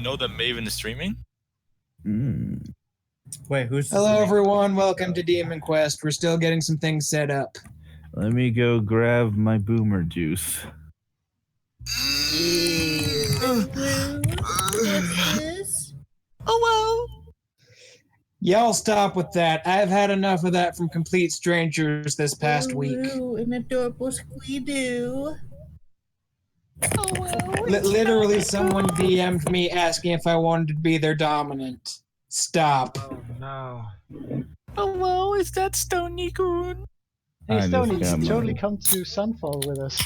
know that Maven is streaming? Wait, who's... Hello, everyone. Welcome to D&D Quest. We're still getting some things set up. Let me go grab my boomer juice. Oh, well. Y'all stop with that. I've had enough of that from complete strangers this past week. An adorable Squee-Doo. Oh, well. Literally, someone DM'd me asking if I wanted to be their dominant. Stop. Oh, no. Hello, is that Stony Goon? Hey, Stony, you can totally come to Sunfall with us.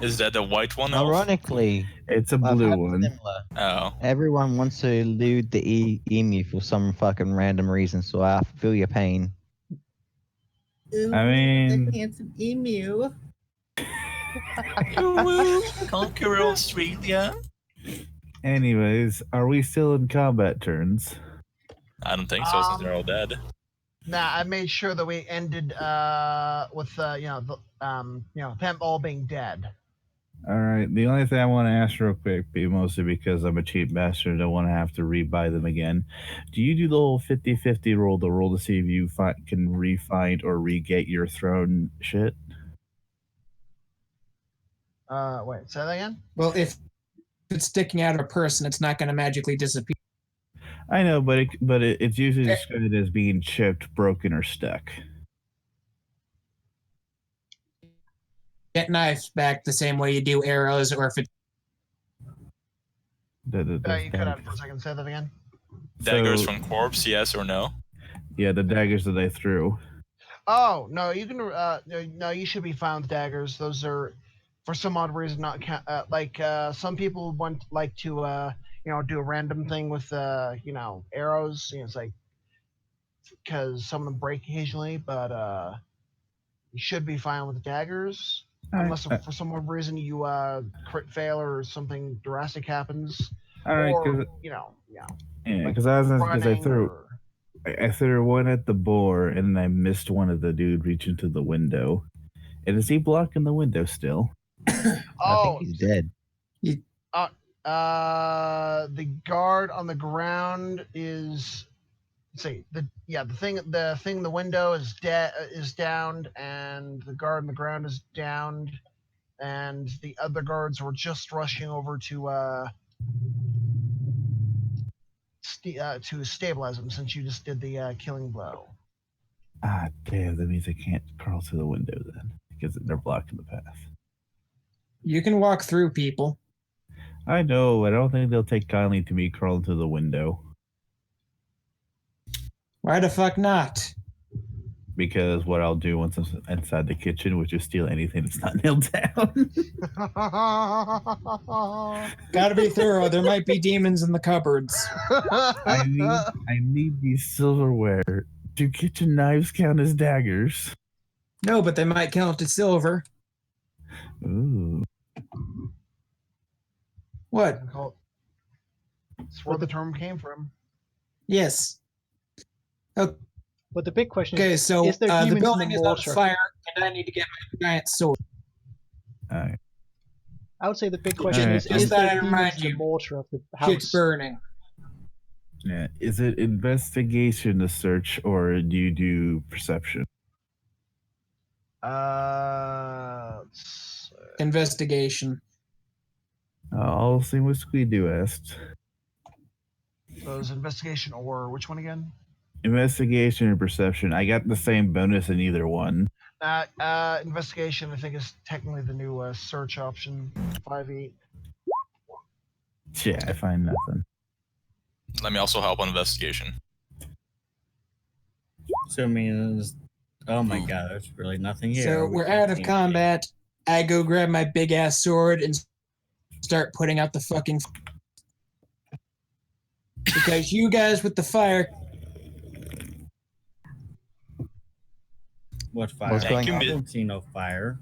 Is that the white one? Ironically, it's a blue one. Similar. Oh. Everyone wants to elude the emu for some fucking random reason, so I feel your pain. Ooh, I mean... the handsome emu. You will conquer Australia. Anyways, are we still in combat turns? I don't think so, since they're all dead. Nah, I made sure that we ended with them all being dead. All right. The only thing I want to ask real quick, mostly because I'm a cheap bastard, I don't want to have to rebuy them again. Do you do the whole 50-50 roll, the roll to see if you can re-find or re-get your throne shit? Wait, say that again? Well, if it's sticking out of a person, it's not going to magically disappear. I know, but it's usually described as being chipped, broken, or stuck. Get knives back the same way you do arrows, or if it... You cut out for a second. Say that again. Daggers from corpse, yes or no? Yeah, the daggers that I threw. Oh no, you can. No, you should be fine with daggers. Those are, for some odd reason, not some people like to do a random thing with arrows. It's like because some of them break occasionally, but you should be fine with daggers. Unless for some odd reason you crit fail or something drastic happens. All right, because I threw one at the boar and I missed one of the dude reaching to the window. And is he blocking the window still? I think he's dead. The guard on the ground is. Let's see, the window is downed, and the guard on the ground is downed, and the other guards were just rushing over to stabilize him since you just did the killing blow. Ah, damn! That means I can't crawl through the window then because they're blocking the path. You can walk through people. I know, but I don't think they'll take kindly to me crawling through the window. Why the fuck not? Because what I'll do once I'm inside the kitchen, which is steal anything that's not nailed down. Gotta be thorough. There might be demons in the cupboards. I need these silverware. Do kitchen knives count as daggers? No, but they might count as silver. Ooh. What? That's where the term came from. Yes. Okay. But the big question is, so the building is on fire, and I need to get my giant sword. All right. I would say the big question is there demons in the mortar of the house? Shit's burning. Yeah. Is it investigation to search, or do you do perception? Investigation. I'll see what Squee-Doo asked. So is investigation or which one again? Investigation and perception. I got the same bonus in either one. Investigation, I think, is technically the new search option. 5e. Yeah, I find nothing. Let me also help on investigation. So it means, oh my god, there's really nothing here. So we're out of combat. I go grab my big ass sword and start putting out the fucking. Because you guys with the fire. What fire? Thank you, I don't see no fire.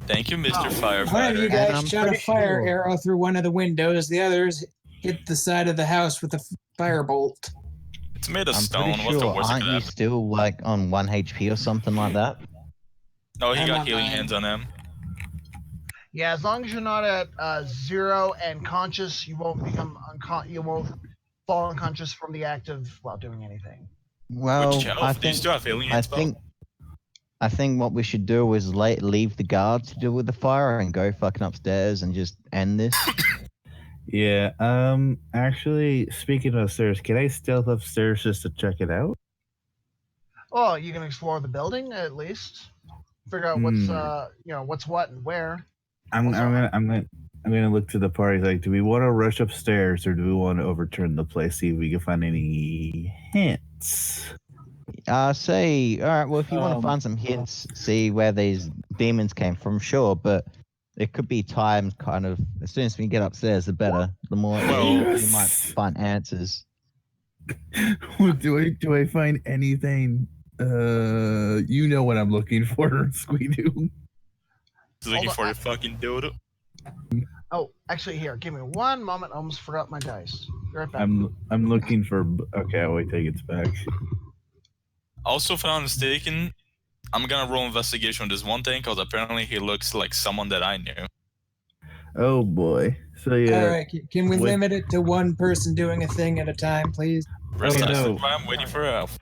Thank you, Mr. Firefighter. One of you guys shot a fire arrow through one of the windows. The others hit the side of the house with a firebolt. It's made of I'm stone. pretty What's the sure, worst that aren't could you happen? still like on 1 HP or something like that? No, he I'm got not healing lying. hands on him. Yeah, as long as you're not at 0 and conscious, you won't become you won't fall unconscious from the act of doing anything. Well, Which health? Do you still have healing I as well? think what we should do is leave the guard to deal with the fire and go fucking upstairs and just end this. Yeah. Actually, speaking of upstairs, can I stealth upstairs just to check it out? Well, you can explore the building at least. Figure out what's what's what and where. I'm gonna look to the party. Like, do we want to rush upstairs or do we want to overturn the place? See if we can find any hints. Say, all right. Well, if you want to find some hints, see where these demons came from, sure. But it could be timed kind of. As soon as we get upstairs, the better. The more we might find answers. do I find anything? You know what I'm looking for, Squeedoo. Looking for the fucking dodo. Oh, actually, here, give me 1 moment. I almost forgot my dice. Be right back. I'm looking for. Okay, I'll wait till it gets back. Also, if I'm not mistaken, I'm gonna roll investigation on this one thing because apparently he looks like someone that I knew. Oh boy. So yeah. All right, can we limit it to one person doing a thing at a time, please? Precisely no. why I'm waiting for Elf.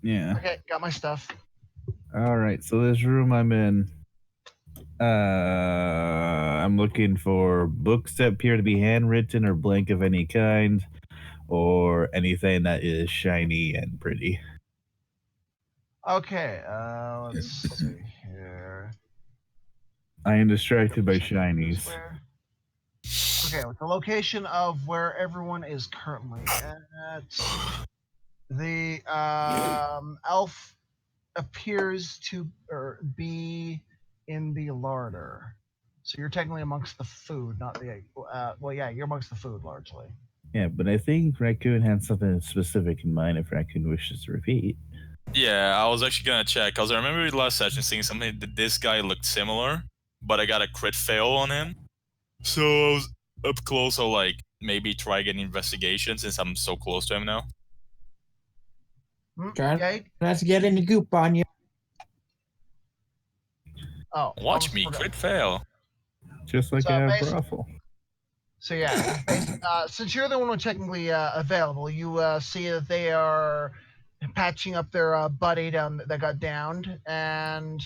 Yeah. Okay, got my stuff. All right. So this room I'm in. I'm looking for books that appear to be handwritten or blank of any kind, or anything that is shiny and pretty. Okay, let's see here. I am distracted by shinies. Okay, with the location of where everyone is currently at, the elf appears to be in the larder. So you're technically amongst the food, not the you're amongst the food largely. Yeah, but I think Raccoon had something specific in mind if Raccoon wishes to repeat. Yeah, I was actually gonna check because I remember the last session seeing something that this guy looked similar, but I got a crit fail on him. So I was up close, so like maybe try getting investigation since I'm so close to him now. Trying not to get any goop on you. Oh, Watch me crit fail. Just like a brothel. So yeah, since you're the one who's technically available, you see that they are patching up their buddy that got downed, and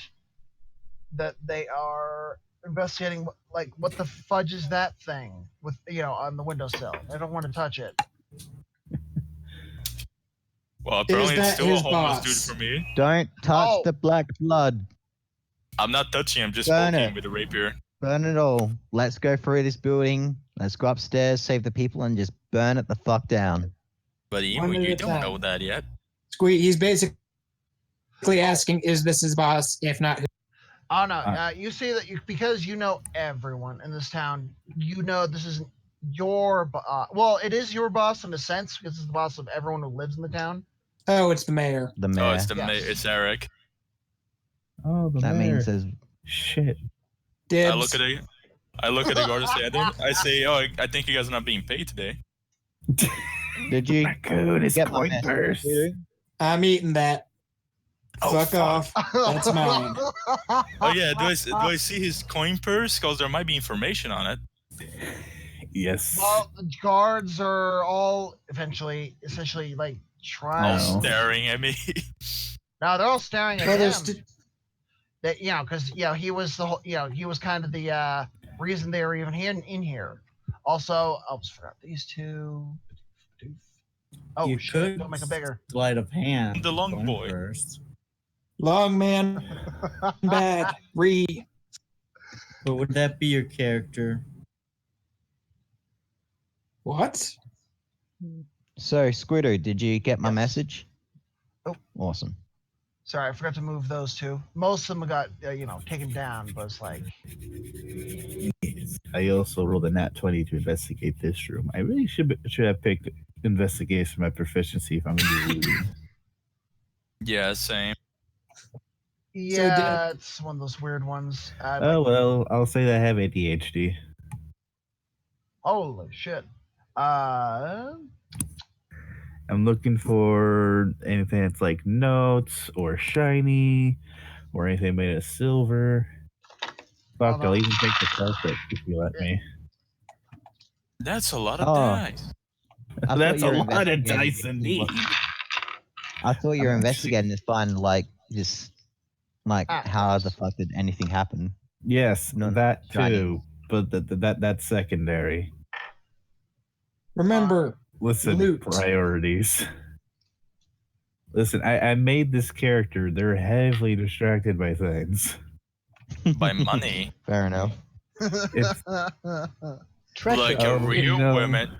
that they are investigating what the fudge is that thing with on the windowsill. They don't want to touch it. Well, apparently it's still a his homeless boss? dude for me. Don't touch the black blood. I'm not touching him, just Burn poking it. him with a rapier. Burn it all. Let's go through this building. Let's go upstairs, save the people, and just burn it the fuck down. But Emu, One at you a don't time. know that yet. He's basically asking, is this his boss? If not, who? Oh no! You see that because you know everyone in this town. You know this isn't your well, it is your boss in a sense because it's the boss of everyone who lives in the town. Oh, it's the mayor. The mayor. Oh, it's Yes. it's Eric. Oh, the that mayor. means there's Shit. Dibs. I look at the guard and say, I say, oh, I think you guys are not being paid today. Did you Raccoon is get my coin message, purse. Peter? I'm eating that. Oh, Fuck off. That's mine. Oh yeah, do I see his coin purse? Because there might be information on it. Yes. Well, the guards are all essentially like trying. All staring at me. No, they're all staring at Well, him. there's That because he was the whole he was kind of the reason they were even in here. Also, I almost forgot these two. Oh You shit! could Don't make them bigger. sleight of hand. The long going boy. First. long man bad. But would that be your character? What? So, Squiddo, did you get my Yes. message? Oh. Awesome. Sorry, I forgot to move those two. Most of them got taken down, but it's like I also rolled a nat 20 to investigate this room. I really should have picked investigation for my proficiency if I'm going to be looting. Yeah, same. yeah, it's one of those weird ones. Oh, well, I'll say that I have ADHD. Holy shit! I'm looking for anything that's like notes or shiny or anything made of silver. Fuck, Hold I'll on. even take the carpet if you let me. That's a lot of Oh. dice. I thought That's you a were lot of investigating dice to see indeed. what- I thought you were I'm investigating to find like just like how the Outcasts. fuck did anything happen? Yes, No, that shiny. too. But that's secondary. Remember, Listen, loot. priorities. Listen, I made this character. They're heavily distracted by things. By money. Fair enough. It's Treasure. Like a Oh, real no. woman.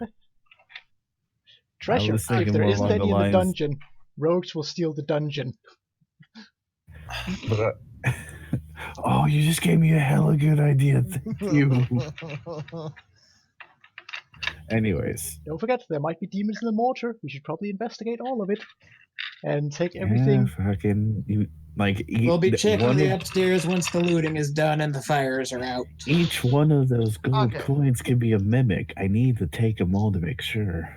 Treasure. was thinking If there more isn't along any the in the lines- dungeon, rogues will steal the dungeon. But oh, you just gave me a hella good idea. Thank you. Anyways, Don't forget, there might be demons in the mortar. We should probably investigate all of it and take everything. yeah, fucking you, like we'll be checking one the of- upstairs once the looting is done and the fires are out. each one of those gold Okay. coins can be a mimic. I need to take them all to make sure.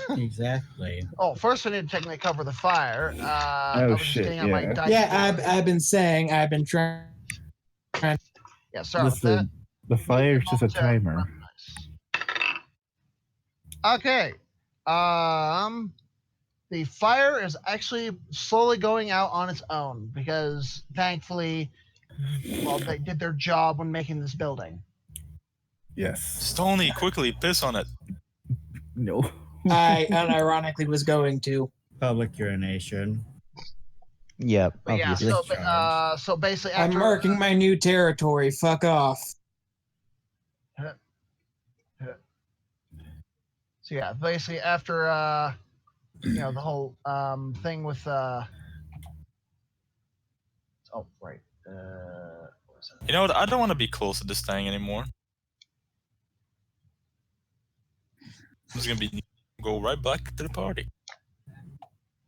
Exactly. Oh, first we need to technically cover the fire. I was just shit, getting out my yeah. dice. Yeah, I've been saying I've been trying. Yeah, sorry about that. Listen, the fire's just a timer. Okay. The fire is actually slowly going out on its own because thankfully, well, they did their job when making this building. Yes. Stony, quickly piss on it. No. I unironically was going to. Public urination. Yep, But yeah, obviously. so basically I'm after marking my new territory. Fuck off. So yeah, basically after the whole thing with oh right. What is it? You know what? I don't want to be close to this thing anymore. I'm just gonna go right back to the party.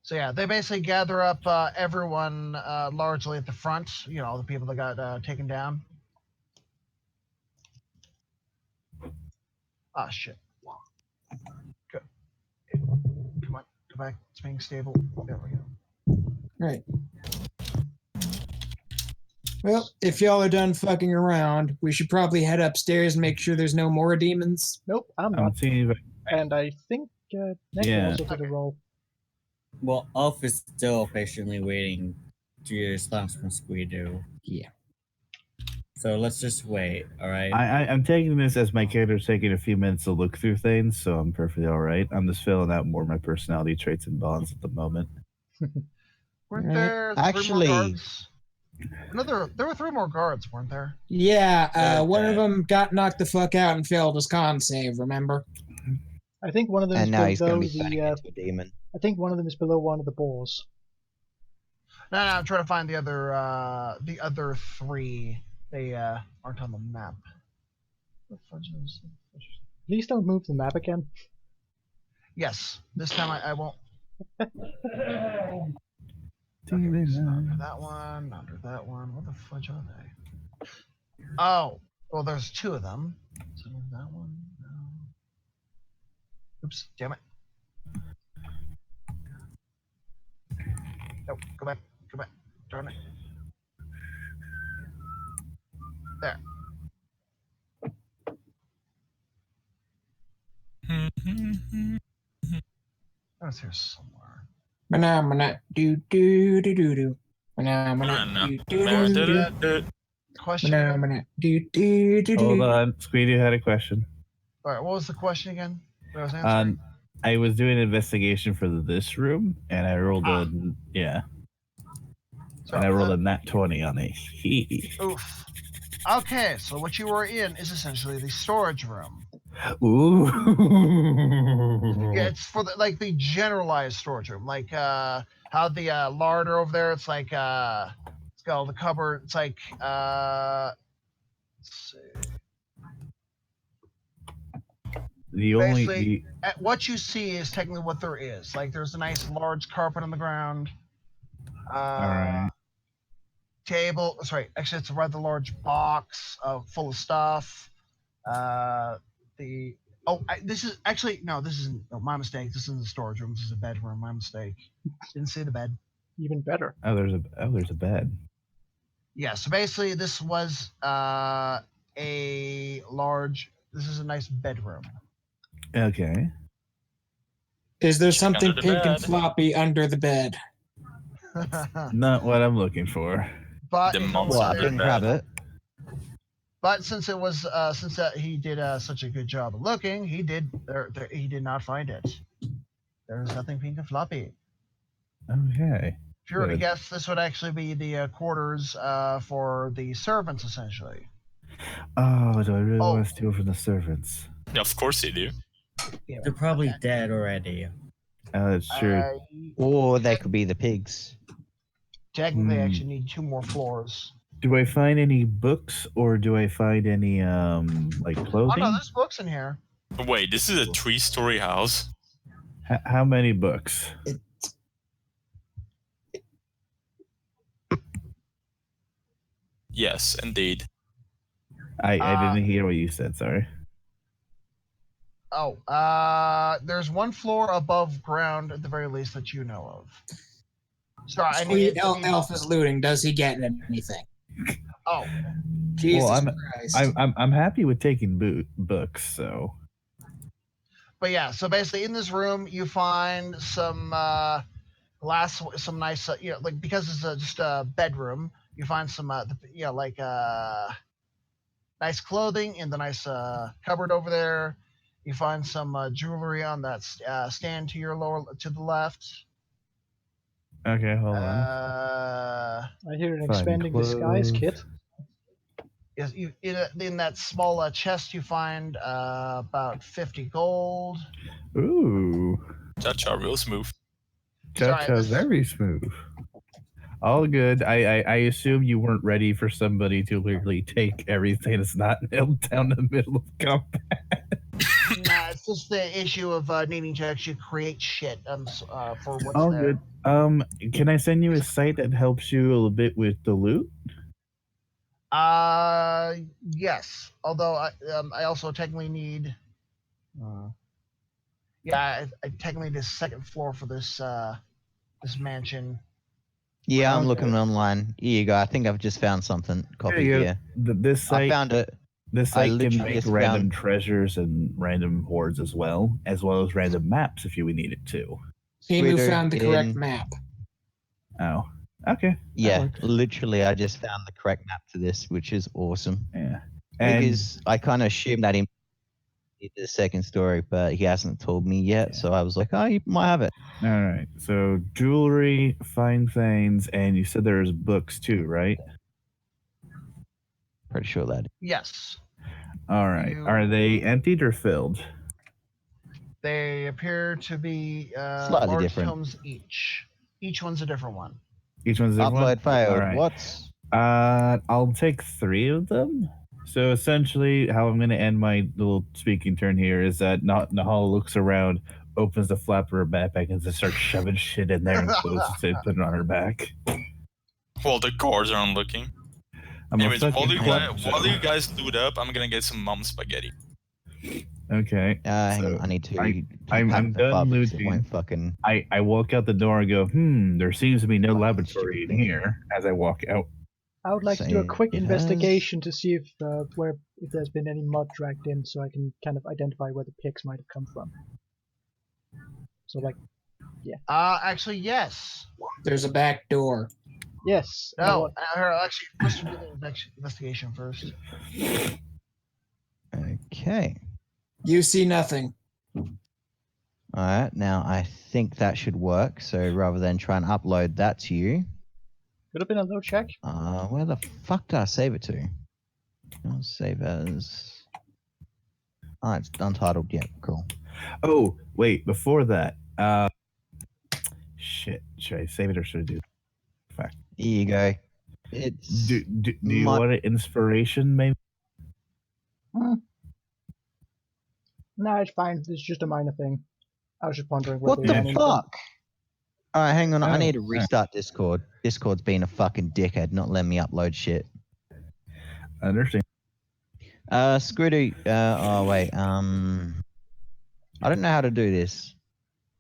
So yeah, they basically gather up everyone largely at the front. You know, the people that got taken down. Ah shit. Go. Come on, go back. It's being stable. There we go. Right. Well, if y'all are done fucking around, we should probably head upstairs and make sure there's no more demons. Nope, I'm I not. don't see anybody. And I think Nick Yeah. also did a roll. Well, Elf is still patiently waiting to get a response from Squidoo. Yeah. So let's just wait, alright? I'm taking this as my character's taking a few minutes to look through things, so I'm perfectly all right. I'm just filling out more of my personality traits and bonds at the moment. Weren't Right. there three Actually- more guards? No, there were 3 more guards, weren't there? Yeah, one of Okay. them got knocked the fuck out and failed his con save, remember? I think one of them And is now he's below going to be turning the. into a demon. I think one of them is below one of the boars. No, I'm trying to find the other 3. They aren't on the map. What the fudge is this? Please don't move the map again. Yes, this time I won't. Demon. So not under that one, not under that one. What the fudge are they? Oh, well, there's 2 of them. So that one, no. Oops, damn it. No, go back, darn it. There. I was here somewhere. Mana do do do do do. Mana do do do do. Question. Mana do do do Hold do. on. Squeedy had a question. All right, what was the question again? That I was answering. I was doing an investigation for this room, and I rolled a So, and I rolled a nat 20 on it. Oof. Okay, so what you were in is essentially the storage room. Ooh. Yeah, it's for the generalized storage room, like how the larder over there. It's like it's got all the cupboard. It's like let's see. Basically, what you see is technically what there is. Like there's a nice large carpet on the ground. All right. Table. Sorry, actually, it's a rather large box full of stuff. This is actually no. This isn't. Oh, my mistake. This isn't the storage room. This is a bedroom. My mistake. Didn't see the bed. Even better. Oh, there's a bed. Yeah, so basically this was a large. This is a nice bedroom. Okay. Is there Check something under the pink and bed. floppy under the bed? Not what I'm looking for. But The if it monster was What, a under there, pink bed. rabbit? but since it was since he did such a good job of looking, he did not find it. There was nothing pink and floppy. Okay. If you were to Good. guess, this would actually be the quarters for the servants, essentially. Oh, do I really Oh. want to steal from the servants? Yeah, of course you do. Yeah. They're probably dead already. That's true. Or they could be the pigs. Technically, I Hmm. actually need 2 more floors. Do I find any books or do I find any like Oh clothing? no, there's books in here. Wait, this is a 3-story house? How many books? Yes, indeed. I Uh, didn't hear what you said. Sorry. Oh, there's 1 floor above ground at the very least that you know of. Sorry, I Sweet need. elf is looting. Does he get anything? Oh, Jesus Well, Christ. I'm happy with taking books. So but yeah. So basically, in this room, you find some glass, some nice, like because it's just a bedroom. You find some, like nice clothing in the nice cupboard over there. You find some jewelry on that stand to the left. okay, hold on. I hear an Fine expanding disguise clothes. kit. Yes, in that small chest you find about 50 gold. Ooh, Cha-cha, real smooth. cha-cha, this- very smooth. All good. I assume you weren't ready for somebody to literally take everything that's not nailed down the middle of combat. Nah, it's just the issue of needing to actually create shit for what's All there. good. Can I send you a site that helps you a little bit with the loot? Yes. Although I also technically need. I technically need a second floor for this this mansion. Yeah, I'm Okay. looking online. Here you go. I think I've just found something. Copy There you here. go. This I site, found it. this I site can literally make just random found- treasures and random hoards as well as random maps if you would need it too. Emu Squidder found the correct in- map. Oh, okay. that Yeah, works. literally, I just found the correct map to this, which is awesome. Yeah. And Because I kind of assumed that he did the second story, but he hasn't told me yet. Yeah. So I was like, oh, you might have it. all right. So jewelry, fine things, and you said there's books too, right? Pretty sure that. Yes. All right. Are they emptied or filled? They appear to be Slightly large different. tomes each. Each one's a different one. Each one's a different one? Upload failed. All right. What? I'll take 3 of them. So essentially, how I'm going to end my little speaking turn here is that Nahal looks around, opens the flap of her backpack, and just starts shoving shit in there and closes it, put it on her back. Well, the guards aren't looking. I'm a Anyways, fucking while you klepto. guys loot up, I'm gonna get some mom spaghetti. Okay. Hang so on, I need to. I'm pack the done file because it looting. won't fucking. I walk out the door and go, there seems to be no laboratory in here as I walk out. I would like to do a Saying quick it has- investigation to see if there's been any mud dragged in, so I can kind of identify where the pigs might have come from. So like, Actually, yes. There's a back door. yes. No, actually, let's do the investigation first. Okay. You see nothing. All right. Now I think that should work. So rather than try and upload that to you, Could have been a low check. where the fuck did I save it to? I'll save as. Oh, it's untitled. Yeah, cool. Oh, wait, before that. Shit. Should I save it or should I do Here you go. It's. Do you My- want an inspiration, maybe? No, it's fine. It's just a minor thing. I was just wondering where What they the ran into. fuck? All right, hang on. I Oh, need to alright. restart Discord. Discord's being a fucking dickhead, not letting me upload shit. I understand. Squiddy. Oh wait. I don't know how to do this.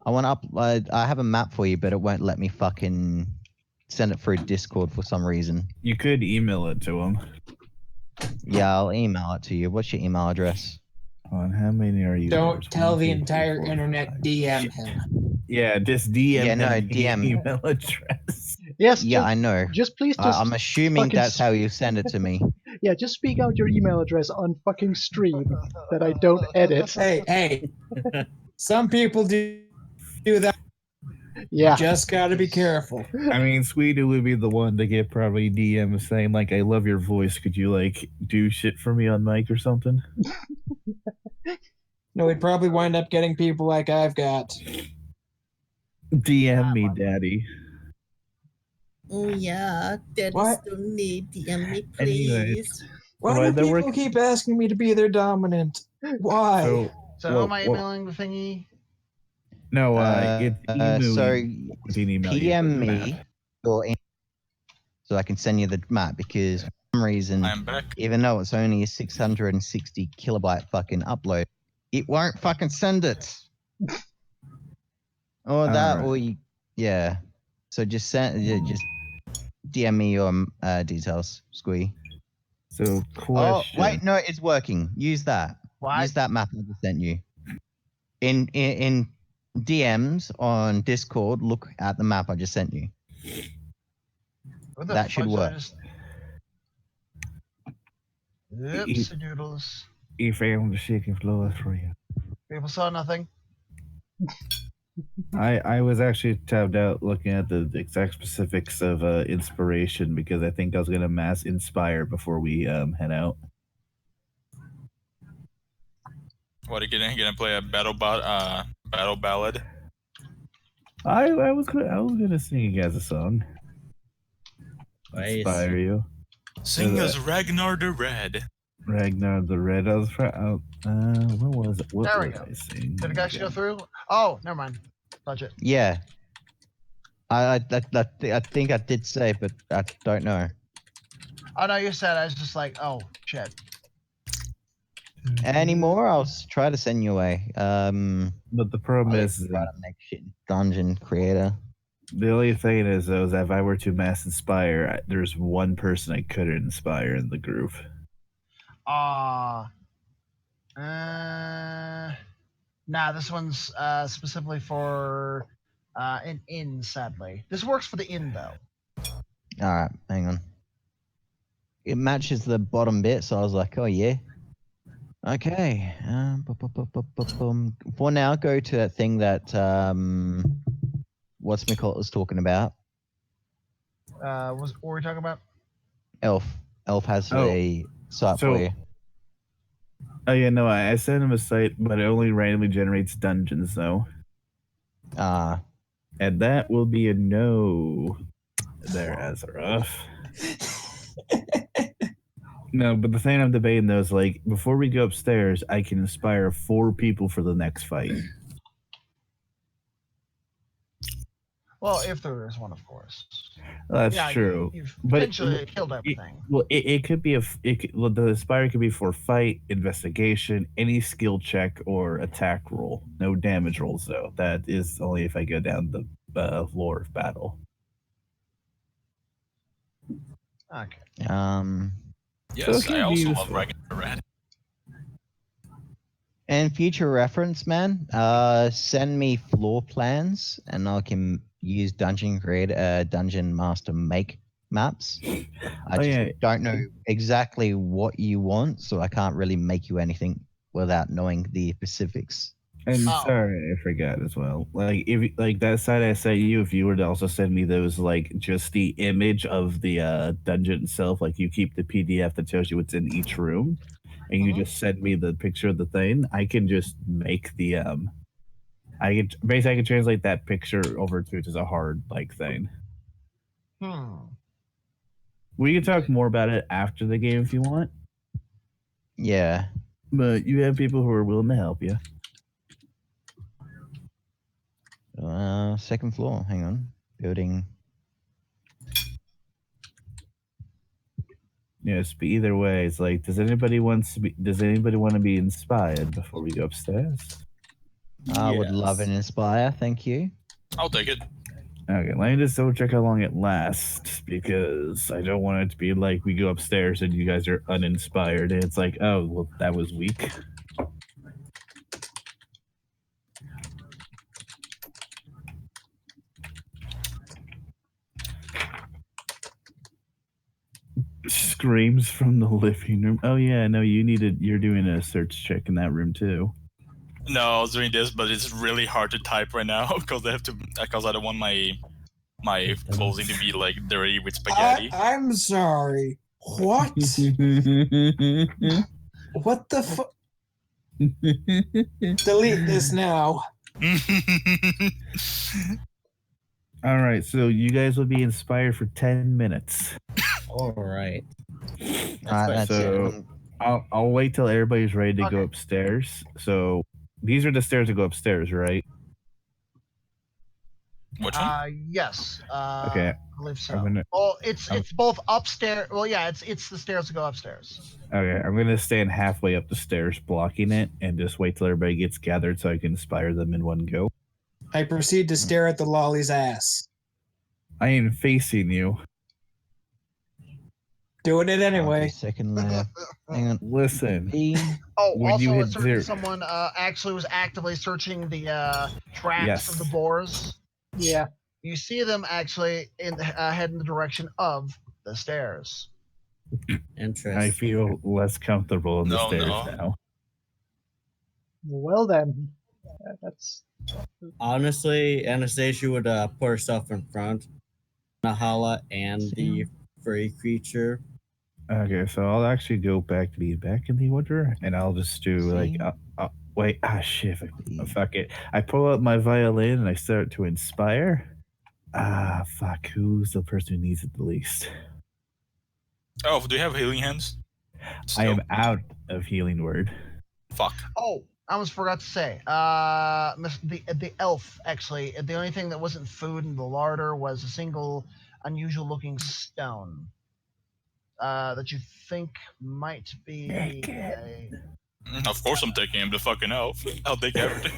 I want to upload. I have a map for you, but it won't let me fucking send it through Discord for some reason. You could email it to him. Yeah, I'll email it to you. What's your email address? On how many are you? Don't There's tell 1, the 2, 3, entire 4, internet 5. DM him. Yeah, just DM Yeah, no, him the DM. email address. Yes. Yeah, just, I know. Just please just. I'm assuming fucking that's how you send it to me. Yeah, just speak out your email address on fucking stream that I don't edit. Hey, some people do that. Yeah. Just gotta be careful. I mean, Sweetie would be the one to get probably DM saying like, "I love your voice. Could you like do shit for me on mic or something?" No, we'd probably wind up getting people like I've got. DM me, daddy. Oh yeah, Daddy What? still need DM me, Anyways. please. Why Well, do they're people keep asking me to be their dominant? Why? So who am I emailing the thingy? No, it's emu. So with an email you PM with the me map. your so I can send you the map because for some reason, I am back. even though it's only a 660 kilobyte fucking upload, it won't fucking send it. Or that, Alright. or you, yeah. So just just DM me your details, Squee. So Oh question. wait, no, it's working. Use that. What? Use that map I just sent you. In DMs on Discord, look at the map I just sent you. What the That should fuck did I work. just- Oopsie doodles. He found the second floor for you. People saw nothing. I was actually tabbed out looking at the exact specifics of inspiration because I think I was gonna mass inspire before we head out. What are you gonna play a battle ballad? I was gonna sing you guys a song. Inspire you. Sing us Ragnar the Red. Ragnar the Red. I was what was it? What There we was go. I sing? Did it actually go through? Oh, never mind. Touch it. Yeah. I think I did say, but I don't know. Oh no, you said. I was just like, oh shit. Any more? I'll try to send you away. But the problem is, try to make shit dungeon creator. the only thing is though, is that if I were to mass inspire, there's one person I couldn't inspire in the group. Nah, this one's specifically for an inn, sadly. This works for the inn, though. Alright, hang on. It matches the bottom bit, so I was like, oh yeah. Okay. For now, go to that thing that what's McCall was talking about. What were we talking about? Elf. Elf has a site So- for you. Oh yeah, no, I sent him a site, but it only randomly generates dungeons though. And that will be a no there, Azeroth. No, but the thing I'm debating though is like before we go upstairs, I can inspire 4 people for the next fight. Well, if there is one, of course. That's Yeah, true. You've But eventually killed everything. It could be the inspire could be for fight, investigation, any skill check or attack roll. No damage rolls though. That is only if I go down the lore of battle. Okay. Yes, Okay, I also love useful. Ragnar the Red. And future reference, man, send me floor plans and I can use Dungeon Master make maps. I just don't know exactly what you want, so I can't really make you anything without knowing the specifics. And sorry, I forgot as well. Like if like that site I sent you, if you were to also send me those like just the image of the dungeon itself, like you keep the PDF that tells you what's in each room, and you just send me the picture of the thing, I can just make the I can translate that picture over to just a hard like thing. We can talk more about it after the game if you want. Yeah. But you have people who are willing to help you. Second floor. Hang on. Building. Yes, but either way, it's like, does anybody want to be inspired before we go upstairs? I would love an inspire. Thank you. I'll take it. Okay, let me just double check how long it lasts because I don't want it to be like we go upstairs and you guys are uninspired and it's like, oh, well, that was weak. Screams from the living room. Oh yeah, no, you're doing a search check in that room too. No, I was doing this, but it's really hard to type right now because I don't want my clothing to be like dirty with spaghetti. I'm sorry. What? What the fuck? Delete this now. All right, so you guys will be inspired for 10 minutes. All right. That's So it. I'll wait till everybody's ready to go Okay. upstairs. So these are the stairs that go upstairs, right? Which one? Yes. Okay. I believe so. I'm gonna- Well, it's both upstairs. Well, yeah, it's the stairs that go upstairs. Okay, I'm gonna stand halfway up the stairs, blocking it, and just wait till everybody gets gathered so I can inspire them in one go. I proceed to stare at the lolly's ass. I am facing you. Doing it anyway. Second layer. Hang on. Listen, Oh, When you also, hit a certain zero- someone actually was actively searching the tracks Yes. of the boars. Yeah. You see them actually head in the direction of the stairs. Interesting. I feel less comfortable in the No, stairs no. now. Well then, that's Honestly, Anastasia would put herself in front. Nahala and the furry creature. Okay, so I'll actually go back in the order, and I'll just do like, wait, shit, fuck it. I pull out my violin and I start to inspire. Fuck, who's the person who needs it the least? Oh, do you have healing hands? I am out of healing word. Fuck. Oh, I almost forgot to say. The elf actually. The only thing that wasn't food in the larder was a single unusual looking stone. That you think might be a... Of course I'm taking him, the fucking elf. I'll take everything.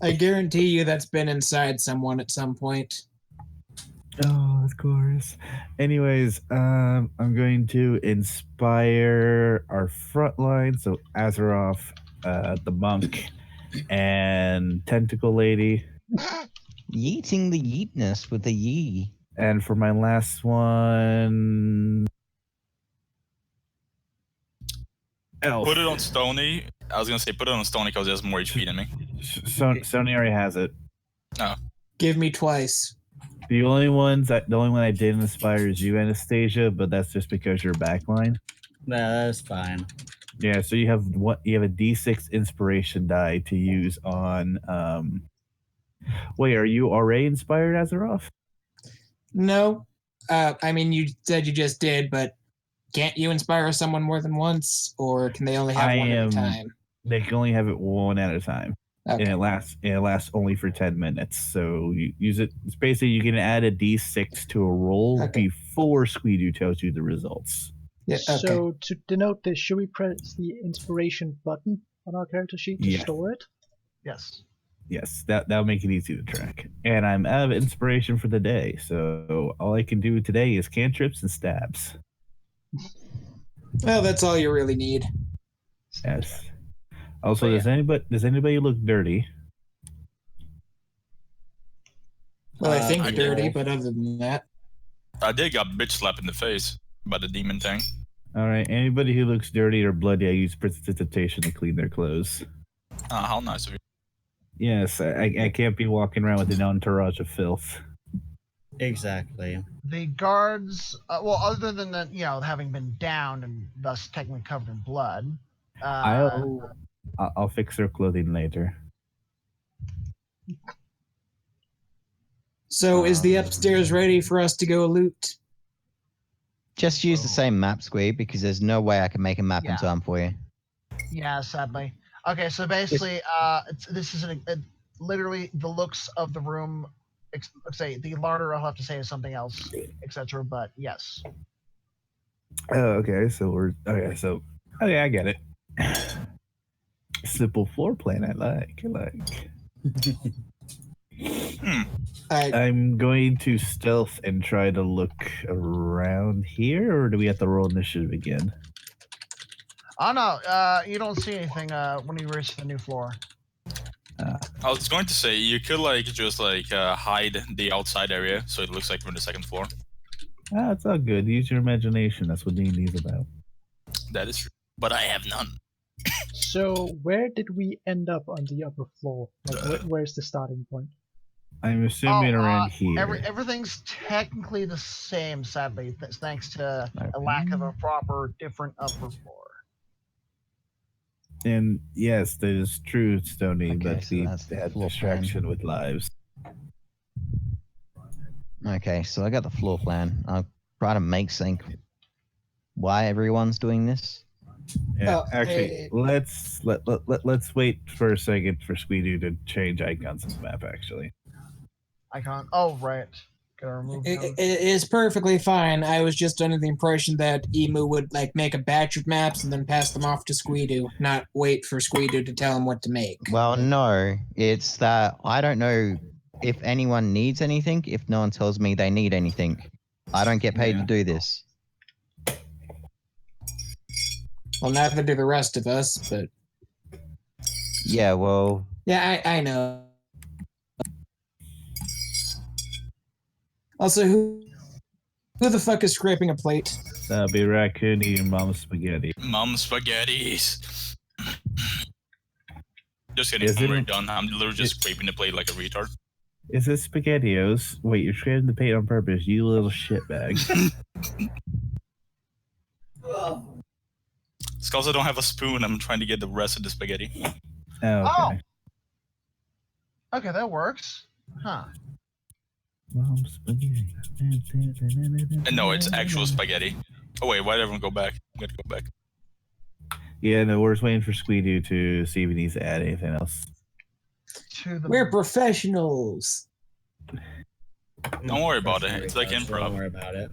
I guarantee you that's been inside someone at some point. Oh, of course. Anyways, I'm going to inspire our front line. So Azeroth, the monk, and Tentacle Lady. Yeeting the yeetness with the yee. And for my last one, Elf. Put it on Stony. I was gonna say put it on Stony because he has more HP than me. Sony already has it. Oh. Give me twice. The only one I didn't inspire is you, Anastasia, but that's just because you're backline. Nah, that's fine. Yeah, so you have a D6 inspiration die to use on wait, are you already inspired, Azeroth? No. I mean, you said you just did, but can't you inspire someone more than once, or can they only have one at a time? They can only have it one at a time. Okay. And it lasts only for 10 minutes. So you use it. It's basically you can add a D6 to a roll before Squeedoo tells you the results. Yeah, okay. So to denote this, should we press the inspiration button on our character sheet to store it? Yes. Yes, that'll make it easy to track. And I'm out of inspiration for the day, so all I can do today is cantrips and stabs. Well, that's all you really need. Yes. Also, does anybody look dirty? Well, I think I dirty, did. but other than that, I did got bitch slapped in the face by the demon thing. All right, anybody who looks dirty or bloody, I use precipitation to clean their clothes. How nice of you. Yes, I can't be walking around with an entourage of filth. Exactly. The guards, well, other than that, having been downed and thus technically covered in blood. I'll fix their clothing later. So is the upstairs ready for us to go loot? Just use the same map, Squee, because there's no way I can make a map in time for you. Yeah, sadly. Okay, so basically, this is literally the looks of the room. Say the larder, I'll have to say is something else, etc. But yes. Oh, okay. So I get it. Simple floor plan. I like. I'm going to stealth and try to look around here, or do we have to roll initiative again? Oh no, you don't see anything when you reach the new floor. I was going to say you could just hide the outside area so it looks like we're on the second floor. It's all good. Use your imagination. That's what D&D is about. That is true, but I have none. So where did we end up on the upper floor? Like, where's the starting point? I'm assuming around here. Everything's technically the same, sadly, thanks to a lack of a proper different upper floor. And yes, that is true, Stony, but so we that's the had floor distraction plan. with lives. Okay, so I got the floor plan. I'll try to make sync why everyone's doing this. Yeah, actually, let's wait for a second for Squeedoo to change icons on the map. Actually, Icon. Oh right. Gotta remove them. It is perfectly fine. I was just under the impression that Emu would make a batch of maps and then pass them off to Squeedoo, not wait for Squeedoo to tell him what to make. Well, no, it's that I don't know if anyone needs anything. If no one tells me they need anything, I don't get paid to do this. Well, neither do the rest of us, but yeah, well, yeah, I know. Also, who the fuck is scraping a plate? that'll be Raccoon eating Mom's spaghetti. Mom's spaghettis. Just kidding, Is I'm it- already done. I'm literally just scraping the plate like a retard. Is it SpaghettiOs? Wait, you're scraping the plate on purpose, you little shitbag. It's because I don't have a spoon. I'm trying to get the rest of the spaghetti. Okay. Okay, that works. Huh. Mom's spaghetti. And no, it's actual spaghetti. Oh wait, why did everyone go back? I'm gonna go back. Yeah, no, we're just waiting for Squeedoo to see if he needs to add anything else. We're professionals. Don't worry about it. It's like improv. Don't worry about it.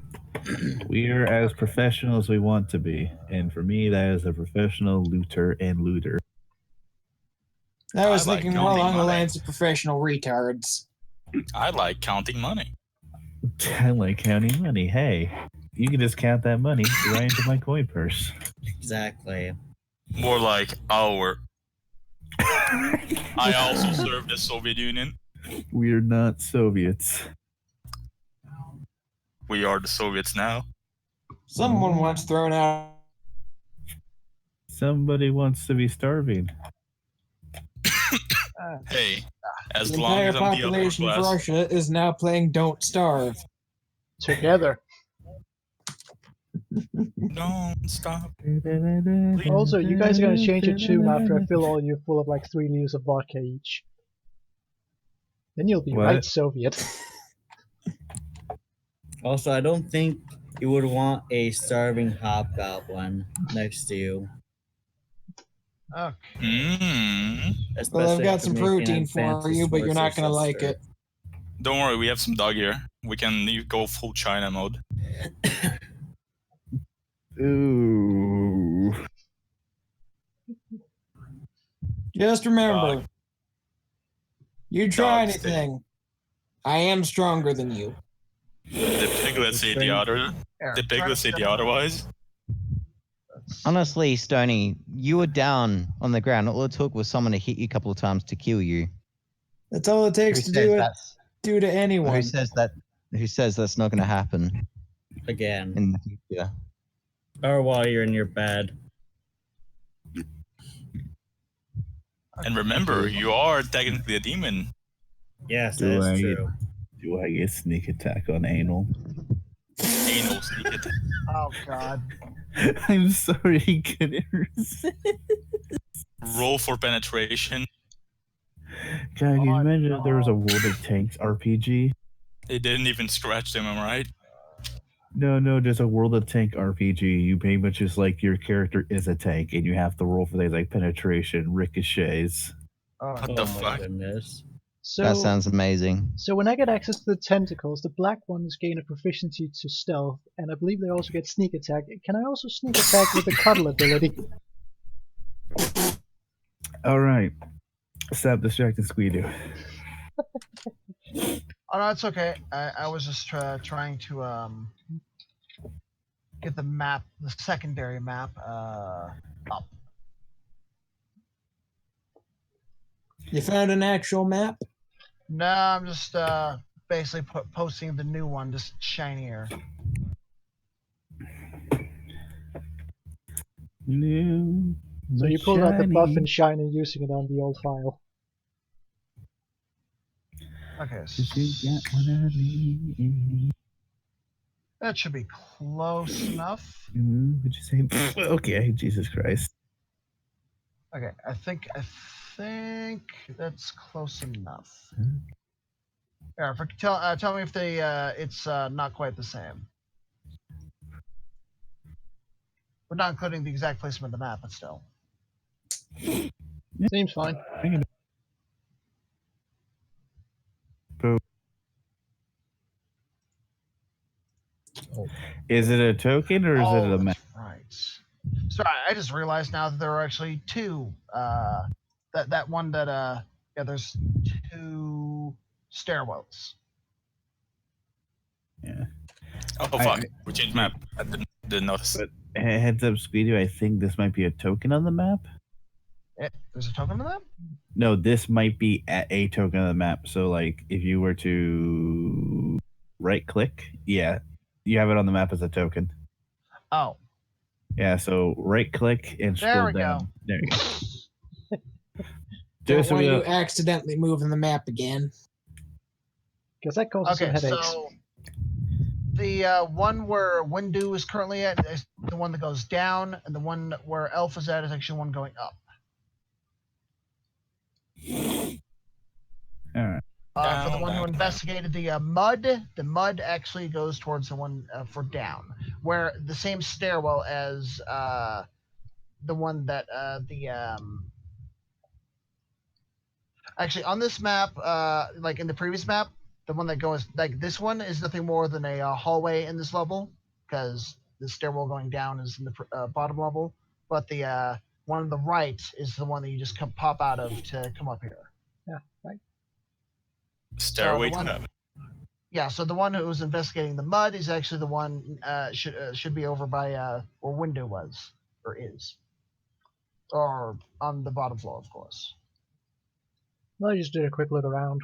We are as professional as we want to be, and for me, that is a professional looter and looter. I was I like thinking more counting along the money. lines of professional retards. I like counting money. I like counting money. Hey, you can just count that money right into my coin purse. Exactly. More like our. I also served the Soviet Union. We are not Soviets. We are the Soviets now. Someone once thrown out. Somebody wants to be starving. Hey, as The long entire as I'm the upper population of class. Russia is now playing Don't Starve. Together. Don't stop. Also, you guys are gonna change your tune after I fill all you full of 3 liters of vodka each. Then you'll be What? right Soviet. Also, I don't think you would want a starving hobgoblin next to you. Okay. Mm. Well, I've especially got after some making protein for advances you, but you're towards not your gonna like sister. it. Don't worry, we have some dog here. We can go full China mode. Ooh. Just remember, Dog. you try Dog stick. anything, I am stronger than you. The piglets say the other. The piglets say the otherwise. honestly, Stony, you were down on the ground. All it took was someone to hit you a couple of times to kill you. That's all it takes to do to anyone. Who says that? Who says that's not going to happen Again. in the future? Or while you're in your bed. And remember, you are technically a demon. Yes, Do that's I- true. Do I get sneak attack on anal? Anal sneak attack. Oh god. I'm sorry, couldn't resist. Roll for penetration. God, can you imagine if there was a World of Tanks RPG? It didn't even scratch them, am I right? No, just a World of Tank RPG. You pretty much just your character is a tank, and you have to roll for things like penetration, ricochets. What Oh the my fuck? goodness. So, That sounds amazing. so when I get access to the tentacles, the black ones gain a proficiency to stealth, and I believe they also get sneak attack. Can I also sneak attack with the cuddle ability? All right, stop distracting Squeedoo. Oh no, it's okay. I was just trying to get the map, the secondary map, up. You found an actual map? No, I'm just basically posting the new one, just shinier. New, So but you pulled out the buff shiny. and shine and using it on the old file. Okay, 'Cause you got what I need. that should be close enough. Would you say? Okay, Jesus Christ. Okay, I think that's close enough. Yeah, tell me if it's not quite the same. We're not including the exact placement of the map, but still. Seems fine. Is it a token or is it a map? That's right. Sorry, I just realized now that there are actually two. That one that yeah, there's two stairwells. Yeah. Oh fuck! We changed map. I didn't notice. But heads up, Squeedy, I think this might be a token on the map. There's a token on that? No, this might be a token on the map. So, like, if you were to right click, yeah, you have it on the map as a token. Oh. Yeah, so right click and There scroll we down. go. There you go. Don't want you accidentally moving the map again. Because that causes some headaches. So the one where Windu is currently at is the one that goes down, and the one where Elf is at is actually one going up. All right. For the one who investigated the mud actually goes towards the one for down, where the same stairwell as the one that actually on this map, like in the previous map, the one that goes like this one is nothing more than a hallway in this level, because the stairwell going down is in the bottom level, but the one on the right is the one that you just pop out of to come up here. Yeah, right. Stairway So to heaven. Yeah, so the one who was investigating the mud is actually the one should be over by where Windu was or is, or on the bottom floor, of course. Well, I just did a quick look around.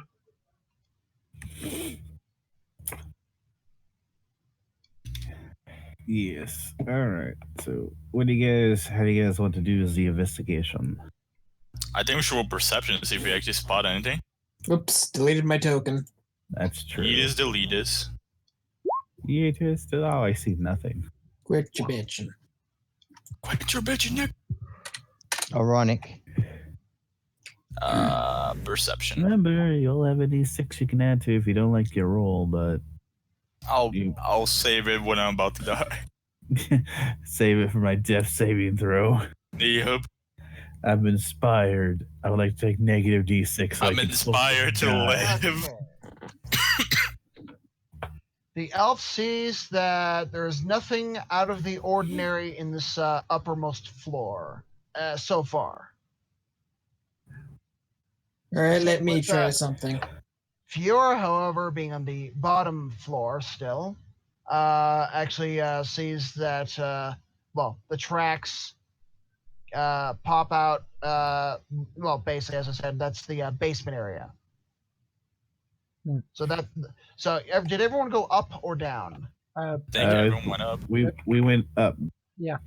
Yes. All right. So, how do you guys want to do the investigation? I think we should roll perception to see if we actually spot anything. Oops, deleted my token. That's true. Yeetus, deletus. Yeah, just oh, I see nothing. Quit your bitching. Quit your bitching, Nick. Ironic. Perception. Remember, you'll have a D6 you can add to if you don't like your roll, but I'll save it when I'm about to die. save it for my death saving throw. Yep. I'm inspired. I would like to take negative D6. So I'm inspired to live. The elf sees that there's nothing out of the ordinary in this uppermost floor so far. All right, let me try something. Fiora, however, being on the bottom floor still, actually sees that, the tracks pop out. Basically, as I said, that's the basement area. So did everyone go up or down? I think everyone went up. We went up. Yeah.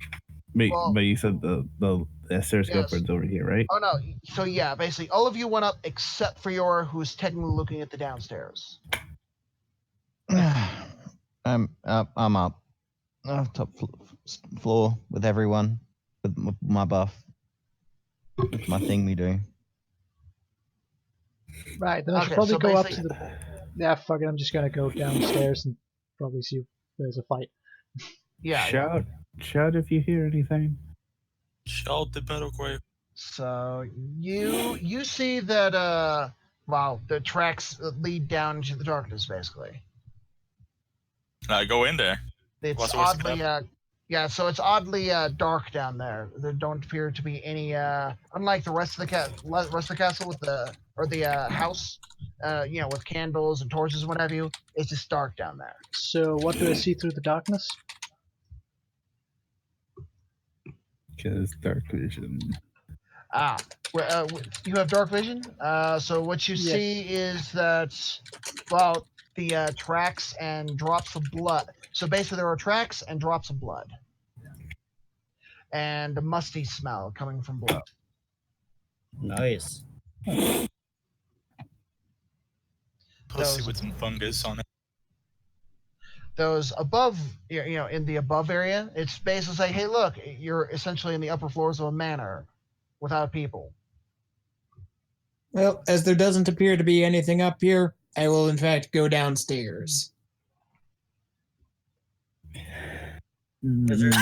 But you said the stairs go upwards over here, right? Oh no. So yeah, basically all of you went up except for Fiora, who's technically looking at the downstairs. I'm up. Top floor with everyone with my buff. It's my thing we do. Right, then I should probably go up to the... Yeah, fuck it, I'm just gonna go downstairs and probably see if there's a fight. Yeah. Shout if you hear anything. Shout the battle cry. So you see that the tracks lead down into the darkness basically. Go in there. It's oddly so it's oddly dark down there. There don't appear to be any unlike the rest of the castle with the house. with candles and torches and what have you. It's just dark down there. So what do I see through the darkness? Because dark vision. You have dark vision. So what you Yes. see is that, well, the tracks and drops of blood. So basically, there are tracks and drops of blood, and a musty smell coming from blood. Nice. Pussy with some fungus on it. Those above, in the above area, it's basically like, hey, look, you're essentially in the upper floors of a manor without people. Well, as there doesn't appear to be anything up here, I will in fact go downstairs. Is there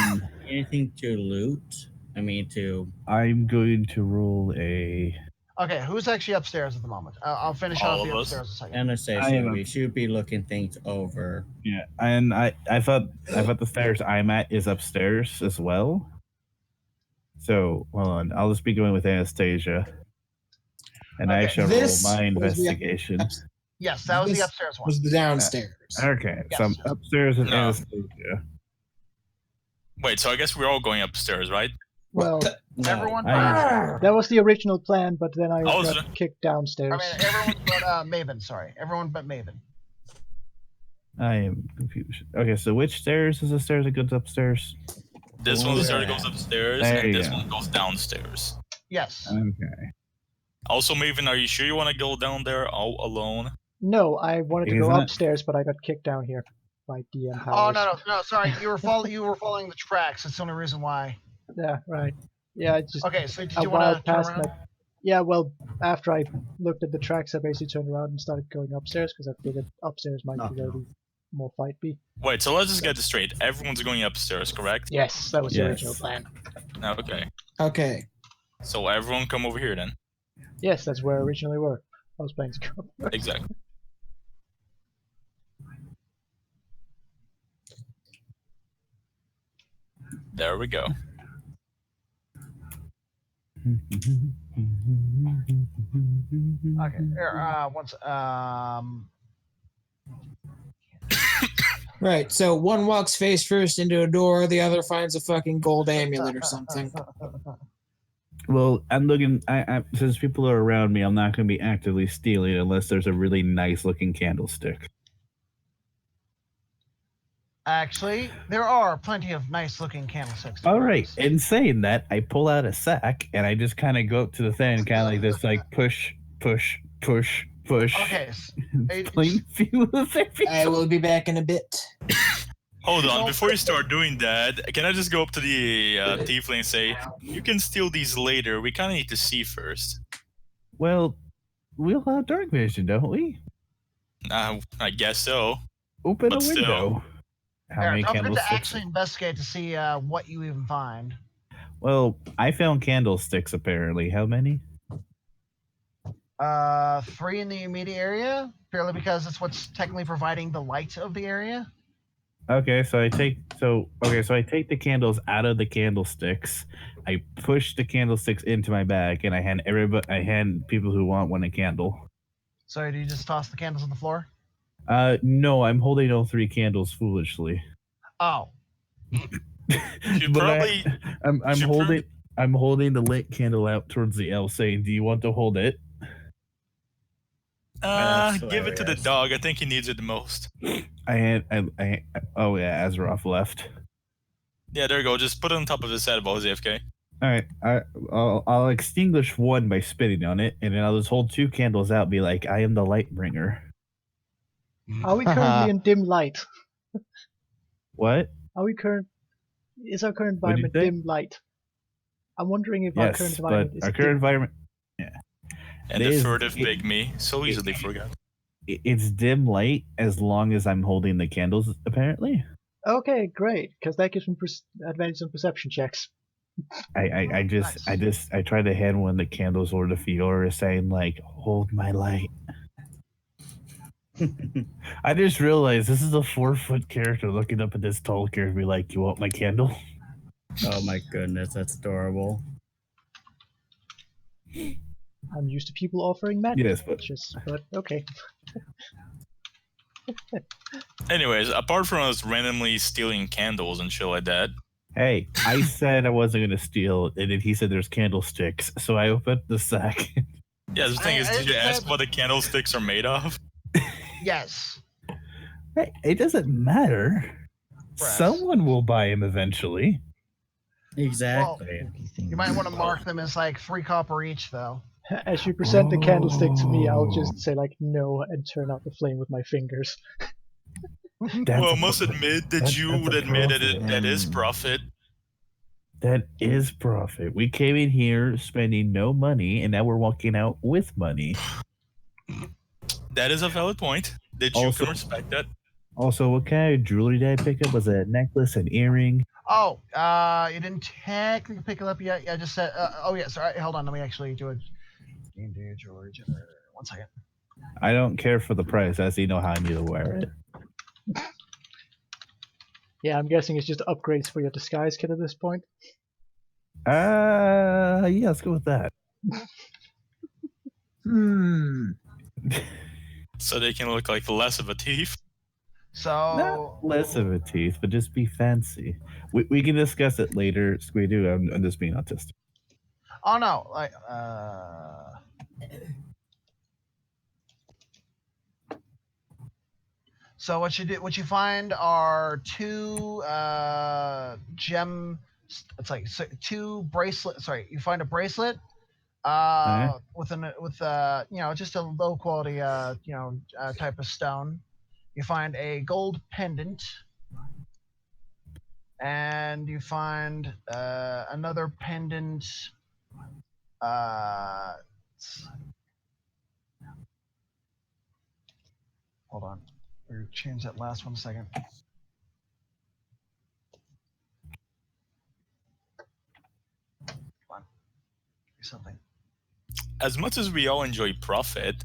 anything to loot? I mean, to. I'm going to roll a. Okay, who's actually upstairs at the moment? I'll finish All off the of us. upstairs in a second. I Anastasia, am we should be looking things over. Yeah, and I thought the stairs I'm at is upstairs as well. So hold on, I'll just be going with Anastasia, and I Okay, shall roll this my was the- investigation. Yes, that was This the upstairs one. Was the downstairs. Okay, Yes. so I'm upstairs with No. Anastasia. Wait, so I guess we're all going upstairs, right? Well, No, Everyone I- that was the original plan, but then I Oh, is got kicked downstairs. I mean, everyone but Maven. Sorry, everyone but Maven. I am confused. Okay, so which stairs is the stairs that goes upstairs? This Oh, one yeah. stairs goes upstairs, There and you this go. one goes downstairs. Yes. Okay. Also, Maven, are you sure you want to go down there all alone? No, I wanted to Isn't go it? upstairs, but I got kicked down here by DM Oh powers. no! Sorry, you were following the tracks. That's the only reason why. Yeah, right. Yeah, it's just Okay, so did a you while want to turn past around? that. Yeah, well, after I looked at the tracks, I basically turned around and started going upstairs because I figured upstairs might be where the more fight be. Wait, so let's just get this straight. Everyone's going upstairs, correct? Yes, that was the Yes. original plan. Okay. Okay. So everyone come over here then. Yes, that's where I originally were. I was playing Scrub. Exactly. There we go. Okay. Here, once. Right, so one walks face first into a door, the other finds a fucking gold amulet or something. Well, I'm looking. I since people are around me, I'm not going to be actively stealing unless there's a really nice looking candlestick. Actually, there are plenty of nice-looking candlesticks. to All be right. honest. In saying that, I pull out a sack and I just kind of go up to the thing and kind of like this, like push. Okay. Plain few of it. I will be back in a bit. Hold on, before you start doing that, can I just go up to the tiefling and say, you can steal these later, we kind of need to see first. Well, we'll have dark vision, don't we? I guess so. Open But a still. window. How Eric, many don't forget to candlesticks? actually investigate to see what you even find. Well, I found candlesticks apparently. How many? 3 in the immediate area, purely because that's what's technically providing the light of the area. Okay, so I take the candles out of the candlesticks. I push the candlesticks into my bag, and I hand people who want one a candle. So do you just toss the candles on the floor? No, I'm holding all 3 candles foolishly. Oh, You But probably... I'm holding the lit candle out towards the elf, saying, "Do you want to hold it?" That's give it to the hilarious. dog, I think he needs it the most. Oh yeah, Azeroth left. Yeah, there you go, just put it on top of his head while he's AFK. All right, I'll extinguish one by spitting on it, and then I'll just hold 2 candles out, and be like, "I am the light bringer." Are we currently in dim light? What? Is our current What'd you environment say? dim light? I'm wondering if our current Yes, but environment is our current dim. environment, And It the is- furtive it- pygmy, so easily forgot. it's dim light as long as I'm holding the candles. Apparently, Okay, great, because that gives me advantage on perception checks. I try to hand one the candles or the Fiora, saying like, "Hold my light." I just realized this is a 4-foot character looking up at this tall character, and be like, "You want my candle?" Oh my goodness, that's adorable. I'm used to people offering magic Yes, but but okay. Anyways, apart from us randomly stealing candles and shit like that, hey, I said I wasn't gonna steal, and then he said there's candlesticks, so I opened the sack. yeah, the thing is, did you ask what the candlesticks are made of? Yes. Hey, it doesn't matter. Brass. Someone will buy him eventually. Exactly. You might want to mark them as like 3 copper each, though. As you present the candlestick to me, I'll just say like no and turn out the flame with my fingers. Well, I must admit that you would admit that is profit. That is profit. We came in here spending no money, and now we're walking out with money. That is a valid point. That you Also- can respect that. Also, what kind of jewelry did I pick up? Was it a necklace, an earring? Oh, you didn't technically pick it up yet. Yeah, I just said. Oh, yeah. Sorry. Hold on. Let me actually do a D&D jewelry generator. 1 second. I don't care for the price. I see know how I need to wear it. Yeah, I'm guessing it's just upgrades for your disguise kit at this point. Yeah, let's go with that. So they can look like less of a thief. So Not less of a teeth, but just be fancy. We can discuss it later, Squidoo. I'm just being autistic. Oh no, like So what you find are 2 gem. It's like 2 bracelets. Sorry, you find a bracelet with just a low quality type of stone. You find a gold pendant, and you find another pendant. Hold on. We'll change that last one a second. Come on. Do something. As much as we all enjoy profit,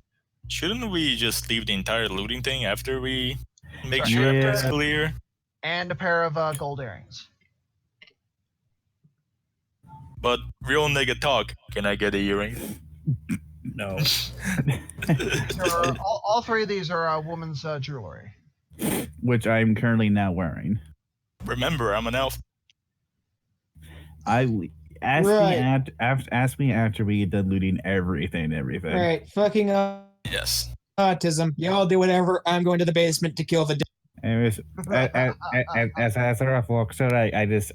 shouldn't we just leave the entire looting thing after we make Sorry, sure yeah. everything's clear? And a pair of gold earrings. But real nigga talk, can I get a earring? No. All 3 of these are woman's jewelry. Which I'm currently now wearing. Remember, I'm an elf. Ask Right. me after we get done looting everything. Right, fucking Yes. autism. Y'all do whatever. I'm going to the basement to kill the. Anyways, as I walk out, I just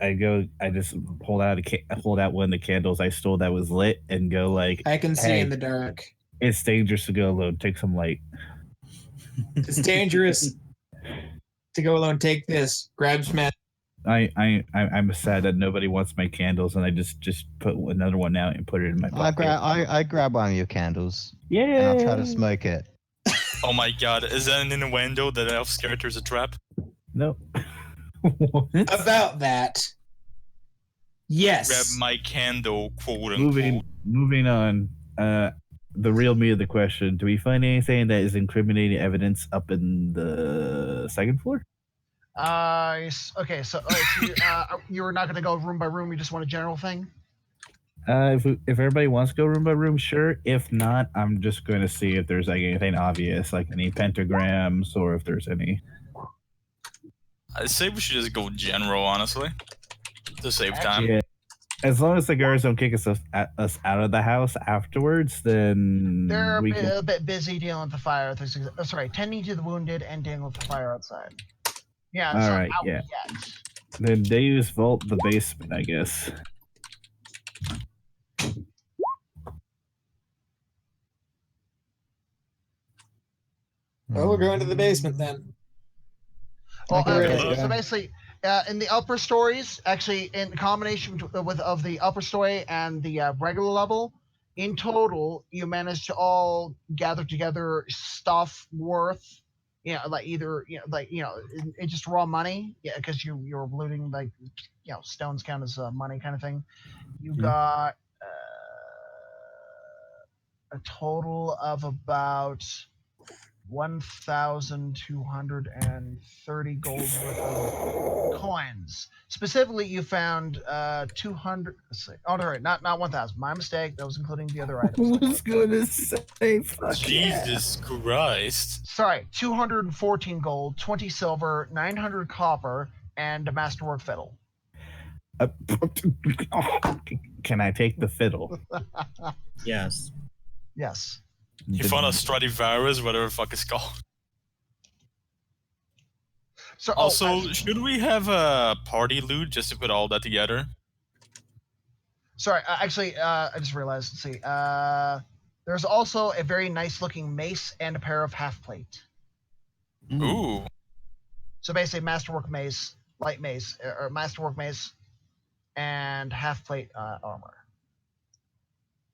hold out one of the candles I stole that was lit and go like, I can see hey, in the dark. it's dangerous to go alone. Take some light. It's dangerous to go alone. Take this. Grab smash. I'm sad that nobody wants my candles, and I just put another one out and put it in my pocket. I grab one of your candles. Yeah. And I'll try to smoke it. Oh my god, is that an innuendo that elf's character is a trap? No. What? About that. Yes. Grab my candle, quote unquote. Moving on. The real meat of the question: do we find anything that is incriminating evidence up in the second floor? Okay, so you're not going to go room by room. You just want a general thing. If everybody wants to go room by room, sure. If not, I'm just going to see if there's like anything obvious, like any pentagrams, or if there's any. I'd say we should just go general, honestly, to save time. Yeah. As long as the guards don't kick us out of the house afterwards, then They're we a bit busy dealing with the fire. Sorry, tending to the wounded and dealing with the fire outside. Yeah. It's All not right. out Yeah. Yet. Then they use vault the basement, I guess. Well, we're going to the basement then. Well, Okay, so basically, in the upper stories, actually, in combination of the upper story and the regular level, in total, you manage to all gather together stuff worth, like either, it's just raw money, because you're looting, like, stones count as money kind of thing. You got a total of about 1,230 gold worth of coins. Specifically, you found 200. Let's see. Oh, no, right, not 1,000. My mistake. That was including the other I items. was gonna say, fuck yeah. Jesus Christ. Sorry, 214 gold, 20 silver, 900 copper, and a masterwork fiddle. Can I take the fiddle? Yes. Yes. You found a Stradivarius, whatever the fuck it's called. So Also, should we have a party loot just to put all that together? sorry, actually, I just realized. Let's see. There's also a very nice looking mace and a pair of half plate. Ooh. So basically, masterwork mace, light mace, or masterwork mace, and half plate armor.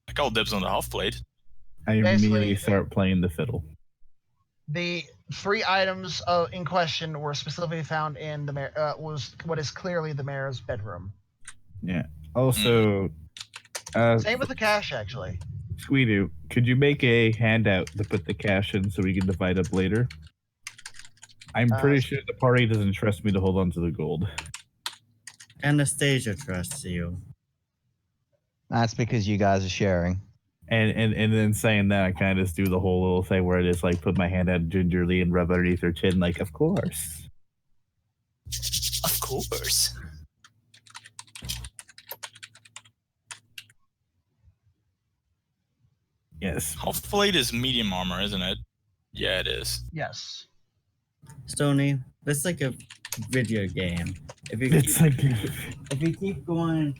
I call dibs on the half plate. I immediately start playing the fiddle. The 3 items in question were specifically found in the was what is clearly the mayor's bedroom. Yeah. Also, Same with the cash, actually. Squeedoo, could you make a handout to put the cash in so we can divide up later? I'm pretty sure the party doesn't trust me to hold on to the gold. Anastasia trusts you. That's because you guys are sharing. And then saying that, I kind of just do the whole little thing where I just like put my hand out gingerly and rub underneath her chin, like, of course. Of course. Yes. Half plate is medium armor, isn't it? Yeah, it is. Yes. Stony, it's like a video game. If you keep going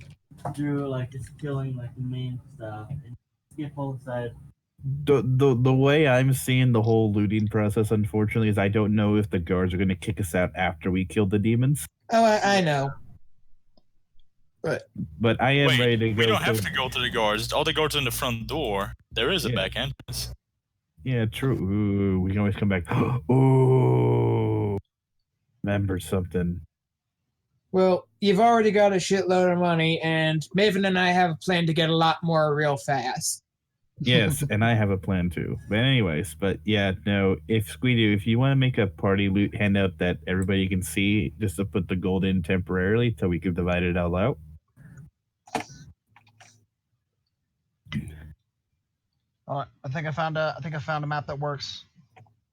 through like just killing like the main stuff and skip all the side. The way I'm seeing the whole looting process, unfortunately, is I don't know if the guards are going to kick us out after we kill the demons. Oh, I know. But I am ready to go. We don't have to go to the guards. All the guards are in the front door. There is a back entrance. Yeah, true. Ooh, we can always come back. Ooh, remember something. Well, you've already got a shitload of money, and Maven and I have a plan to get a lot more real fast. Yes, and I have a plan too. But anyways, yeah, no, if you want to make a party loot handout that everybody can see, just to put the gold in temporarily till we can divide it all out. I think I found a map that works.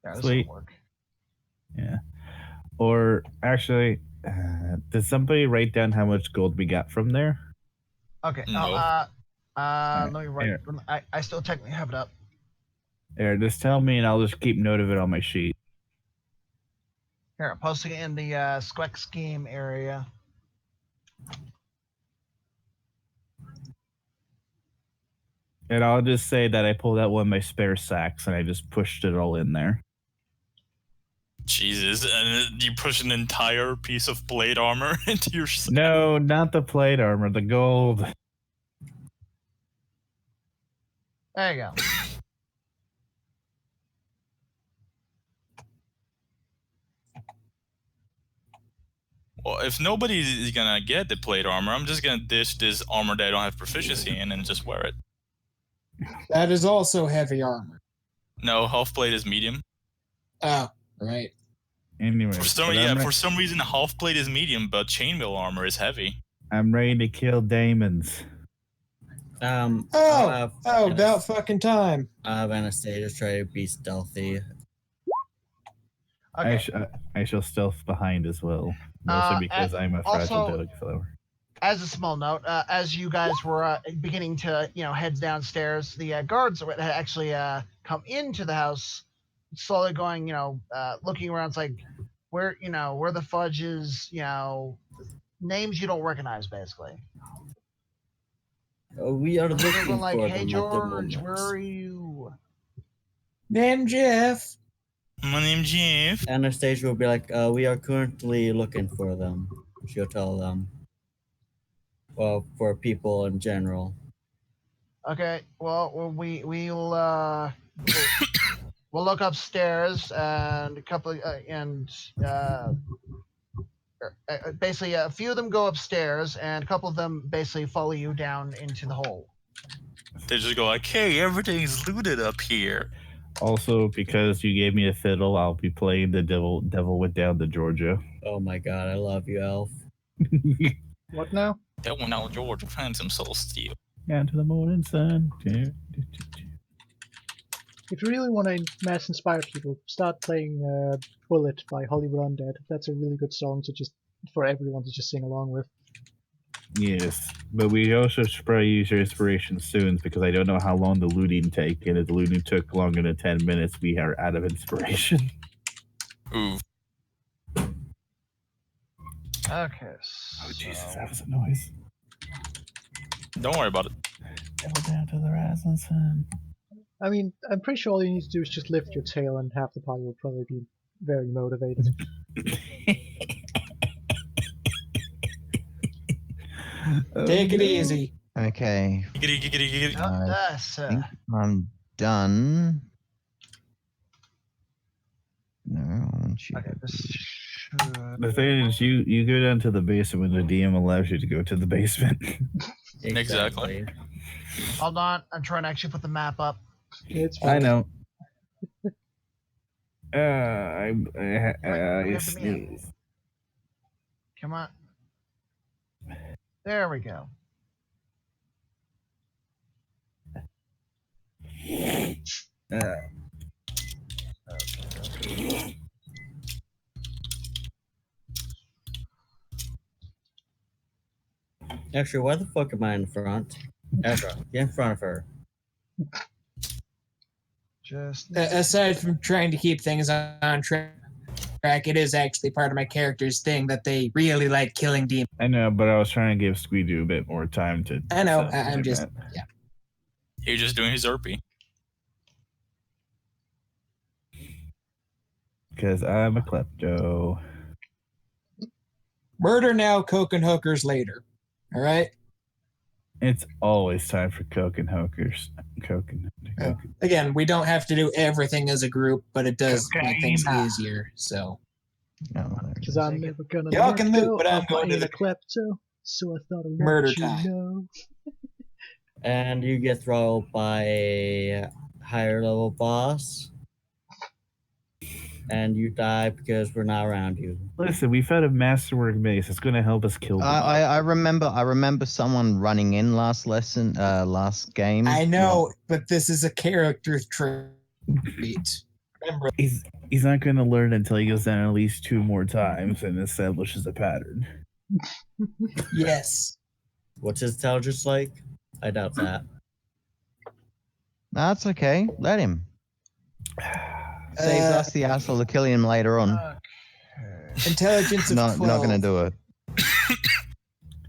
Yeah, this Sweet. will work. Yeah. Or actually, did somebody write down how much gold we got from there? Okay. No. Let me write. I still technically have it up. There, just tell me, and I'll just keep note of it on my sheet. Here, I'm posting it in the Squeck Scheme area. And I'll just say that I pulled out one of my spare sacks and I just pushed it all in there. Jesus, and you push an entire piece of plate armor into your sack? No, not the plate armor, the gold. There you go. Well, if nobody's gonna get the plate armor, I'm just gonna dish this armor that I don't have proficiency in and just wear it. That is also heavy armor. No, half plate is medium. Oh, right. Anyway, For some reason, half plate is medium, but chainmail armor is heavy. I'm ready to kill demons. About fucking time. Anastasia try to be stealthy. Okay. I shall stealth behind as well, mostly because I'm a fragile delicate flower. As a small note, as you guys were beginning to, head downstairs, the guards would actually come into the house, slowly going, looking around. It's like, where the fudge is, names you don't recognize, basically. We are looking like, for hey, them George, where are you? Name Jeff. My name's Jeff. Anastasia will be like, we are currently looking for them. She'll tell them. Well, for people in general. Okay, well, we'll look upstairs and a couple basically a few of them go upstairs and a couple of them basically follow you down into the hole. They just go like, hey, everything's looted up here. Also, because you gave me a fiddle, I'll be playing the Devil Went Down to Georgia. Oh my god, I love you, Elf. What now? That one out Georgia Phantom Soul Steel. Down to the morning sun. If you really want to mass inspire people, start playing Bullet by Hollywood Undead. That's a really good song to just for everyone to just sing along with. Yes, but we also spray user inspiration soon because I don't know how long the looting take, and if the looting took longer than 10 minutes, we are out of inspiration. Ooh. Okay. Oh Jesus, that was a noise. Don't worry about it. Devil down to the rising sun. I mean, I'm pretty sure all you need to do is just lift your tail, and half the party will probably be very motivated. Take it easy. Okay. Giggity, giggity, giggity. I think I'm done. No, I want you Okay, to this be- should... The thing is, you go down to the basement when the DM allows you to go to the basement. Exactly. Hold on, I'm trying to actually put the map up. It's I fine. know. We have the Sneeze. Come on. There we go. Actually, why the fuck am I in front? Ezra, get in front of her. Just Aside from trying to keep things on track, it is actually part of my character's thing that they really like killing demons. I know, but I was trying to give Squeedoo a bit more time to. I know. I'm just yeah. You're just doing his RP. Because I'm a klepto. Murder now, coke and hookers later. All right. It's always time for coke and hookers. Again, we don't have to do everything as a group, but it does make things easier. So. Because I'm never gonna Y'all let can loot, go but I'm of going to being the a klepto, so I thought I'd let murder you time. know. And you get throttled by a higher level boss. And you die because we're not around you. Listen, we found a masterwork base. It's going to help us kill them. I remember someone running in last game. I know, but this is a character trait. Remember, He's not going to learn until he goes down at least 2 more times and establishes a pattern. yes. What's his intelligence like? I doubt that. That's okay. Let him. Saves us the asshole to kill him later on. Intelligence of 12. Not gonna do it.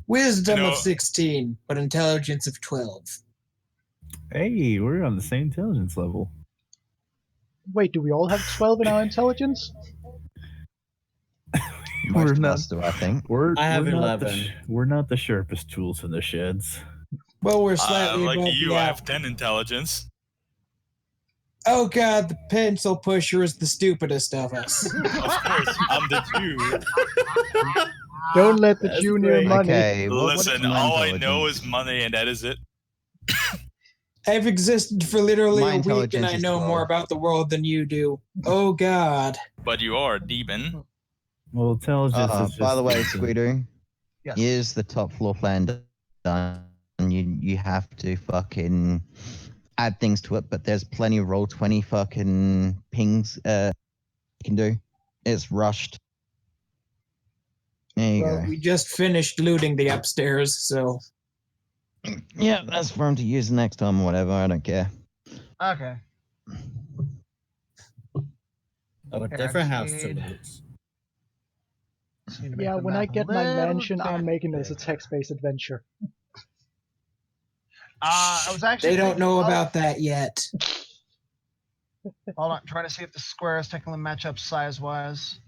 Wisdom of 16, but intelligence of 12. Hey, we're on the same intelligence level. Wait, do we all have 12 in our intelligence? Most of us do, I think. I have 11. We're not the sharpest tools in the sheds. Well, we're slightly like above you, the I have 10 intelligence. Oh god, the pencil pusher is the stupidest of us. Of course, I'm the Jew. Don't let the junior money. Okay, Listen, all I know is money, and that is it. I've existed for literally My a week, and intelligence I is know 12. more about the world than you do. Oh god. But you are a demon. Well, intelligence is just... By the way, Squidoo, Yes. here's the top floor plan done. You have to fucking add things to it, but there's plenty of Roll20 fucking pings you can do. It's rushed. There you go. We just finished looting the upstairs, so Yeah, that's for him to use next time or whatever. I don't care. Okay. Of a Okay, different I house just to need- loot. Just need to make Yeah, the when I map a get my little mansion, I'm bit making it as a bigger. text-based adventure. I was actually they don't thinking know of- about that yet. Hold on, trying to see if the squares technically match up size-wise.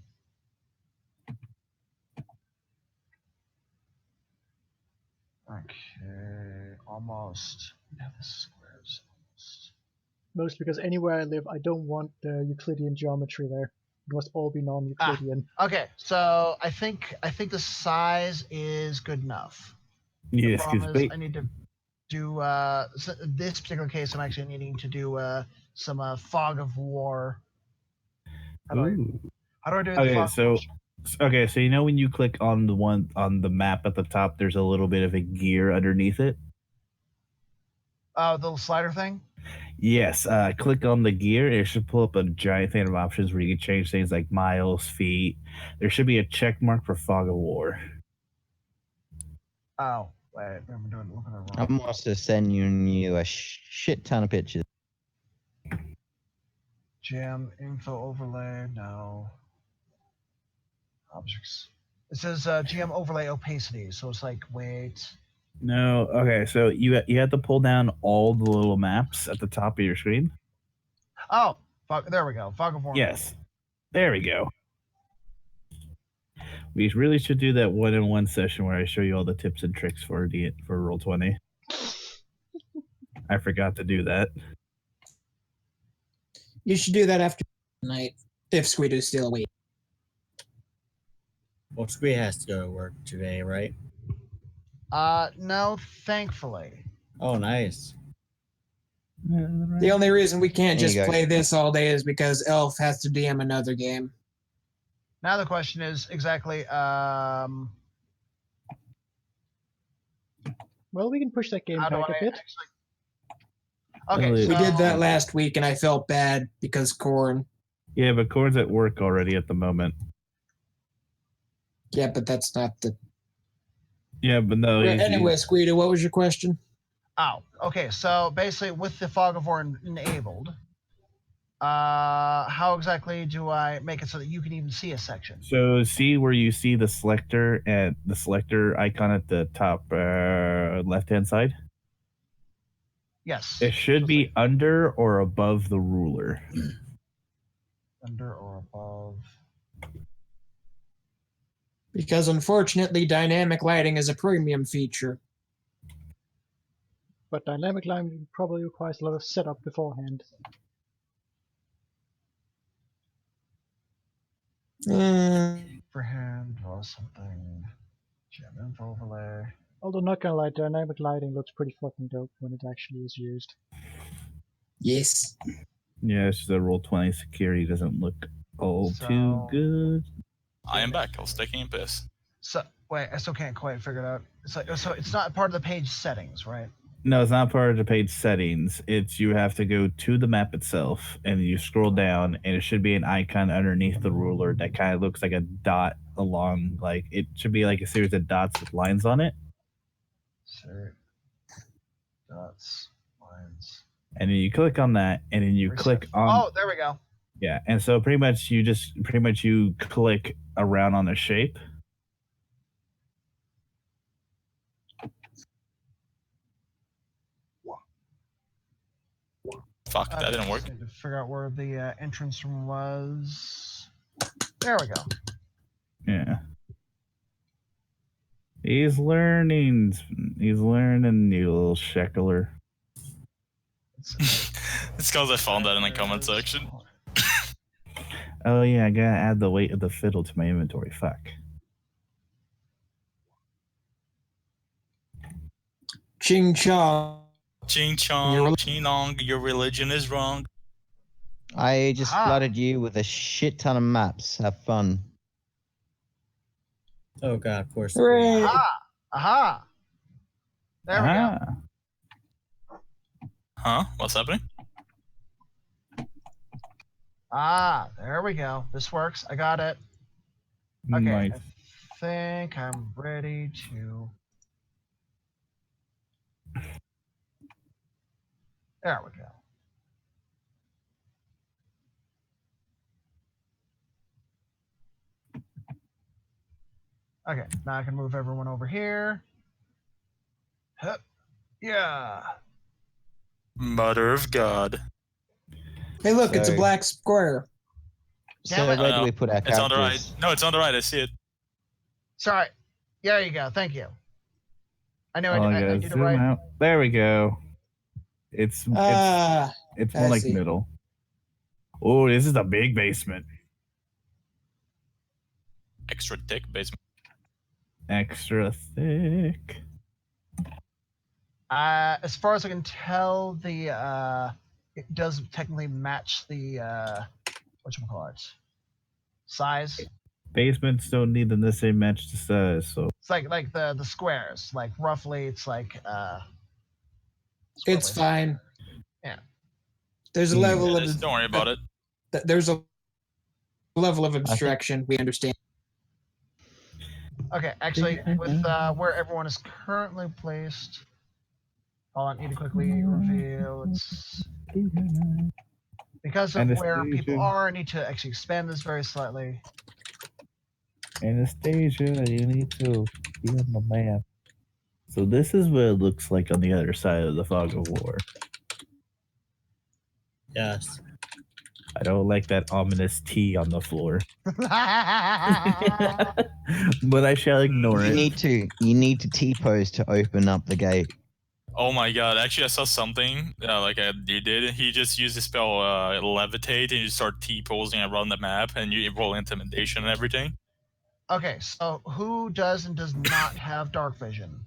Okay, almost. Yeah, the squares. Mostly because anywhere I live, I don't want Euclidean geometry there. It must all be non-Euclidean. Okay, so I think the size is good enough. Yes, Problem because is, I need to do this particular case. I'm actually needing to do some fog of war. How do Ooh. I do the Okay, fog so of war? so you know when you click on the one on the map at the top, there's a little bit of a gear underneath it. The little slider thing. Yes, click on the gear. It should pull up a giant thing of options where you can change things like miles, feet. There should be a check mark for fog of war. Oh, wait, I'm looking at it wrong. I'm also sending you a shit ton of pictures. Jam info overlay. No. Objects. It says GM overlay opacity. So it's like, wait. No, okay, so you have to pull down all the little maps at the top of your screen. Oh, there we go. Fog of war. Yes, there we go. We really should do that one-on-one session where I show you all the tips and tricks for Roll20. I forgot to do that. You should do that after tonight if Squeedo's still awake. Well, Squee has to go to work today, right? No, thankfully. Oh, nice. The only reason we can't There you just go. play this all day is because Elf has to DM another game. Now the question is exactly. Well, we can push that game How do back I a bit. actually? Okay, We so We did that last week, and I felt bad because Corn. Yeah, but Corn's at work already at the moment. Yeah, but that's not the. Yeah, but no. Well, anyway, Squeedo, what was your question? Oh, okay. So basically, with the fog of war enabled, how exactly do I make it so that you can even see a section? So see where you see the selector and the selector icon at the top left-hand side? Yes. It should be under or above the ruler. Under or above. Because unfortunately, dynamic lighting is a premium feature. But dynamic lighting probably requires a lot of setup beforehand. Overhand, draw something. Gem info overlay. Although not gonna lie, dynamic lighting looks pretty fucking dope when it actually is used. Yes. Yeah, it's just the Roll20 security doesn't look all too good. I am back. I was taking a piss. So wait, I still can't quite figure it out. It's like so it's not part of the page settings, right? No, it's not part of the page settings. It's you have to go to the map itself and you scroll down and it should be an icon underneath the ruler that kind of looks like a dot along, like it should be like a series of dots with lines on it. Sure. Dots, lines. And then you click on that and then you click on Oh, there we go. yeah, and so pretty much you click around on the shape. Fuck, that didn't work. Need to figure out where the entrance room was. There we go. Yeah. He's learning, you little sheckler. It's because I found that in the comment section. Oh yeah, I gotta add the weight of the fiddle to my inventory. Fuck. Ching chong. Ching chong, chinong, your religion is wrong. I just flooded you with a shit ton of maps. Have fun. Oh god, poor Hooray. Aha! Aha! There we go. Huh? What's happening? There we go. This works. I got it. Okay. Nice. I think I'm ready to. There we go. Okay, now I can move everyone over here. Hup. Yeah. Mother of God. Hey, look, it's a So- black square. So Damn it. where do we put our It's on the right. characters? No, it's on the right. I see it. Sorry. There you go. Thank you. I know Oh, I yeah, did it zoom right. out. There we go. It's more I like see. middle. Oh, this is a big basement. Extra thick basement. Extra thick. As far as I can tell, it does technically match the whatchamacallit size. Basements don't need the same match to size, so It's like the squares. Like roughly, it's like It's square-wise. fine. Yeah. There's a level Yeah, of just don't worry about it. there's a level of abstraction. We understand. Okay, actually, with where everyone is currently placed, hold on, need to quickly reveal. It's because of where people are. I need to actually expand this very slightly. Anastasia, you need to be on the map. So this is what it looks like on the other side of the fog of war. Yes. I don't like that ominous T on the floor, but I shall ignore You it. need to T-pose to open up the gate. Oh my god, actually I saw something like you did. He just used the spell levitate and you start T-posing around the map and you roll intimidation and everything. Okay, so who does and does not have dark vision?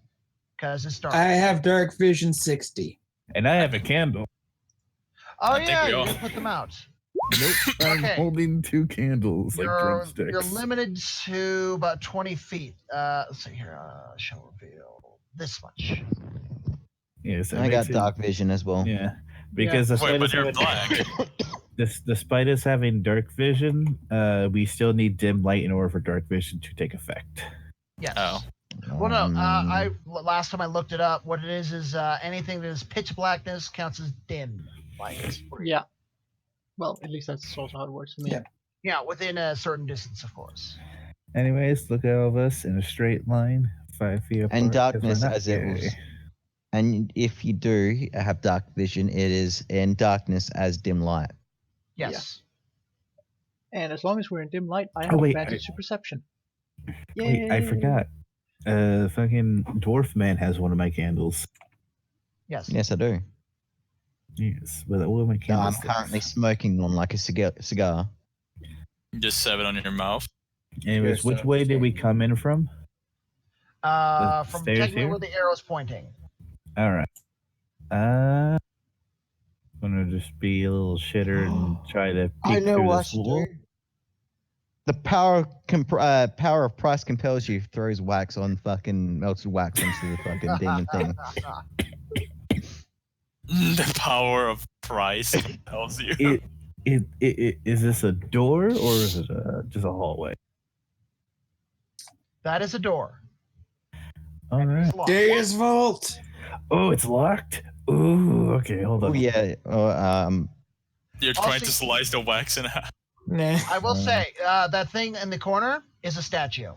Because it's dark. I have dark vision 60. And I have a candle. Oh I think yeah, we you all- didn't put them out. Nope, I'm Okay. holding 2 candles like drumsticks. You're limited to about 20 feet. Let's see here. Shall reveal this much. Yes, that I got makes it- dark vision as well. Yeah, because the Wait, but spiders you're having, black. despite us having dark vision, we still need dim light in order for dark vision to take effect. Yes. Oh. Well, no. Last time I looked it up, what it is anything that is pitch blackness counts as dim light. Yeah. Well, at least that's also how it works for me. Yeah. Yeah, within a certain distance, of course. Anyways, look at all of us in a straight line, 5 feet apart. And 'cause we're darkness not as it gay. was. And if you do have dark vision, it is in darkness as dim light. Yes. And as long as we're in dim light, I have wait, advantage to perception. Wait, I forgot. Fucking dwarf man has one of my candles. Yes. Yes, I do. Yes, but what are my I'm candles? currently smoking one like a cigar. Just 7 on your mouth. Anyways, which way did we come in from? From stairs technically here? where the arrow's pointing. All right. Gonna just be a little shitter and try to peek through this wall. The power of price compels you. Throws wax on fucking melted wax into the fucking demon thing. The power of price tells you. Is this a door or is it just a hallway? That is a door. All And right. it's locked. Deus Vault. Oh, it's locked. Ooh, okay, hold on. Oh yeah. You're trying to slice the wax in half. Nah. I will say, that thing in the corner is a statue.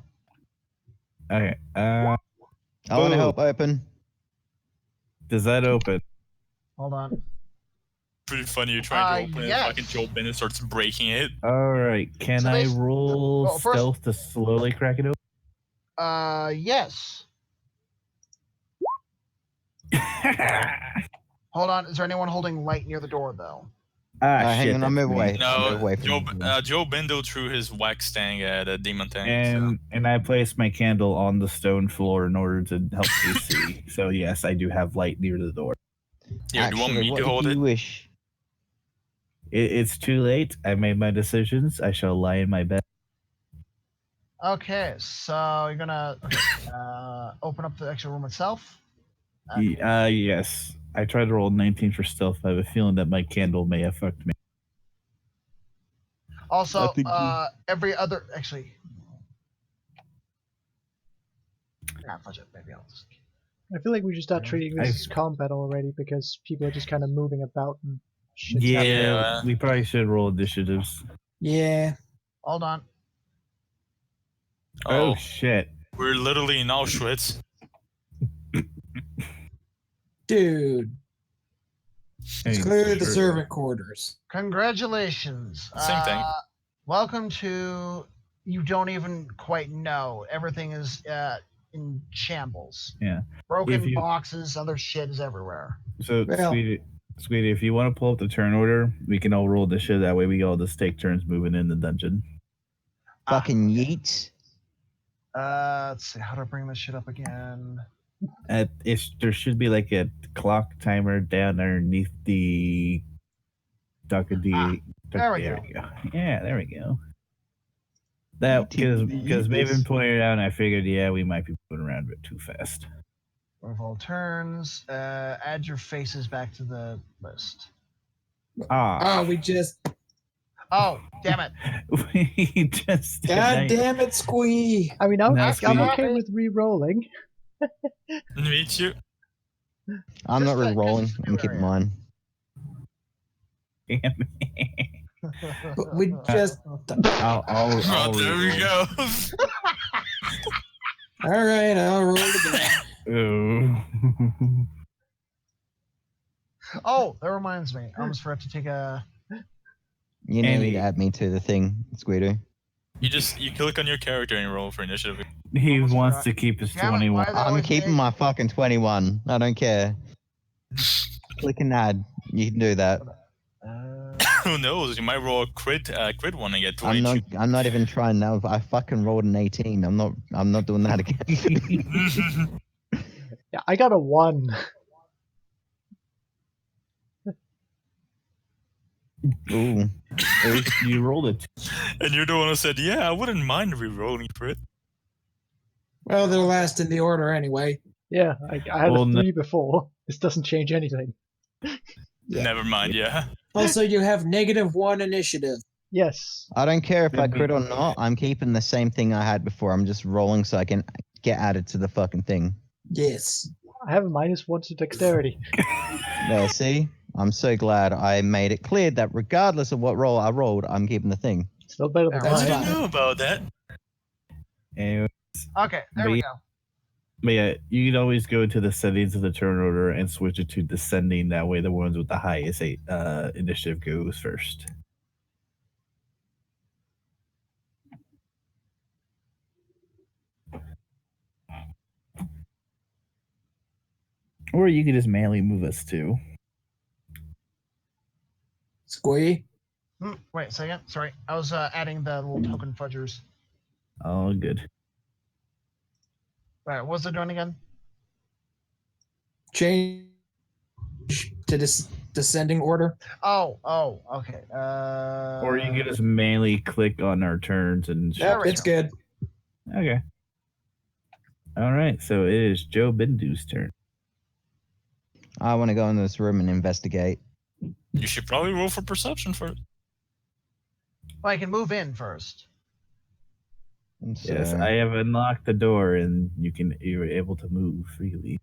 Okay. I want to help open. Does that open? Hold on. Pretty funny. You're trying to open yes. it. Fucking Joe Bennett starts breaking it. All right. Can So I they- roll well, first- stealth to slowly crack it Yes. open? Hold on. Is there anyone holding light near the door, though? Hang on, I'll move away. No, Move away from Joe Bendo threw his wax thing at a demon thing. And I place my candle on the stone floor in order to help me see. So yes, I do have light near the door. Yeah, do you want me what to if hold you it? wish? It's too late. I made my decisions. I shall lie in my bed. Okay, so you're gonna open up the actual room itself. Yes. I tried to roll 19 for stealth. I have a feeling that my candle may have fucked me. Also, I think every other actually. Fudge it. Maybe I'll just. I feel like we should start treating this as combat already because people are just kind of moving about and shit's Yeah, Yeah. we probably should roll initiatives. Yeah. Hold on. Oh, Oh, shit. we're literally in Auschwitz. Dude. It's Hey, clearly the sure. servant quarters. Congratulations. Same thing. Welcome to. You don't even quite know. Everything is in shambles. Yeah. Broken If you- boxes, other shit is everywhere. So, Well- sweetie, if you want to pull up the turn order, we can all roll this shit. That way we all just take turns moving in the dungeon. Fucking yeet. Let's see. How do I bring this shit up again? There should be like a clock timer down underneath the Duckadee. There we There go. we go. Yeah, there we go. That because use Maven this. pointed out, and I figured, yeah, we might be moving around a bit too fast. Revolve turns. Add your faces back to the list. Oh, we just. Oh, damn it! We just. God damn it, Squee! I mean, I'm No, I'm Squee. okay with re-rolling. Me too. I'm Just not like- re-rolling. just a I'm new keeping area. mine. We just. I'll Oh, there we re-roll. go. All right, I'll roll again. Ooh. Oh, that reminds me. I almost forgot to take a. You need to add me to the thing, Squeedo. You click on your character and you roll for initiative. He Almost wants forgot. to keep his Damn it, 21. why are they I'm always keeping big? my fucking 21. I don't care. Click and add. You can do that. Who knows? You might roll a crit one and get 22. I'm not even trying now. I fucking rolled an 18. I'm not doing that again. Yeah, I got a 1. Ooh. You rolled it. And you're the one who said, "Yeah, I wouldn't mind re-rolling crit." Well, they're last in the order anyway. Yeah, I had Well, a no- 3 before. This doesn't change anything. Yeah. Never mind. Yeah. Also, you have -1 initiative. Yes. I don't care if I Maybe. crit or not. I'm keeping the same thing I had before. I'm just rolling so I can get added to the fucking thing. Yes. I have a -1 to dexterity. There, see? I'm so glad I made it clear that regardless of what roll I rolled, I'm keeping the thing. Still better than That's I mine. didn't fine. know about that. Anyway, Okay, there But we yeah. go. but yeah, you can always go to the settings of the turn order and switch it to descending. That way, the ones with the highest initiative goes first. Or you could just manually move us too. Squee. Wait a second. Sorry, I was adding the little token fudgers. Oh, good. All right, what's it doing again? Change to descending order. Oh, okay. Or you can just manually click on our turns and. Yep, we it's go. good. Okay. All right, so it is Joe Bindu's turn. I want to go in this room and investigate. You should probably roll for perception first. Well, I can move in first. And so, Yes, I have unlocked the door, and you're able to move freely.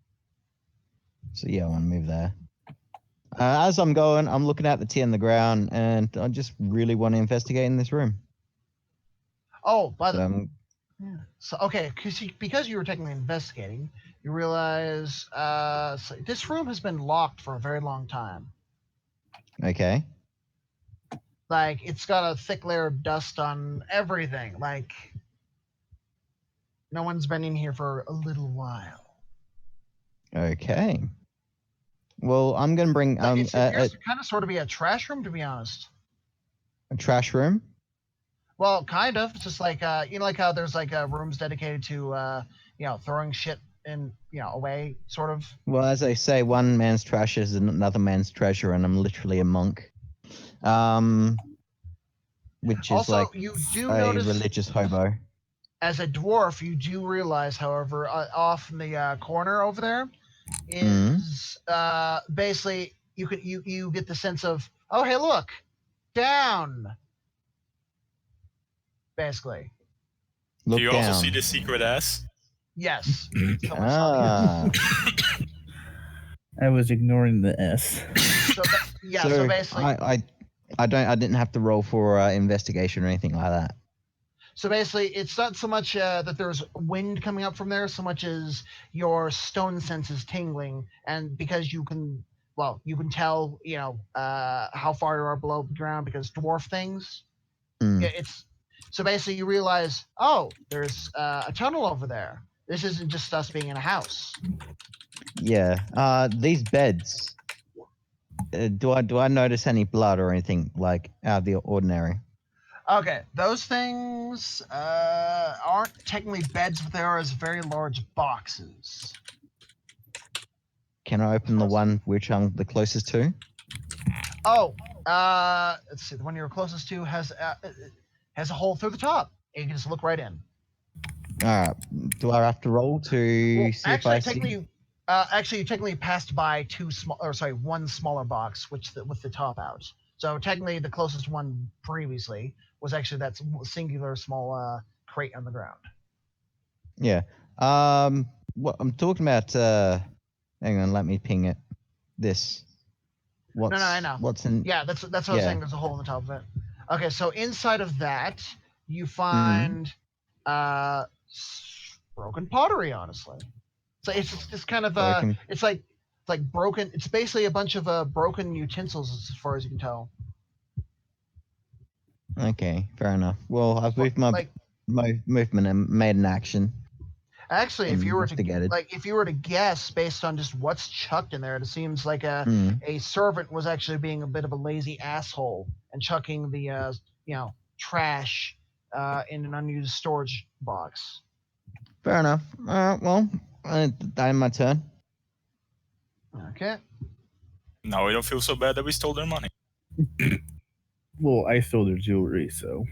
so yeah, I want to move there. As I'm going, I'm looking at the tea on the ground, and I just really want to investigate in this room. Oh, by the So, so okay, because you were technically investigating, you realize so this room has been locked for a very long time. okay. Like it's got a thick layer of dust on everything. Like no one's been in here for a little while. Okay. Well, I'm gonna bring Like, it a appears to kind of sort of be a trash room, to be honest. trash room. Well, kind of. It's just like you know, like how there's like rooms dedicated to throwing shit in away, sort of. Well, as I say, one man's trash is another man's treasure, and I'm literally a monk. Which is Also, like you do a notice religious hobo. as a dwarf, you do realize, however, off in the corner over there is basically you get the sense of, oh hey look, down. Basically, Look Do you down. also see the secret S? yes. Ah. I was ignoring the S. So so basically, I didn't have to roll for investigation or anything like that. So basically, it's not so much that there's wind coming up from there, so much as your stone sense is tingling, and because you can tell, how far you are below the ground because dwarf things. Hmm. Yeah, it's so basically you realize, oh, there's a tunnel over there. This isn't just us being in a house. Yeah. These beds. Do I notice any blood or anything like out of the ordinary? Okay, those things aren't technically beds, but they are as very large boxes. can I open the one which I'm the closest to? Oh, let's see. The one you're closest to has a hole through the top. And you can just look right in. All right. Do I have to roll to Well, see if I see? actually, you technically passed by one smaller box, with the top out. So technically, the closest one previously was actually that singular small crate on the ground. Yeah. What I'm talking about. Hang on. Let me ping it. This. No, I know. What's in? Yeah, that's what I was saying. There's a hole in the top of it. Okay, so inside of that, you Mm-hmm. find broken pottery. Honestly, so it's just kind of Broken. it's like broken. It's basically a bunch of broken utensils, as far as you can tell. Okay, fair enough. Well, I've moved my Like, movement and made an action. actually, if you were Investigated. to guess based on just what's chucked in there, it seems like a servant was actually being a bit of a lazy asshole and chucking the trash in an unused storage box. Fair enough. Well, I'm my turn. Okay. Now we don't feel so bad that we stole their money. Well, I stole their jewelry, so.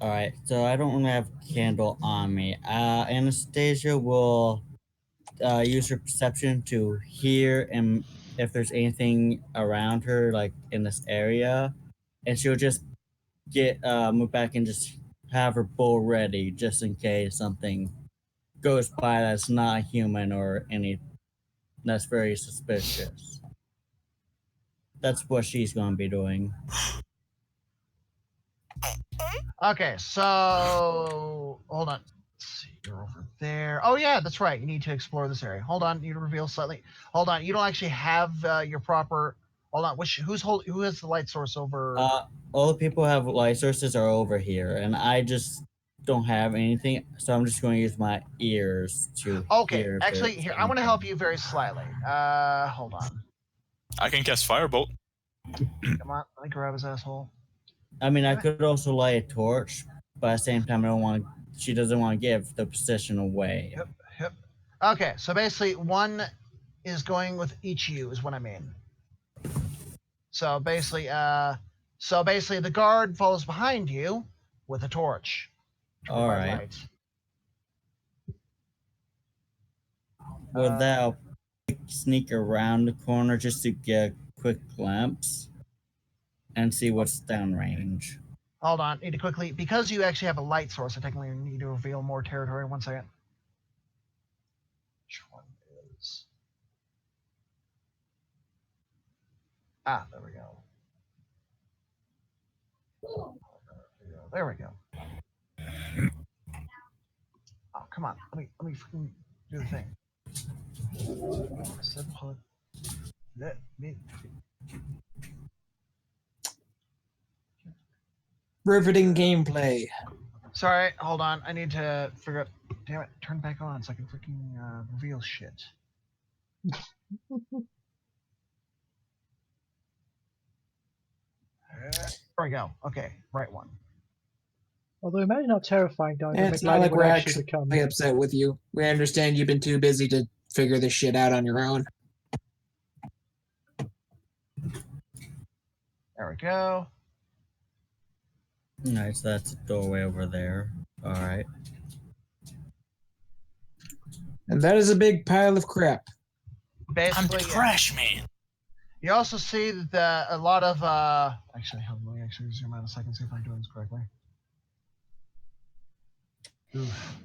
Alright, so I don't really have a candle on me. Anastasia will use her perception to hear and if there's anything around her, like in this area, and she'll just move back and just have her bow ready just in case something goes by that's not human or any that's very suspicious. That's what she's going to be doing. Okay, so hold on. Let's see, you're over there. Oh yeah, that's right. You need to explore this area. Hold on, you reveal slightly. Hold on, you don't actually have your proper. Hold on, who has the light source over? All the people who have light sources are over here, and I just don't have anything, so I'm just going to use my ears to hear. Okay, actually, here I want to help you very slightly. Hold on. I can cast Firebolt. Come on, let me grab his asshole. I mean, I could also light a torch, but at the same time, she doesn't want to give the position away. Yep. Okay, so basically, one is going with each of you, is what I mean. So basically, the guard follows behind you with a torch. All right. Light. With that, I'll sneak around the corner just to get a quick glimpse and see what's downrange. Hold on, need to quickly, because you actually have a light source, I technically need to reveal more territory. 1 second. Which one is? Ah, there we go. There we go. Oh, come on. Let me freaking do the thing. I said put. Let me. Riveting gameplay. Sorry, hold on. I need to figure out. Damn it, turn back on so I can freaking reveal shit. There we go. Okay, right one. Although imagine how terrifying Dino It's not McLean like would we're actually actually become. upset with you. We understand you've been too busy to figure this shit out on your own. There we go. Alright, so that's the doorway over there. Alright. And that is a big pile of crap. Basically, I'm the trash man. You also see that a lot of actually, let me actually zoom out a second, see if I'm doing this correctly. Oof.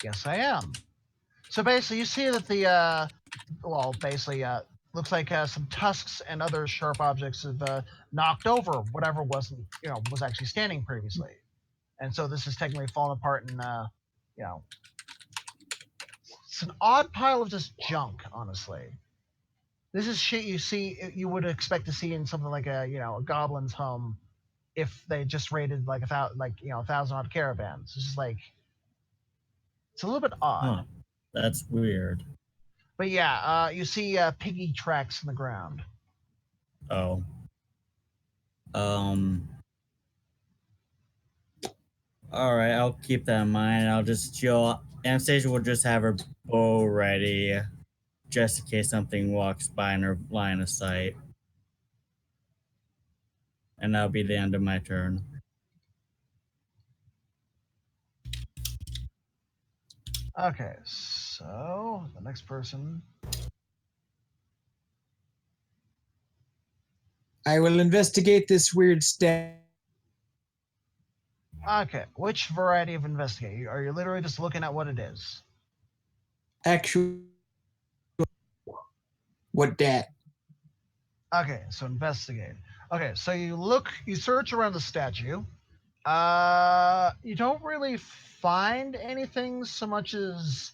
Yes, I am. So basically, you see that the looks like some tusks and other sharp objects have knocked over whatever was actually standing previously, and so this is technically fallen apart and it's an odd pile of just junk, honestly. This is shit you would expect to see in something like a goblin's home if they just raided like 1,000 odd caravans. It's just like it's a little bit odd. Huh. That's weird. But yeah, you see piggy tracks in the ground. Oh. All right, I'll keep that in mind. I'll just chill. Anastasia will just have her bow ready, just in case something walks by in her line of sight. And that'll be the end of my turn. Okay, so the next person. I will investigate this weird stat. Okay, which variety of investigate? Are you literally just looking at what it is? Actual. What dat? Okay, so investigate. Okay, so you search around the statue. You don't really find anything so much as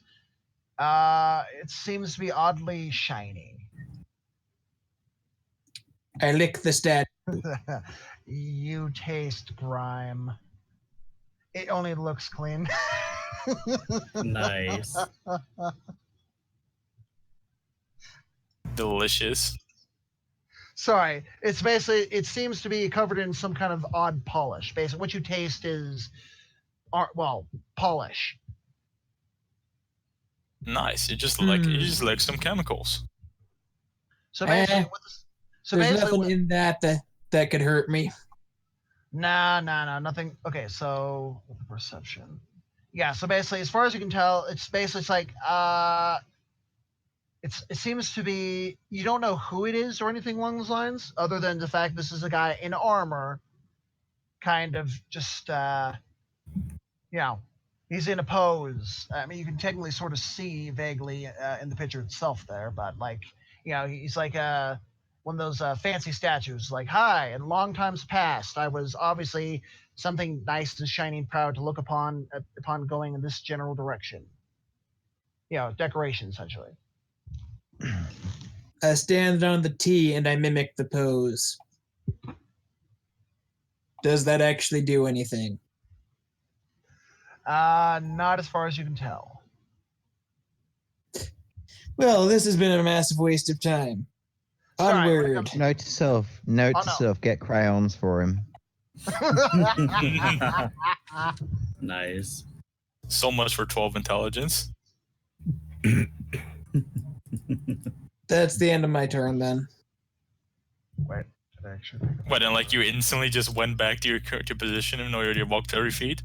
it seems to be oddly shiny. I lick the stat. You taste grime. It only looks clean. Nice. Delicious. Sorry, it's basically, it seems to be covered in some kind of odd polish. Basically, what you taste is, polish. Nice. You just like some chemicals. So basically, there's nothing in that could hurt me. Nah, nothing. Okay, so perception. Yeah, so basically, as far as you can tell, it's like it seems to be, you don't know who it is or anything along those lines, other than the fact this is a guy in armor, kind of just he's in a pose. I mean, you can technically sort of see vaguely in the picture itself there, but like, he's like one of those fancy statues, like, hi, in long times past, I was obviously something nice and shiny and proud to look upon going in this general direction. Decoration, essentially. I stand on the T and I mimic the pose. Does that actually do anything? Not as far as you can tell. Well, this has been a massive waste of time. Onward. Note to self. Get crayons for him. Nice. So much for 12 intelligence. That's the end of my turn then. Wait, did I actually? What, and like you instantly just went back to your position even though you already walked 30 feet?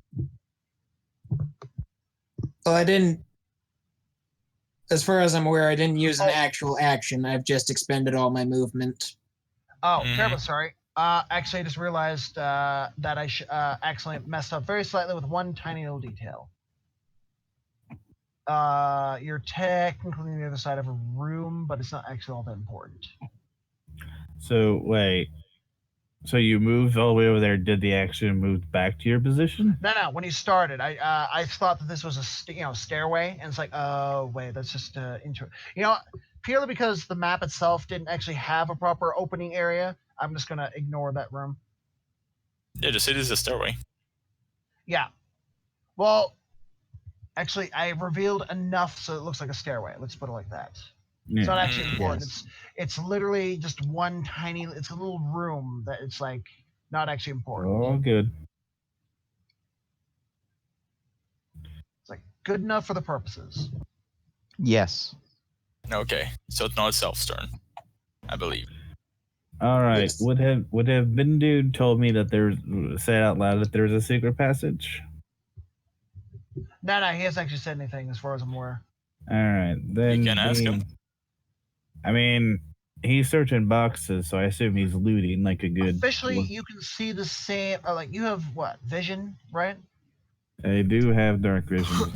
Well, I didn't. As far as I'm aware, I didn't use an actual action. I've just expended all my movement. Oh, terrible, sorry. Actually, I just realized that I accidentally messed up very slightly with one tiny little detail. You're technically on the other side of a room, but it's not actually all that important. So, wait. So you moved all the way over there, did the action, and moved back to your position? No. When you started, I thought that this was a stairway, and it's like, oh wait, that's just purely because the map itself didn't actually have a proper opening area. I'm just gonna ignore that room. Yeah, just say this is a stairway. Yeah. Well, actually, I revealed enough so it looks like a stairway. Let's put it like that. Yeah. It's not actually important. Yes. It's literally just one tiny. It's a little room that it's like not actually important. Oh, good. It's like good enough for the purposes. Yes. Okay, so it's not Self's turn, I believe. All right. Yes. Would have been dude told me that said out loud that there's a secret passage? No, he hasn't actually said anything as far as I'm aware. All right, then You can ask him. I mean, he's searching boxes, so I assume he's looting like a good. Officially, you can see the same. Like you have what vision, right? I do have dark vision.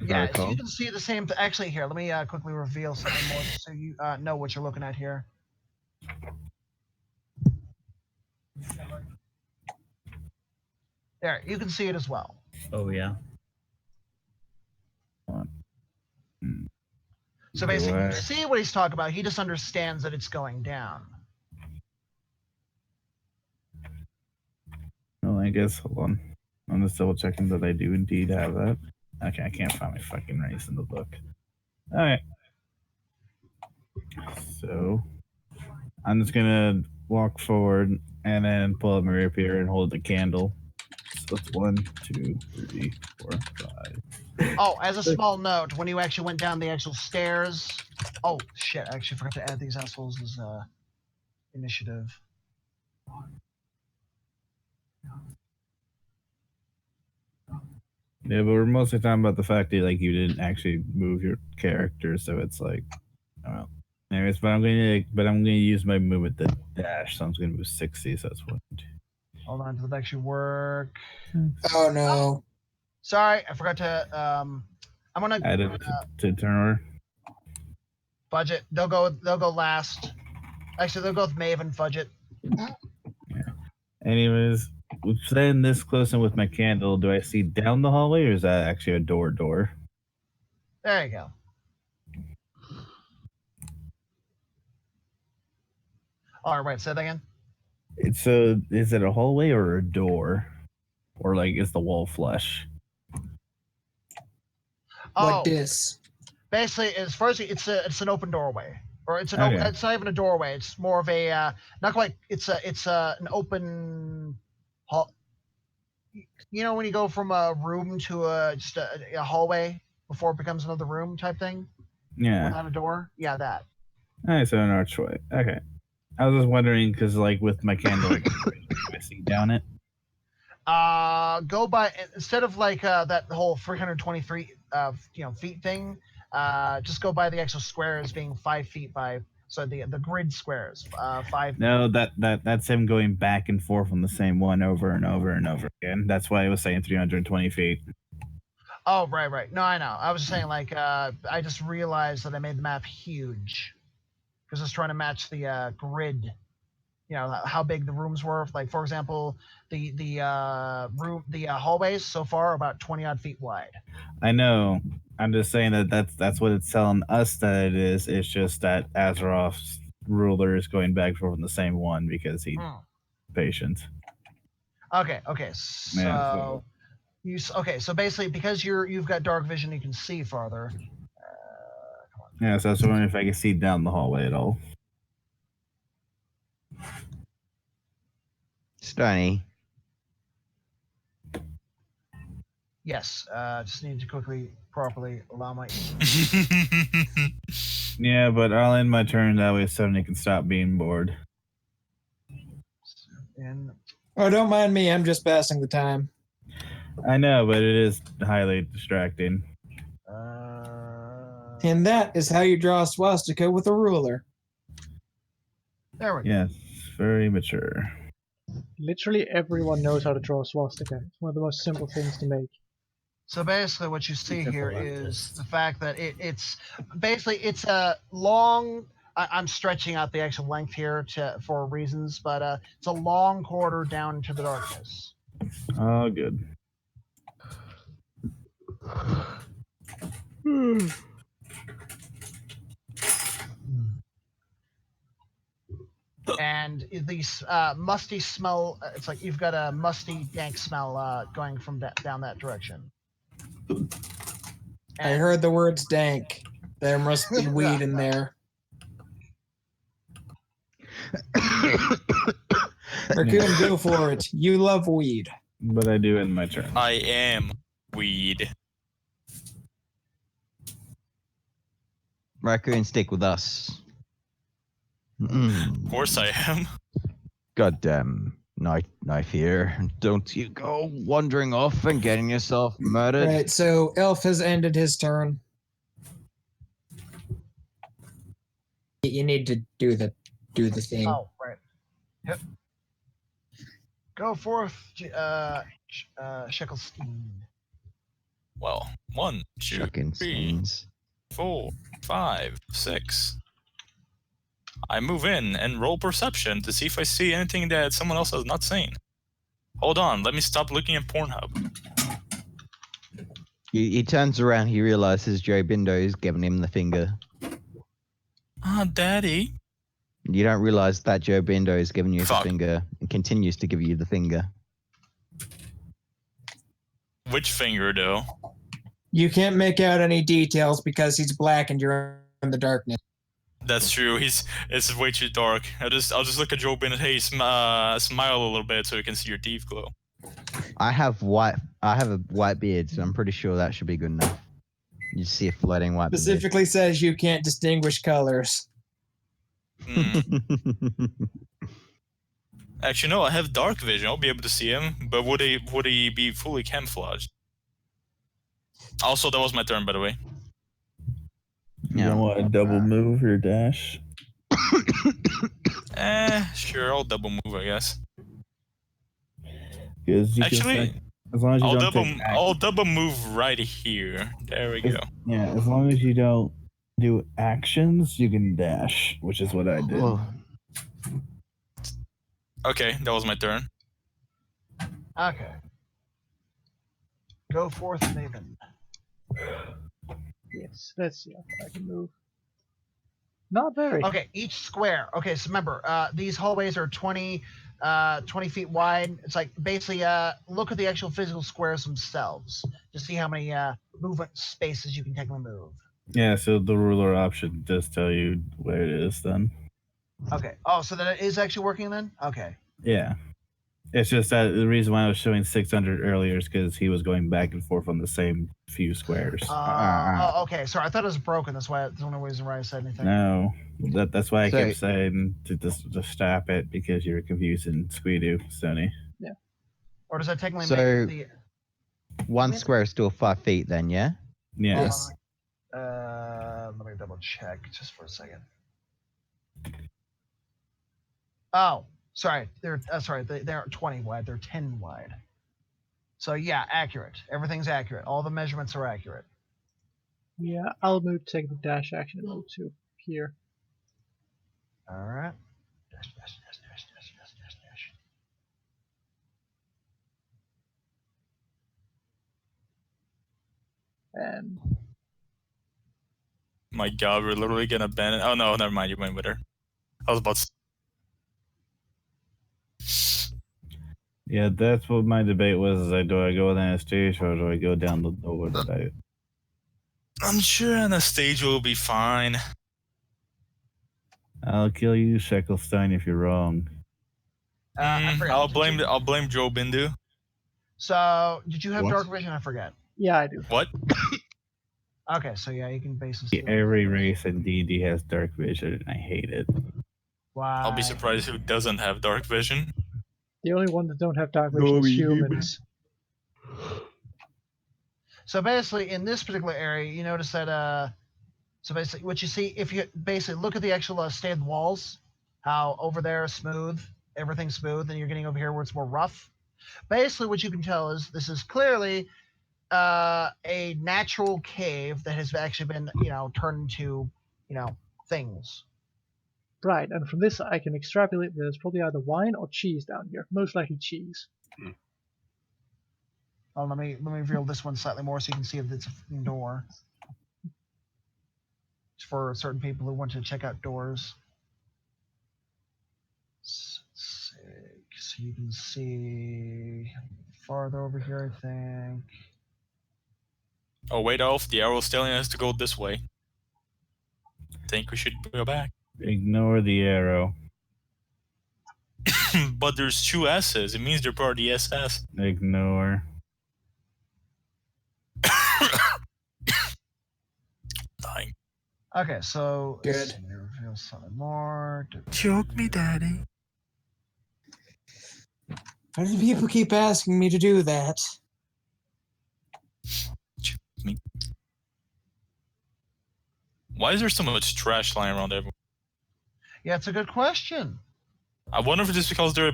Yeah, so you can see the same. Actually, here, let me quickly reveal something more so you know what you're looking at here. There, you can see it as well. Oh yeah. So basically, you see what he's talking about. He just understands that it's going down. Well, I guess, hold on. I'm just double checking that I do indeed have that. Okay, I can't find my fucking race in the book. All right. So, I'm just gonna walk forward and then pull up my rapier and hold the candle That's 1, 2, 3, 4, 5. Oh, as a small note, when you actually went down the actual stairs. Oh shit! I actually forgot to add these assholes as initiative. Yeah, but we're mostly talking about the fact that like you didn't actually move your character, so it's like, well, anyways. But I'm gonna use my movement to dash, so I'm just gonna move 60. So that's 1, 2. Hold on, does it actually work? Oh no. Sorry, I forgot to. I'm gonna Add it to turn order. budget. They'll go last. Actually, they'll go with Maeve and Fudget. Anyways, staying this close and with my candle, do I see down the hallway or is that actually a door? There you go. All right, say that again. Is it a hallway or a door? Or like is the wall flush? What Oh, dis? basically, as far as it's an open doorway, or it's Okay. it's not even a doorway. It's more of a not quite. It's an open hall. You know when you go from a room to just a hallway before it becomes another room type thing Yeah. without a door. Yeah, that. Alright, so an archway. Okay. I was just wondering because like with my candle, like, do I see down it? Go by instead of like that whole 323 feet thing. Just go by the actual squares being 5 feet by. So the grid squares, 5. No, that's him going back and forth on the same one over and over and over again. That's why I was saying 320 feet. Oh, right. No, I know. I was just saying, like, I just realized that I made the map huge because I was trying to match the grid. You know how big the rooms were. Like, for example, the hallways so far are about 20 odd feet wide. I know. I'm just saying that's what it's telling us that it is. It's just that Azeroth's ruler is going back and forth on the same one because he's patient. Okay. So so basically because you've got dark vision, you can see farther. Yeah, so I was wondering if I could see down the hallway at all. Stony. Yes. Just need to properly allow my. Yeah, but I'll end my turn that way so he can stop being bored. In. Oh, don't mind me. I'm just passing the time. I know, but it is highly distracting. And that is how you draw a swastika with a ruler. There we go. Yes, very mature. Literally everyone knows how to draw a swastika. It's one of the most simple things to make. So basically, what you see here is the fact that it's a long. I'm stretching out the actual length here for reasons, but it's a long corridor down into the darkness. Oh, good. And these musty smell. It's like you've got a musty, dank smell going from down that direction. I heard the words dank. There must be weed in there. Raccoon, go for it. You love weed. But I do in my turn. I am weed. Raccoon, stick with us. Of course I am. Goddamn knife here. Don't you go wandering off and getting yourself murdered. Right, so Elf has ended his turn. You need to do the thing. Oh, right. Yep. Go forth, Sheckelstein. Well, 1, 2, Shucking 3, skins. 4, 5, 6. I move in and roll perception to see if I see anything that someone else has not seen. Hold on, let me stop looking at Pornhub. He turns around, he realizes Joe Bindo is giving him the finger. Ah, Daddy. You don't realize that Joe Bindo is giving you Fuck. the finger and continues to give you the finger. Which finger, though? You can't make out any details because he's black and you're in the darkness. That's true. It's way too dark. I'll just look at Joe Bindo. Hey, smile a little bit so you can see your teeth glow. I have a white beard, so I'm pretty sure that should be good enough. You see a floating white beard. Specifically says you can't distinguish colors. Actually, no, I have dark vision. I'll be able to see him, but would he be fully camouflaged? Also, that was my turn, by the way. You don't want to double move or dash? Sure, I'll double move, I guess. Because you Actually, can, as long as you I'll double move right here. There we go. Yeah, as long as you don't do actions, you can dash, which is what I did. Oh. Okay, that was my turn. Okay. Go forth, Maven. Yes, let's see how far I can move. Not very. Okay, each square. Okay, so remember, these hallways are 20 feet wide. It's like basically look at the actual physical squares themselves to see how many movement spaces you can technically move. Yeah, so the ruler option does tell you where it is then. Okay. Oh, so that it is actually working then? Okay. Yeah. It's just that the reason why I was showing 600 earlier is because he was going back and forth on the same few squares. Oh, okay. Sorry, I thought it was broken. That's why. That's the only reason why I said anything. No, that's why I So- kept saying to just stop it because you were confusing Squidoo, Sony. Or does that technically So- make One square is still 5 feet then, yeah? Yeah. Yes. Let me double check just for a second. Oh, sorry. They're they're 20 wide. They're 10 wide. So yeah, accurate. Everything's accurate. All the measurements are accurate. Yeah, I'll move, take the dash action, and move to here. All right. Dash, dash, dash, dash, dash, dash, dash, dash. And My God, we're literally gonna ban it. Oh no, never mind. You went with her. I was about to. Yeah, that's what my debate was. Is do I go down the stage or do I go down the door that I... I'm sure Anastasia will be fine. I'll kill you, Sheckelstein, if you're wrong. I forgot. I'll Did you- blame Joe Bindu. So, did you have What? dark vision? I forgot. yeah, I do. What? Okay, so yeah, you can basically. Every race in D&D has dark vision, and I hate it. Why? I'll be surprised who doesn't have dark vision. The only one that don't have dark vision is humans. So basically, in this particular area, you notice that so basically, what you see if you basically look at the actual state of the walls, how over there is smooth, everything's smooth, and you're getting over here where it's more rough. Basically, what you can tell is this is clearly a natural cave that has actually been, turned into, things. Right, and from this I can extrapolate there's probably either wine or cheese down here. Most likely cheese. Oh, let me reveal this one slightly more so you can see if it's a door. It's for certain people who want to check out doors. So you can see farther over here, I think. Oh wait, Elf, the arrow's telling us to go this way. Think we should go back. Ignore the arrow. But there's two S's. It means they're part of the SS. Ignore. Dying. Okay, so let's Good. see, reveal something more. Choke me, daddy. Why do people keep asking me to do that? Why is there so much trash lying around everywhere? Yeah, it's a good question. I wonder if it's just because there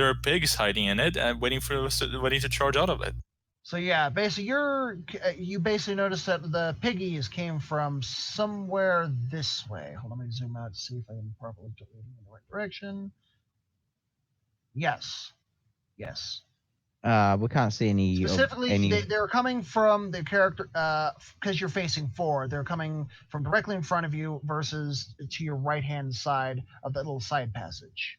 are pigs hiding in it and waiting to charge out of it. So yeah, basically you basically notice that the piggies came from somewhere this way. Hold on, let me zoom out to see if I can properly get it in the right direction. Yes. We can't see any. Specifically, they're coming from the character because you're facing forward. They're coming from directly in front of you versus to your right hand side of that little side passage.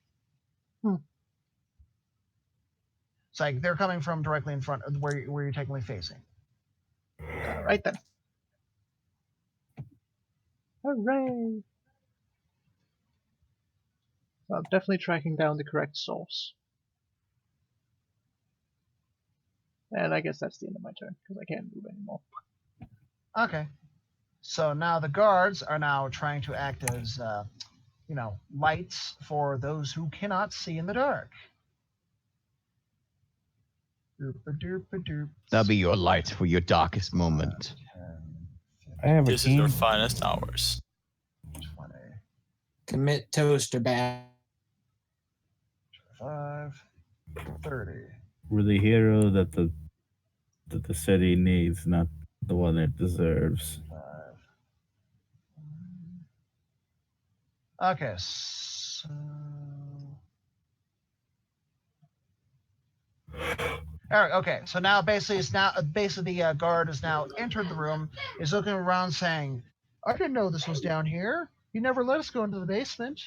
It's like they're coming from directly in front of where you're technically facing. Alright then. Hooray! So I'm definitely tracking down the correct source. And I guess that's the end of my turn because I can't move anymore. Okay. So now the guards are now trying to act as, lights for those who cannot see in the dark. Doop-a-doop-a-doop. That'll be your light for your darkest moment. 10, I have a This is their key. finest hours. 20, Commit toaster back. 25, 30. We're the hero that the city needs, not the one it deserves. 5. Okay, so... Eric, okay, so now basically the guard has now entered the room, is looking around saying, I didn't know this was down here. You never let us go into the basement.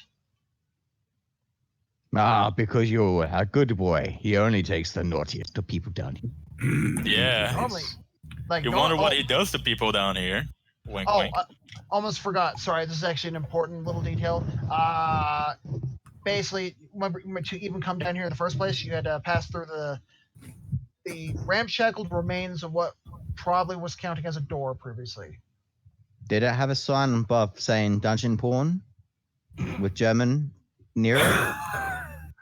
Ah, because you're a good boy. He only takes the naughtiest of people down here. Yeah. Normally, You wonder what he does to people down here. Wink, Oh, wink. almost forgot. Sorry, this is actually an important little detail. Basically, remember to even come down here in the first place, you had to pass through the ramshackled remains of what probably was counting as a door previously. Did it have a sign above saying dungeon porn with German near it?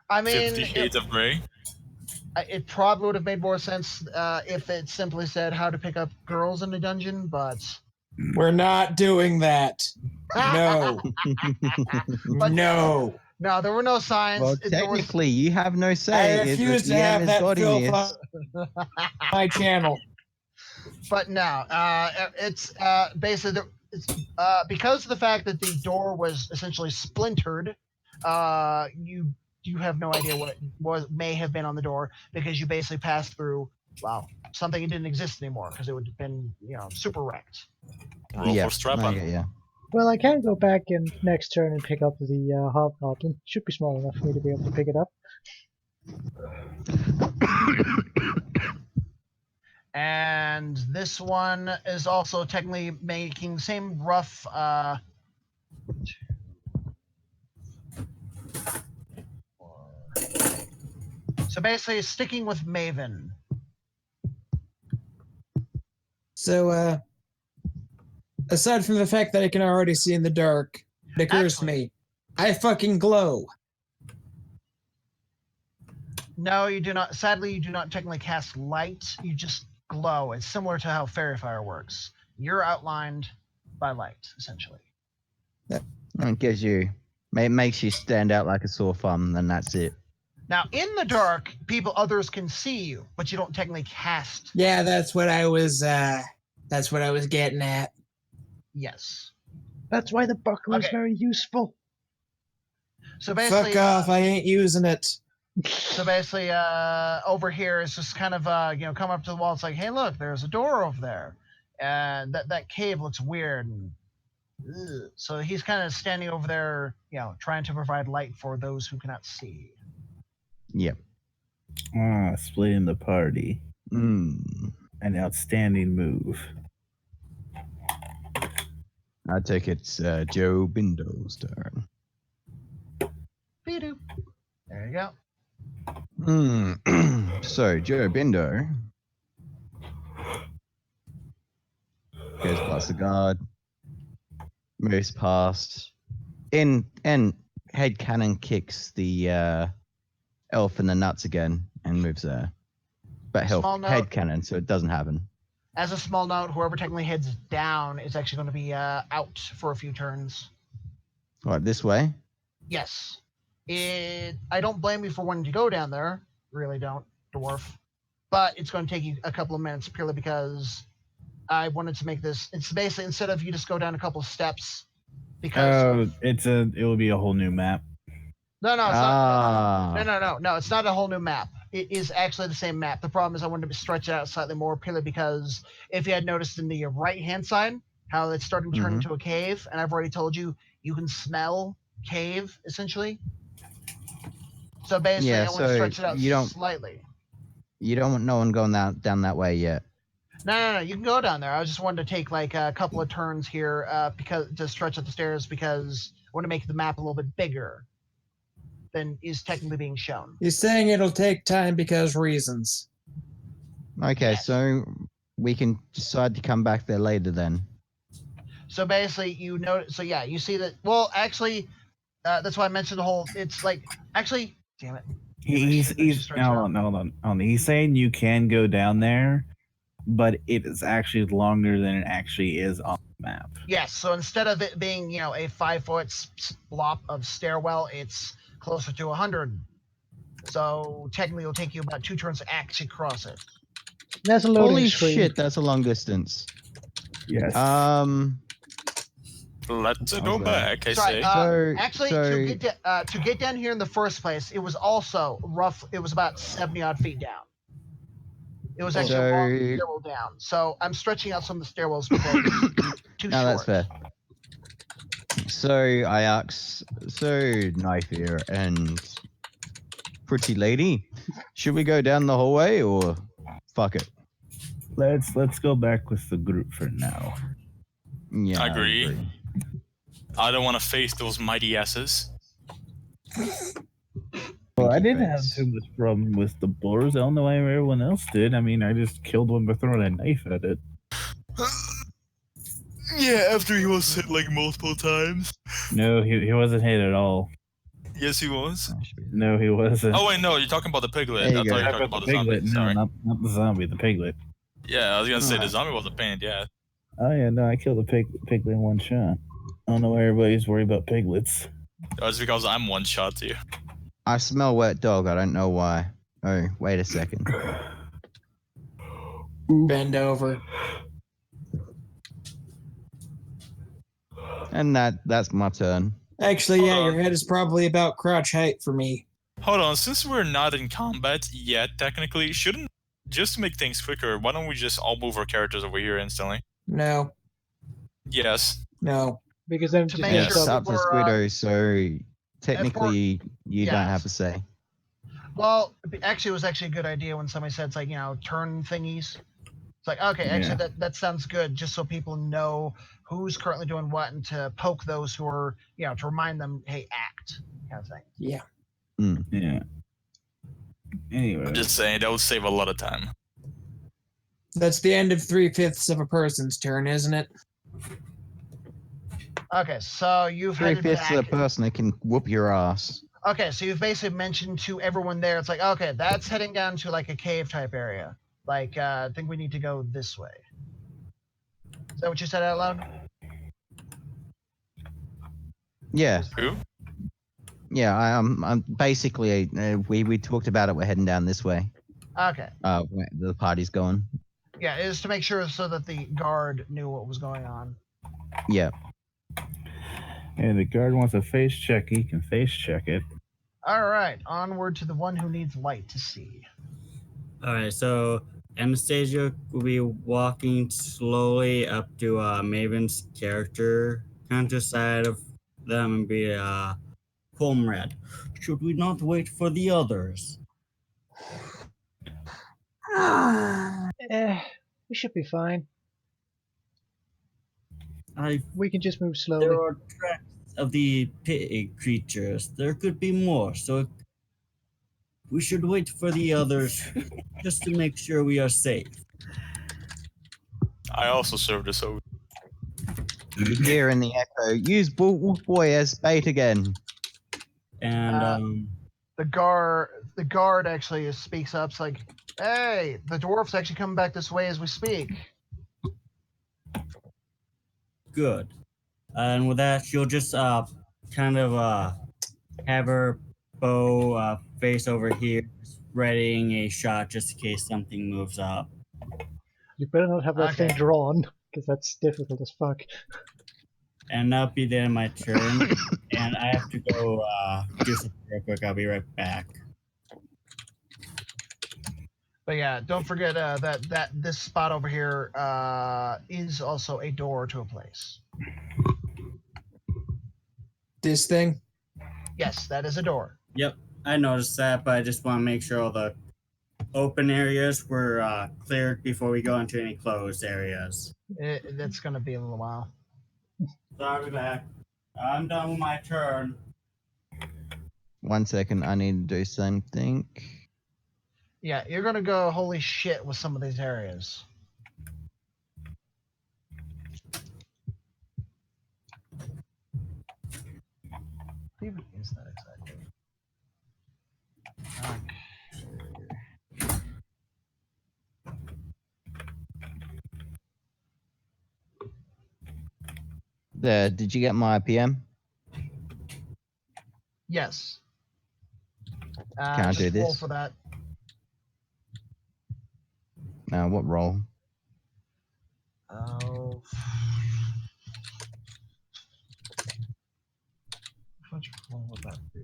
I mean, 50 Shades of Grey. it probably would have made more sense if it simply said how to pick up girls in a dungeon, but We're not doing that. No. But no. no, there were no signs. Well, There was- technically, you have no say. I if the refuse to DM have is that guarding filth this. on my channel. But no, it's basically because of the fact that the door was essentially splintered. You have no idea what may have been on the door because you basically passed through something that didn't exist anymore because it would have been super wrecked. Roll for strap-on. yeah. Well, I can go back in next turn and pick up the hobgoblin. Should be small enough for me to be able to pick it up. And this one is also technically making the same rough. So basically, sticking with Maven. So, aside from the fact that I can already see in the dark, it occurs to me, I fucking glow. No, you do not. Sadly, you do not technically cast light. You just glow. It's similar to how fairy fire works. You're outlined by light, essentially. It gives you, it makes you stand out like a sore thumb, and that's it. Now, in the dark, others can see you, but you don't technically cast. Yeah, that's what I was getting at. Yes. That's why the buckler is Okay. very useful. So basically, Fuck off, I ain't using it. So basically, over here is just kind of come up to the wall. It's like, hey, look, there's a door over there, and that cave looks weird. And so he's kind of standing over there, trying to provide light for those who cannot see. Yep. Splitting the party. Mm. An outstanding move. I take it's Joe Bindo's turn. Be-doop. There you go. So Joe Bindo goes past the guard, moves past, and head cannon kicks the elf in the nuts again and moves there. But Small note. head cannon, so it doesn't happen. As a small note, whoever technically heads down is actually going to be out for a few turns. Right, this way. Yes. I don't blame you for wanting to go down there. Really don't, dwarf. But it's going to take you a couple of minutes purely because I wanted to make this. It's basically instead of you just go down a couple of steps. Because it will be a whole new map. No, it's not. No. It's not a whole new map. It is actually the same map. The problem is I wanted to stretch it out slightly more purely because if you had noticed in the right-hand side how it's starting to turn into a cave, and I've already told you can smell cave essentially. So basically, I want to stretch it out slightly. You don't want no one going down that way yet. No. You can go down there. I just wanted to take like a couple of turns here because to stretch up the stairs because I want to make the map a little bit bigger than is technically being shown. You're saying it'll take time because reasons. Okay, Yes. so we can decide to come back there later then. So basically, you know. So yeah, you see that. Well, actually, that's why I mentioned the whole. It's like actually, damn it. He's hold on. He's saying you can go down there, but it is actually longer than it actually is on the map. Yes. So instead of it being a 5-foot slop of stairwell, it's closer to 100. So technically, it'll take you about 2 turns to actually cross it. There's a loading Holy screen. shit, that's a long distance. Yes. Let's go Okay. back, I Sorry. say. Actually, to get down here in the first place, it was also rough. It was about 70 odd feet down. It was actually a long stairwell down. So I'm stretching out some of the stairwells because it's too No, short. that's fair. So I ask, Knife here and Pretty Lady, should we go down the hallway or fuck it? Let's go back with the group for now. Yeah, I agree. I don't want to face those mighty asses. Well, I didn't have too much problem with the boars. I don't know why everyone else did. I mean, I just killed one by throwing a knife at it. Yeah, after he was hit like multiple times. No, he wasn't hit at all. Yes, he was. No, he wasn't. Oh wait, no, you're talking about the piglet. There I you thought go. you were talking about the piglet. zombie. No, Sorry. not the zombie. The piglet. Yeah, I was gonna say the Alright. zombie was a pain. Yeah. Oh yeah, no, I killed a piglet in one shot. I don't know why everybody's worried about piglets. That's because I'm one shot too. I smell wet dog, I don't know why. Oh, wait a second. Bend over. And that's my turn. Actually, yeah, Hold your on. head is probably about crouch height for me. Hold on, since we're not in combat yet, technically, shouldn't just to make things quicker, why don't we just all move our characters over here instantly? No, Yes. no. Because then To just make Yeah, ends sure it's up up to we're, Squiddo, so technically you don't yes. have to say. Well, actually, it was actually a good idea when somebody said it's like turn thingies. It's like okay, actually that sounds good, just so people know who's currently doing what and to poke those who are to remind them, hey, act kind of thing. Yeah. Yeah. Anyway, I'm just saying that would save a lot of time. That's the end of 3/5 of a person's turn, isn't it? Okay, so you've headed 3/5 back. of the person that can whoop your ass. Okay, so you've basically mentioned to everyone there. It's like okay, that's heading down to like a cave type area. Like I think we need to go this way. Is that what you said out loud? Yeah, Who? yeah. I'm basically. We talked about it. We're heading down this way. Okay. Where the party's going. Yeah, it is to make sure so that the guard knew what was going on. Yeah. and the guard wants a face check. He can face check it. All right, onward to the one who needs light to see. All right, so Anastasia will be walking slowly up to Maven's character, kind of side of them, and be comrade. Should we not wait for the others? We should be fine. I We can just move slowly. There are tracks of the pig creatures. There could be more, so we should wait for the others just to make sure we are safe. I also served as over. You hear in the echo, use Wolf Boy as bait again. And The guard actually speaks up. It's like, hey, the dwarf's actually coming back this way as we speak. good. And with that, she'll just kind of have her bow face over here, readying a shot just in case something moves up. You better not have that Okay. thing drawn, because that's difficult as fuck. And that'll be the end of my turn. And I have to go do something real quick. I'll be right back. But yeah, don't forget that this spot over here is also a door to a place. This thing? Yes, that is a door. Yep, I noticed that, but I just want to make sure all the open areas were cleared before we go into any closed areas. That's going to be a little while. So I'll be back. I'm done with my turn. 1 second, I need to do something. Yeah, you're gonna go holy shit with some of these areas. What even is that exactly? There, did you get my PM? Yes. Can I Just do roll this? for that. What roll? Oh. How much roll would that be?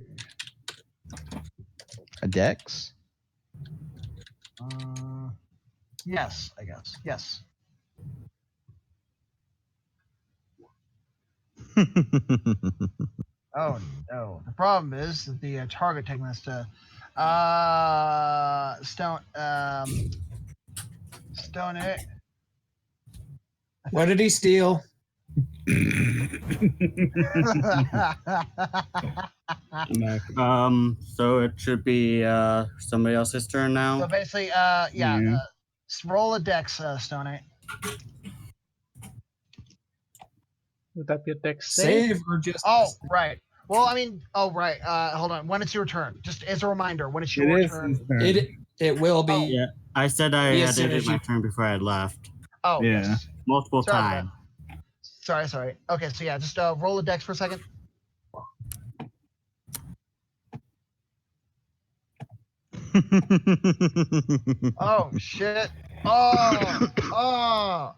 A dex? Yes, I guess. Yes. Oh no. The problem is that the target taking this to stone it. What did he steal? So it should be somebody else's turn now. So basically, roll a dex, Stone It. Would that be a dex save? Save or just? Oh, right. Well, I mean, right. Hold on. When it's your turn, just as a reminder, when it's It your is turn. his turn. It will be. Oh. Yeah, I said I Be had as soon ended as my you- turn before I had left. Oh, Yeah. yes. Multiple Sorry about times. Sorry. Okay, so yeah, just roll a dex for a second. Oh shit. Oh.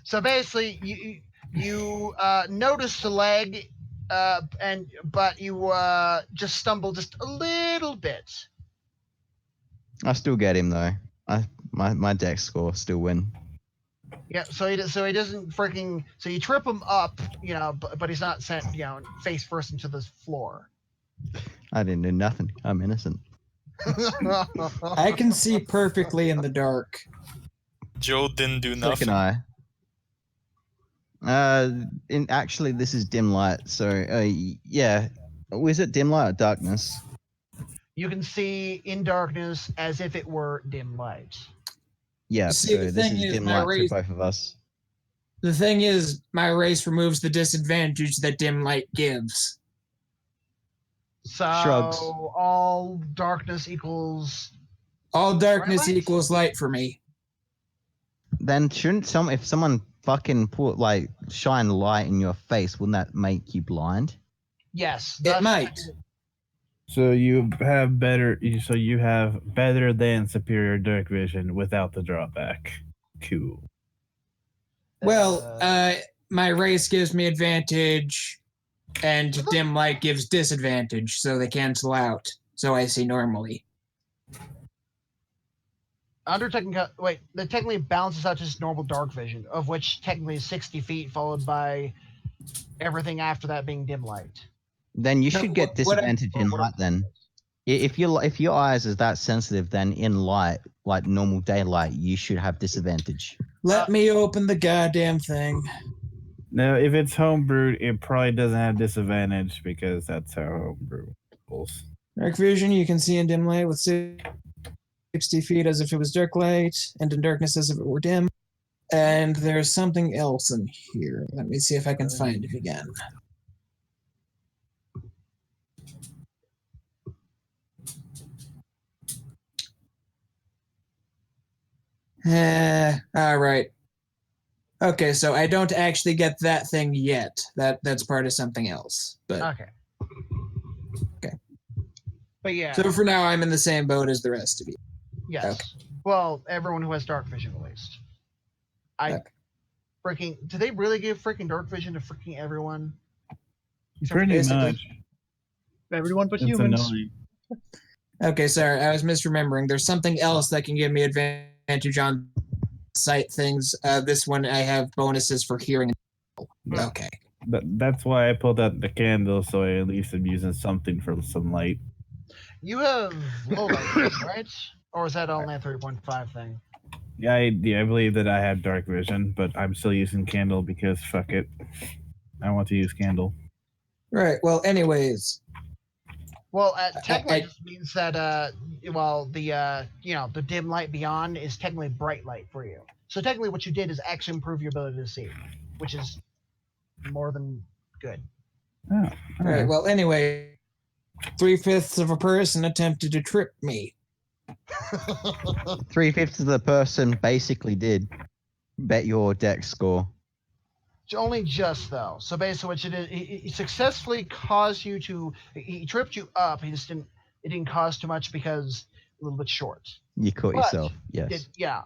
So basically, you notice the leg, but you just stumble just a little bit. I still get him though. My dex score still win. Yeah. So he doesn't freaking. So you trip him up, but he's not sent, face first into the floor. I didn't do nothing. I'm innocent. I can see perfectly in the dark. Joe didn't do So can nothing. I. Actually, this is dim light. So yeah, is it dim light or darkness? You can see in darkness as if it were dim light. Yeah. See, So the this thing is is, dim my light race- to both of us. The thing is, my race removes the disadvantage that dim light gives. So Shrugs. all darkness equals. All darkness Light? equals light for me. Then shouldn't if someone fucking put shine light in your face, wouldn't that make you blind? Yes, It might. So you have better. So you have better than superior dark vision without the drawback. Cool. Well, my race gives me advantage, and dim light gives disadvantage, so they cancel out. So I see normally. That technically balances out just normal dark vision, of which technically is 60 feet, followed by everything after that being dim light. Then you No, should get what I- disadvantage in light. Then, if your eyes is that sensitive, then in light, like normal daylight, you should have disadvantage. Let me open the goddamn thing. Now, if it's homebrewed, it probably doesn't have disadvantage because that's how homebrew rolls. Dark vision, you can see in dim light with 60 feet as if it was dark light, and in darkness as if it were dim. And there's something else in here. Let me see if I can find it again. All right. Okay, so I don't actually get that thing yet. That's part of something else. But Okay. Okay. But yeah. so for now, I'm in the same boat as the rest of you. Yes. Okay. Well, everyone who has dark vision, at least. Do they really give freaking dark vision to freaking everyone? Pretty basically. much. Everyone but It's humans. annoying. Okay, sorry, I was misremembering. There's something else that can give me advantage on sight things. This one I have bonuses for hearing. Okay. That's why I pulled out the candle, so I at least am using something for some light. You have low light, right? Or is that only a 3.5 thing? Yeah, I believe that I have dark vision, but I'm still using candle because fuck it. I want to use candle. Right. Well, anyways, Well, technically, it just means that well, the dim light beyond is technically bright light for you. So technically, what you did is actually improve your ability to see, which is more than good. Oh, All right. Well, anyway, 3/5 of a person attempted to trip me. 3/5 of the person basically did. Bet your deck score. Only just though. So basically, what you did, he successfully caused you to. He tripped you up. He just didn't. It didn't cause too much because a little bit short. You caught But yourself. Yes. yeah.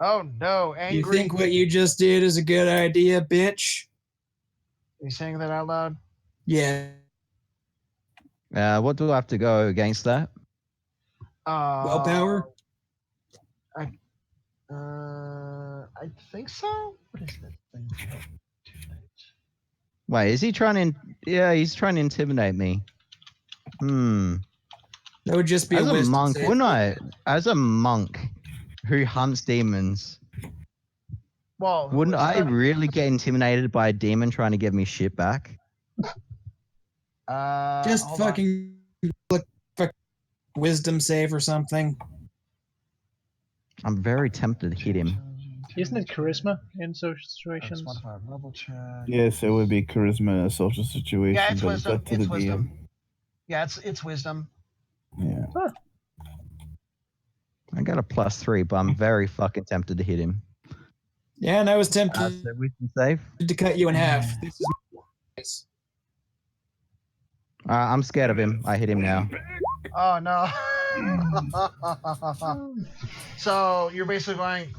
Oh no! Angry. You think what you just did is a good idea, bitch? Are you saying that out loud? Yeah. What do I have to go against that? Willpower? I think so. What is that thing? Wait, is he trying to? Yeah, he's trying to intimidate me. That would just be As a a wisdom monk, save. wouldn't I? As a monk who hunts demons, Well, wouldn't I really get intimidated by a demon trying to give me shit back? Just hold fucking wisdom save or something. I'm very tempted to hit him. Isn't it charisma in social situations? Level check. Yes, it would be charisma in a social situation, Yeah, it's but wisdom. it's up to It's the wisdom. DM. Yeah, it's wisdom. Yeah. I got a +3, but I'm very fucking tempted to hit him. Yeah, and I was tempted So wisdom save. to cut you in half. This is I'm scared of him. I hit him now. Oh no. So you're basically going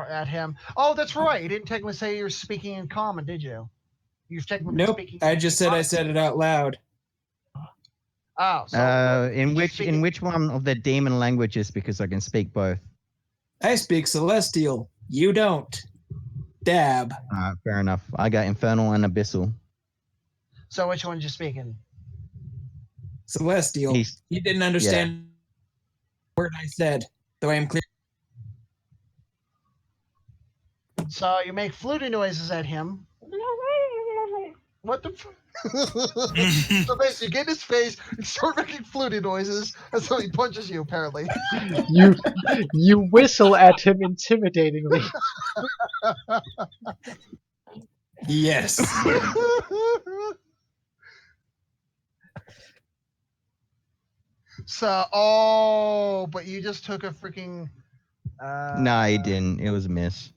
at him. Oh, that's right. You didn't technically say you're speaking in common, did you? You've technically been nope. speaking. I just said I said it out loud. Oh, so In which one of the demon languages? Because I can speak both. I speak Celestial. You don't. Dab. Fair enough. I got Infernal and Abyssal. So which one you speaking? Celestial. You didn't understand the word I said, though I am clear. So you make fluty noises at him. What the? So basically, you get in his face, you start making fluty noises, and so he punches you. Apparently, you whistle at him intimidatingly. Yes. So, but you just took a freaking. No, he didn't. It was a miss.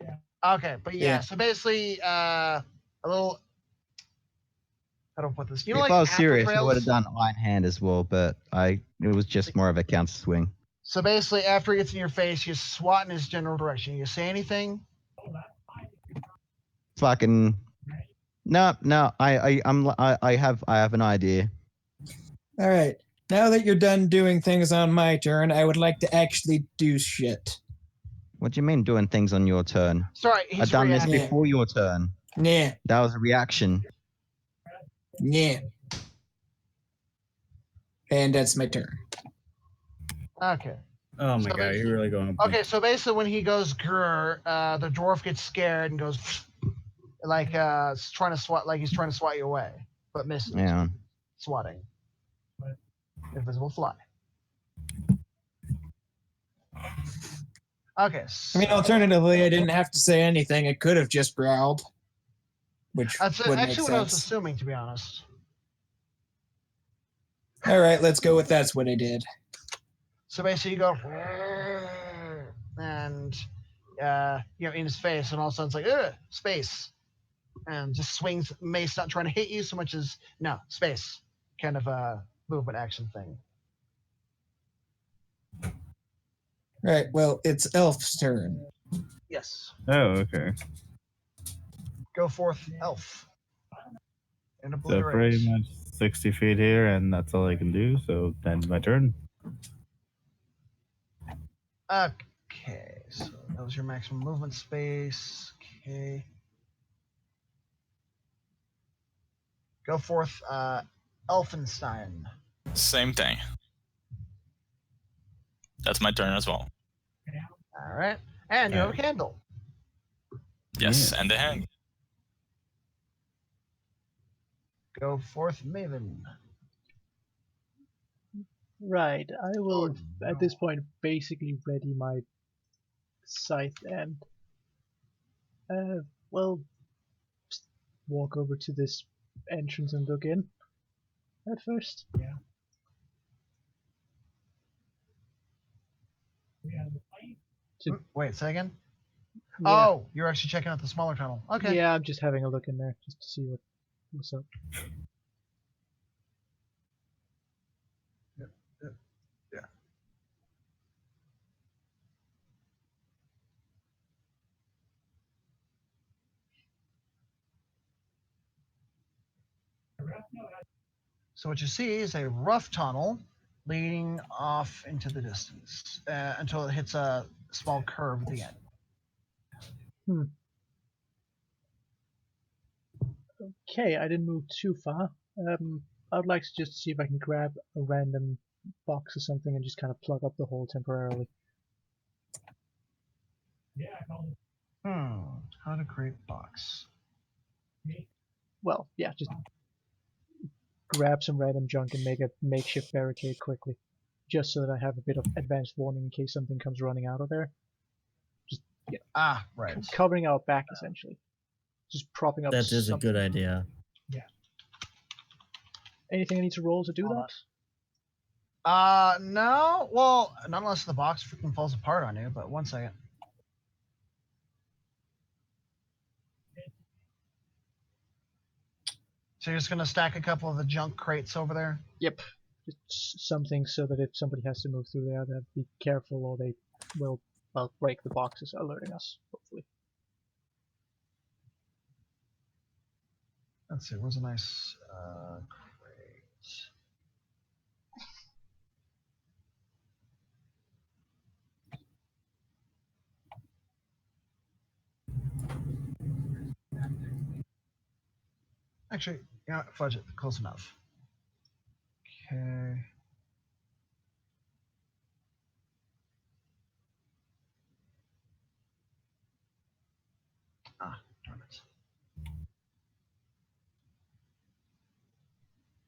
Okay, but yeah. Yeah. So basically, a little. How do I put this? You know, If like I was serious, I after would have trails? done Iron Hand as well, but it was just more of a counter swing. So basically, after he gets in your face, you swat in his general direction. You say anything? Fucking no. I have an idea. All right. Now that you're done doing things on my turn, I would like to actually do shit. What do you mean doing things on your turn? Sorry, he's I've done this reacting. before your turn. Yeah. That was a reaction. Yeah. And that's my turn. Okay. Oh my So god, basically- you're really going. Okay, so basically, when he goes grr, the dwarf gets scared and goes like trying to swat, like he's trying to swat you away, but misses. Yeah. Swatting. Invisible fly. Okay. I mean, alternatively, I didn't have to say anything. I could have just growled, which That's would make actually what I was sense. assuming, to be honest. All right, let's go with that's what I did. So basically, you go and in his face, and all of a sudden it's like space, and just swings mace, not trying to hit you so much as no space, kind of a movement action thing. Right. Well, it's Elf's turn. Yes. Oh, okay. Go forth, elf. And So obliterate. pretty much 60 feet here, and that's all I can do. So then my turn. Okay, so that was your maximum movement space. Okay. Go forth, Elfenstein. Same thing. That's my turn as well. All right, and you have a candle. Yes, Yeah. and the hang. Go forth, Maven. Right, I will Oh, at this point basically ready my scythe and well, just walk over to this entrance and look in at first. Wait, say again? Yeah. Oh, you're actually checking out the smaller tunnel. Okay. Yeah, I'm just having a look in there just to see what's up. Yeah. So what you see is a rough tunnel leading off into the distance until it hits a small curve at the end. Okay, I didn't move too far. I would like to just see if I can grab a random box or something and just kind of plug up the hole temporarily. How to create box. Well, yeah, just grab some random junk and make a makeshift barricade quickly. Just so that I have a bit of advanced warning in case something comes running out of there. Just Right. covering our back essentially. Just propping up That is a something. good idea. Anything I need to roll to do Hold that? No. Well, not unless the box freaking falls apart on you, but one second. So you're just gonna stack a couple of the junk crates over there? Yep. Just something so that if somebody has to move through there, they have to be careful or they will, well, break the boxes, alerting us, hopefully. Let's see, where's a nice crate? Actually, you know what, fudge it, close enough. Okay. Darn it.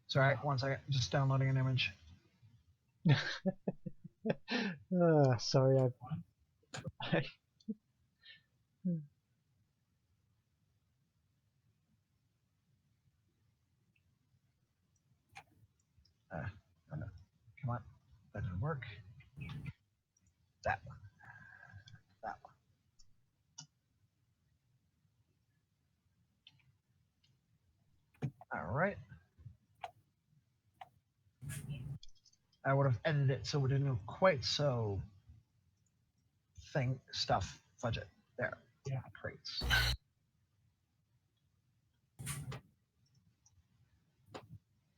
Sorry, one second, just downloading an image. Sorry, I Oh no. Come on, that didn't work. That one. That one. All right. I would have edited it so it didn't look quite so stuff. Fudge it. There. Yeah. Crates.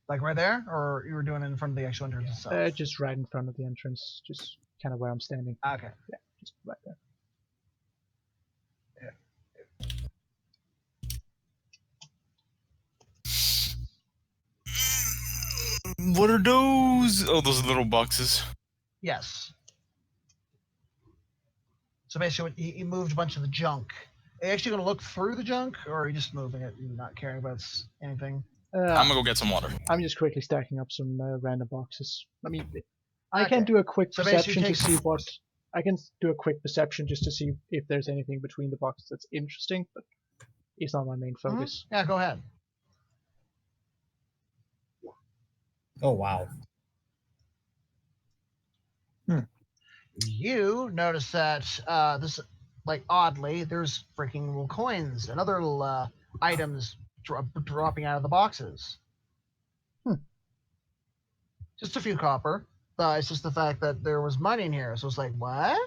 Like right there, or you were doing it in front of the actual entrance itself? just right in front of the entrance, just kind of where I'm standing. Okay. Yeah, just right there. What are those? Oh, those little boxes. Yes. So basically, he moved a bunch of the junk. Are you actually going to look through the junk, or are you just moving it and not caring about anything? I'm gonna go get some water. I'm just quickly stacking up some random boxes. I mean, I Okay. can do a quick So basically perception to take see some- what. I can do a quick perception just to see if there's anything between the boxes that's interesting, but it's not my main focus. Yeah, go ahead. Oh wow. You notice that this, like, oddly, there's freaking little coins and other little items dropping out of the boxes. Just a few copper. It's just the fact that there was money in here. So it's like, what?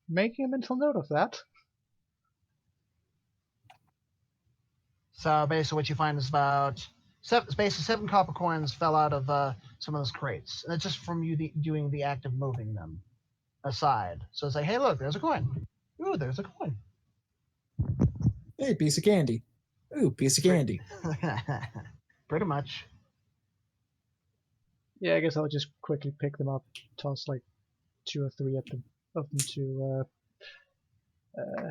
Making a mental note of that. So basically, what you find is about seven copper coins fell out of some of those crates, and it's just from you doing the act of moving them aside. So it's like, hey, look, there's a coin. Ooh, there's a coin. Hey, piece of candy. Ooh, piece of candy. Pretty much. Yeah, I guess I'll just quickly pick them up, toss like 2 or 3 of them to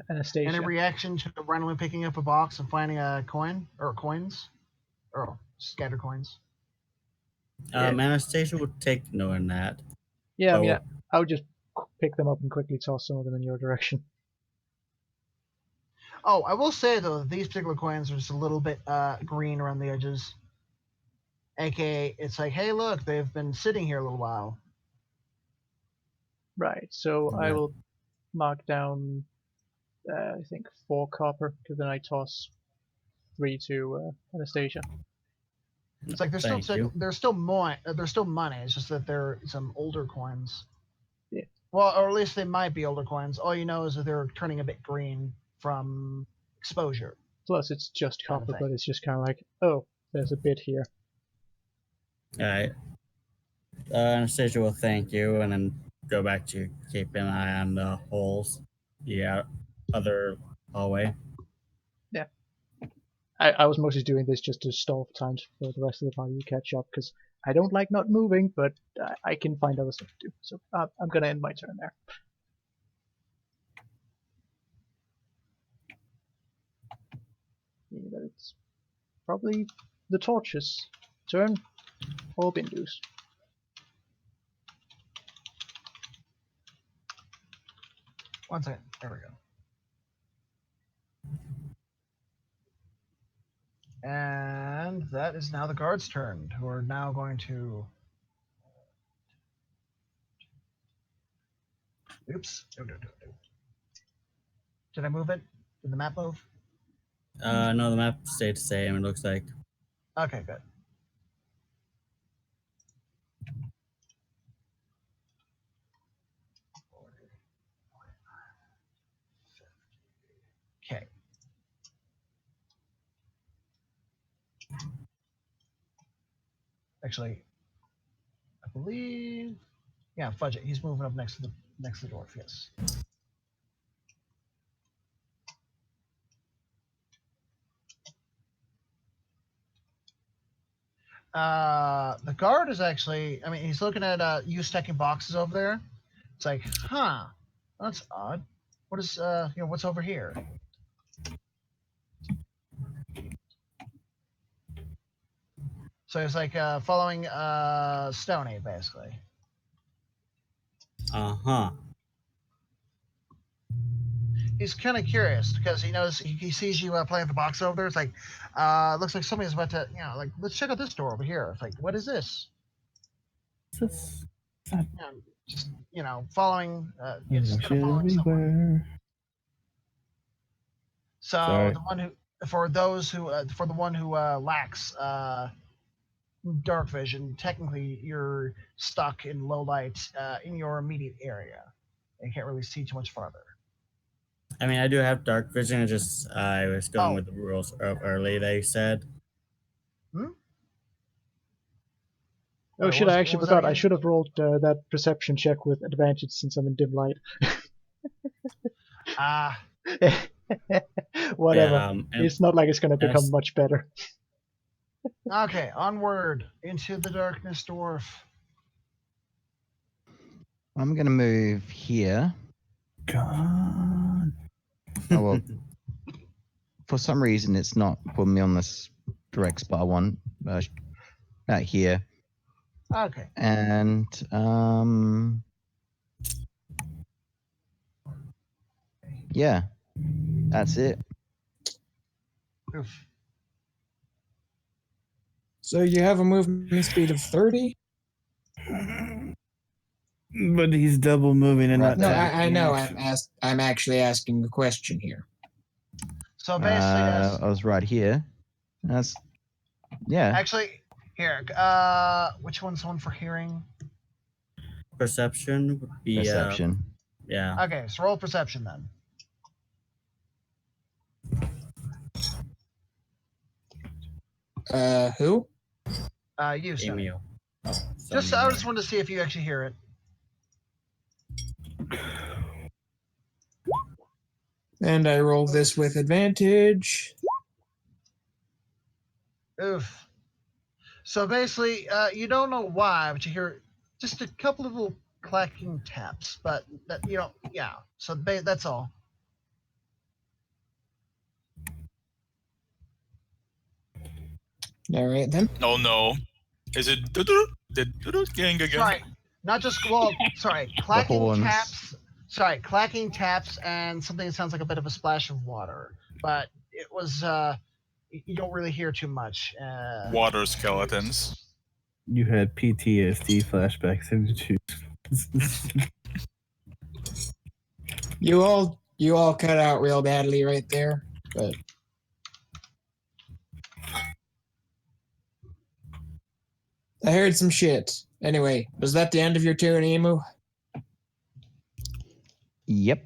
Anastasia. Any reaction to randomly picking up a box and finding a coin or coins, or scattered coins? Anastasia would take knowing that. Yeah, I mean, Oh. I would just pick them up and quickly toss some of them in your direction. Oh, I will say though, these particular coins are just a little bit green around the edges. AKA, it's like, hey, look, they've been sitting here a little while. Right, so I Yeah. will mark down, I think, 4 copper, because then I toss 3 to Anastasia. It's like Thank you. they're still money. It's just that they're some older coins. Yeah. Well, or at least they might be older coins. All you know is that they're turning a bit green from exposure. Plus, it's just Kind of copper, thing. but it's just kind of like, oh, there's a bit here. All right. Anastasia will thank you and then go back to keeping an eye on the holes. Yeah, other hallway. I was mostly doing this just to stall for time for the rest of the party to catch up, because I don't like not moving, but I can find other stuff to do. So I'm going to end my turn there. Meaning that it's probably the torches' turn, or Bindu's. One second. There we go. And that is now the guard's turn, who are now going to. Oops. No. Did I move it? Did the map move? No, the map stayed the same. It looks like. Okay, good. Okay. Actually, I believe. Yeah, fudge it. He's moving up next to the dwarf. Yes. The guard is actually. I mean, he's looking at you stacking boxes over there. It's like, huh, that's odd. What is what's over here? So it's like following Stony, basically. Uh-huh. He's kind of curious because he knows he sees you playing the box over there. It's like, looks like somebody's about to, like, let's check out this door over here. It's like, what is this? Just following. Just kind of following someone. everywhere. So Sorry. the one who, for the one who lacks dark vision, technically you're stuck in low light in your immediate area. You can't really see too much farther. I mean, I do have dark vision. It's just I was going Oh. with the rules early. They said. Hmm? Oh Wait, shit, what I was actually that forgot. I again? should have rolled that perception check with advantage since I'm in dim light. Whatever. Yeah, and It's not like it's going to become Yes. much better. Okay, onward into the darkness, dwarf. I'm gonna move here. God. Oh well. For some reason, it's not putting me on this direct spot I want. Out here, Okay. and yeah, that's it. Oof. So you have a movement speed of 30? But he's double moving and Right. not. No, Yeah. I know. technically- I'm actually asking a question here. So basically, yes. I was right here. That's yeah. Actually, here. Which one's the one for hearing? Perception would be. Perception. Yeah. Okay, so roll perception then. Who? You, Stony. Emil. Oh, Just, Sony I there. just wanted to see if you actually hear it. And I roll this with advantage. Oof. So basically, you don't know why, but you hear just a couple of little clacking taps. But that, yeah. So that's all. All right then. Oh no. Is it did gang again? Sorry, not just sorry, clacking horns. taps. Sorry, clacking taps and something that sounds like a bit of a splash of water. But it was you don't really hear too much. Water skeletons. You had PTSD flashbacks into You all cut out real badly right there, but I heard some shit. Anyway, was that the end of your turn, Emu? Yep.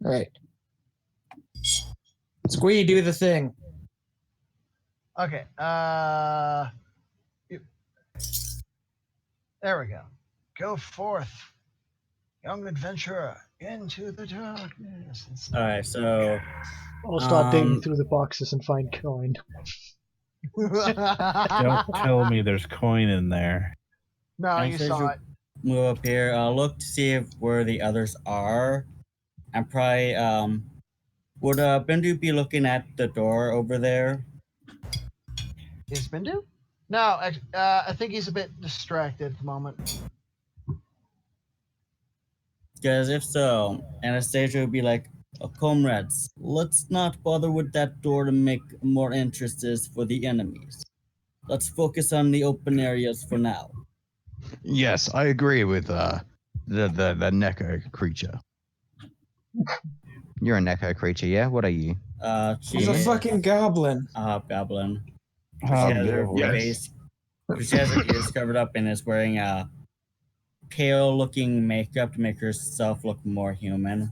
All right. Squee, do the thing. Okay. There we go. Go forth, young adventurer, into the darkness. All right, so I'll start digging Um, through the boxes and find coin. Don't tell me there's coin in there. No, you saw it. move up here. I'll look to see where the others are. And probably would Bindu be looking at the door over there? Is Bindu? No, I think he's a bit distracted at the moment. Because if so, Anastasia would be like, oh, comrades, let's not bother with that door to make more entrances for the enemies. Let's focus on the open areas for now. Yes, I agree with the Neko creature. You're a Neko creature, yeah? What are you? She He's a is fucking goblin. a hobgoblin. She Oh, has her yes. face, she has her ears covered up and is wearing a pale-looking makeup to make herself look more human.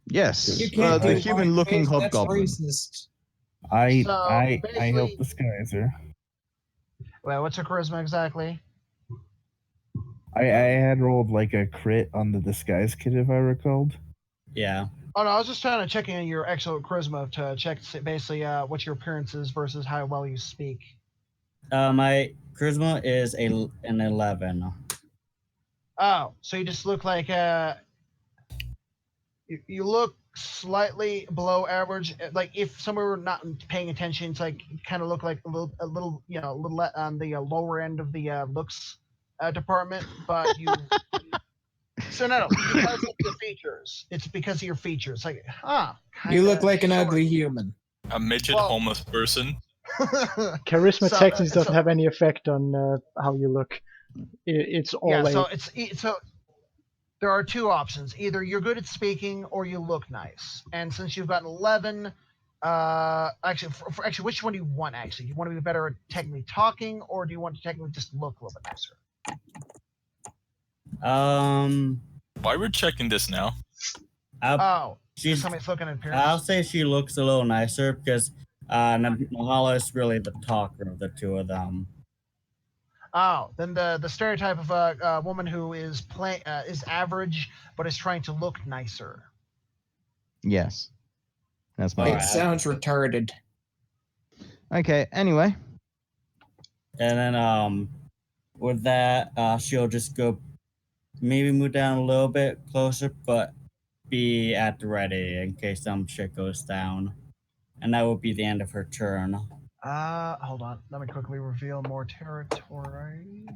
Yes, You can't the do human-looking blackface, that's hobgoblin. racist. I basically- help disguise her. Well, what's her charisma exactly? I had rolled like a crit on the disguise kit if I recalled. Yeah. Oh no, I was just trying to check in your actual charisma to check basically what your appearance is versus how well you speak. My charisma is an 11. Oh, so you just look like you look slightly below average. Like if someone were not paying attention, it's like you kind of look like a little on the lower end of the looks department. But you, so no, because of your features. It's because of your features. Like, You look like an ugly human. A midget homeless person. Charisma So, technically doesn't so- have any effect on how you look. It's all Yeah, a so there are two options. Either you're good at speaking or you look nice. And since you've got 11, actually, which one do you want? Actually, you want to be better at technically talking, or do you want to technically just look a little bit nicer? Why we're checking this now? She's somebody's looking at appearance. I'll say she looks a little nicer because Nahala is really the talker of the two of them. Oh, then the stereotype of a woman who is is average but is trying to look nicer. Yes. That's my It sounds retarded. Okay, anyway. And then with that, she'll just go maybe move down a little bit closer, but be at the ready in case some shit goes down. And that will be the end of her turn. Hold on. Let me quickly reveal more territory.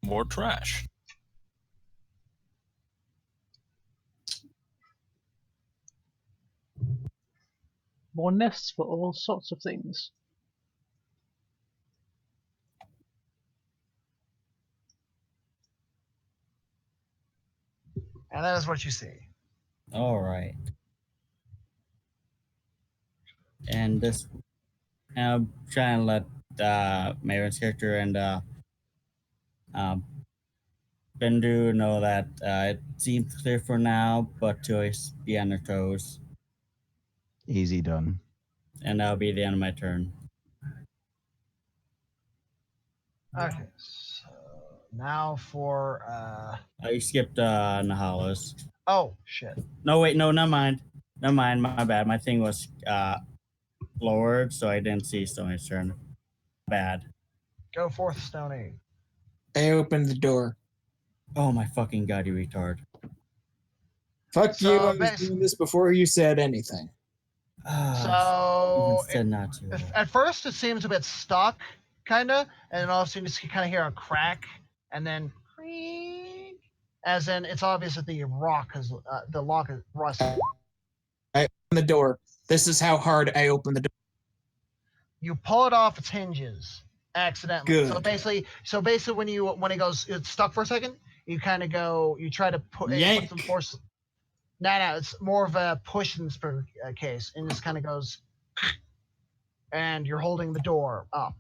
More trash. more nests for all sorts of things. And that is what you see. All right. And this, I'm trying to let Marin's character and Bendu know that it seems clear for now, but to always be on their toes. Easy done. And that'll be the end of my turn. Okay, so now for You skipped Nahala's. oh shit. No, wait, no, never mind. Never mind, my bad. My thing was lowered, so I didn't see Stoney's turn. Bad. Go forth, Stony. I opened the door. Oh my fucking god, you retard. Fuck So, you, I was bas- doing this before you said anything. So said not to. at first it seems a bit stuck, kinda, and then all of a sudden you just kind of hear a crack, and then creak, as in it's obvious that the lock is rusted. I opened the door. This is how hard I opened the door. You pull it off its hinges accidentally. Good. So basically, when it goes, it's stuck for a second. You kind of go. You try to put Yank. some force. No, it's more of a push in this case, and just kind of goes, and you're holding the door up.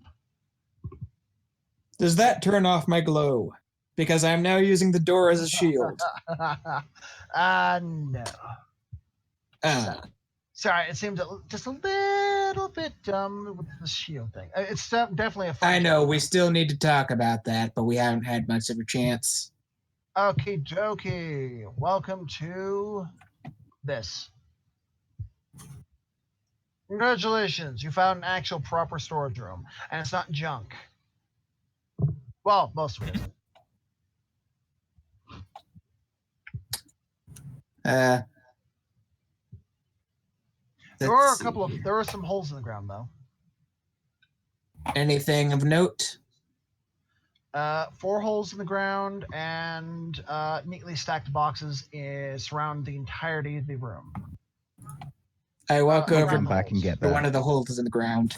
Does that turn off my glow? Because I'm now using the door as a shield. No. Sorry, it seems just a little bit dumb with the shield thing. It's definitely a fun I know, joke. we still need to talk about that, but we haven't had much of a chance. Okie dokie. Welcome to this. Congratulations, you found an actual proper storage room, and it's not junk. Well, most of it isn't. There are some holes in the ground though. Anything of note? 4 holes in the ground and neatly stacked boxes surround the entirety of the room. I walk over Come back and get to one that. of the holes in the ground.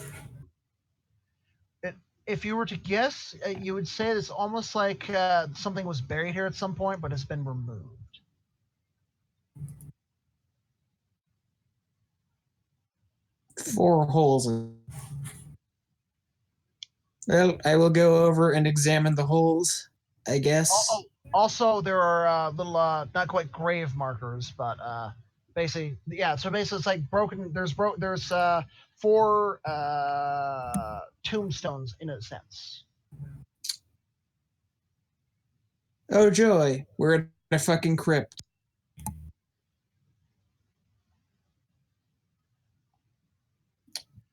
If you were to guess, you would say it's almost like something was buried here at some point, but it's been removed. Four holes. Well, I will go over and examine the holes, I guess. Also, there are little, not quite grave markers, but basically, yeah. So basically, it's like broken. There's 4 tombstones in a sense. Oh joy, we're in a fucking crypt.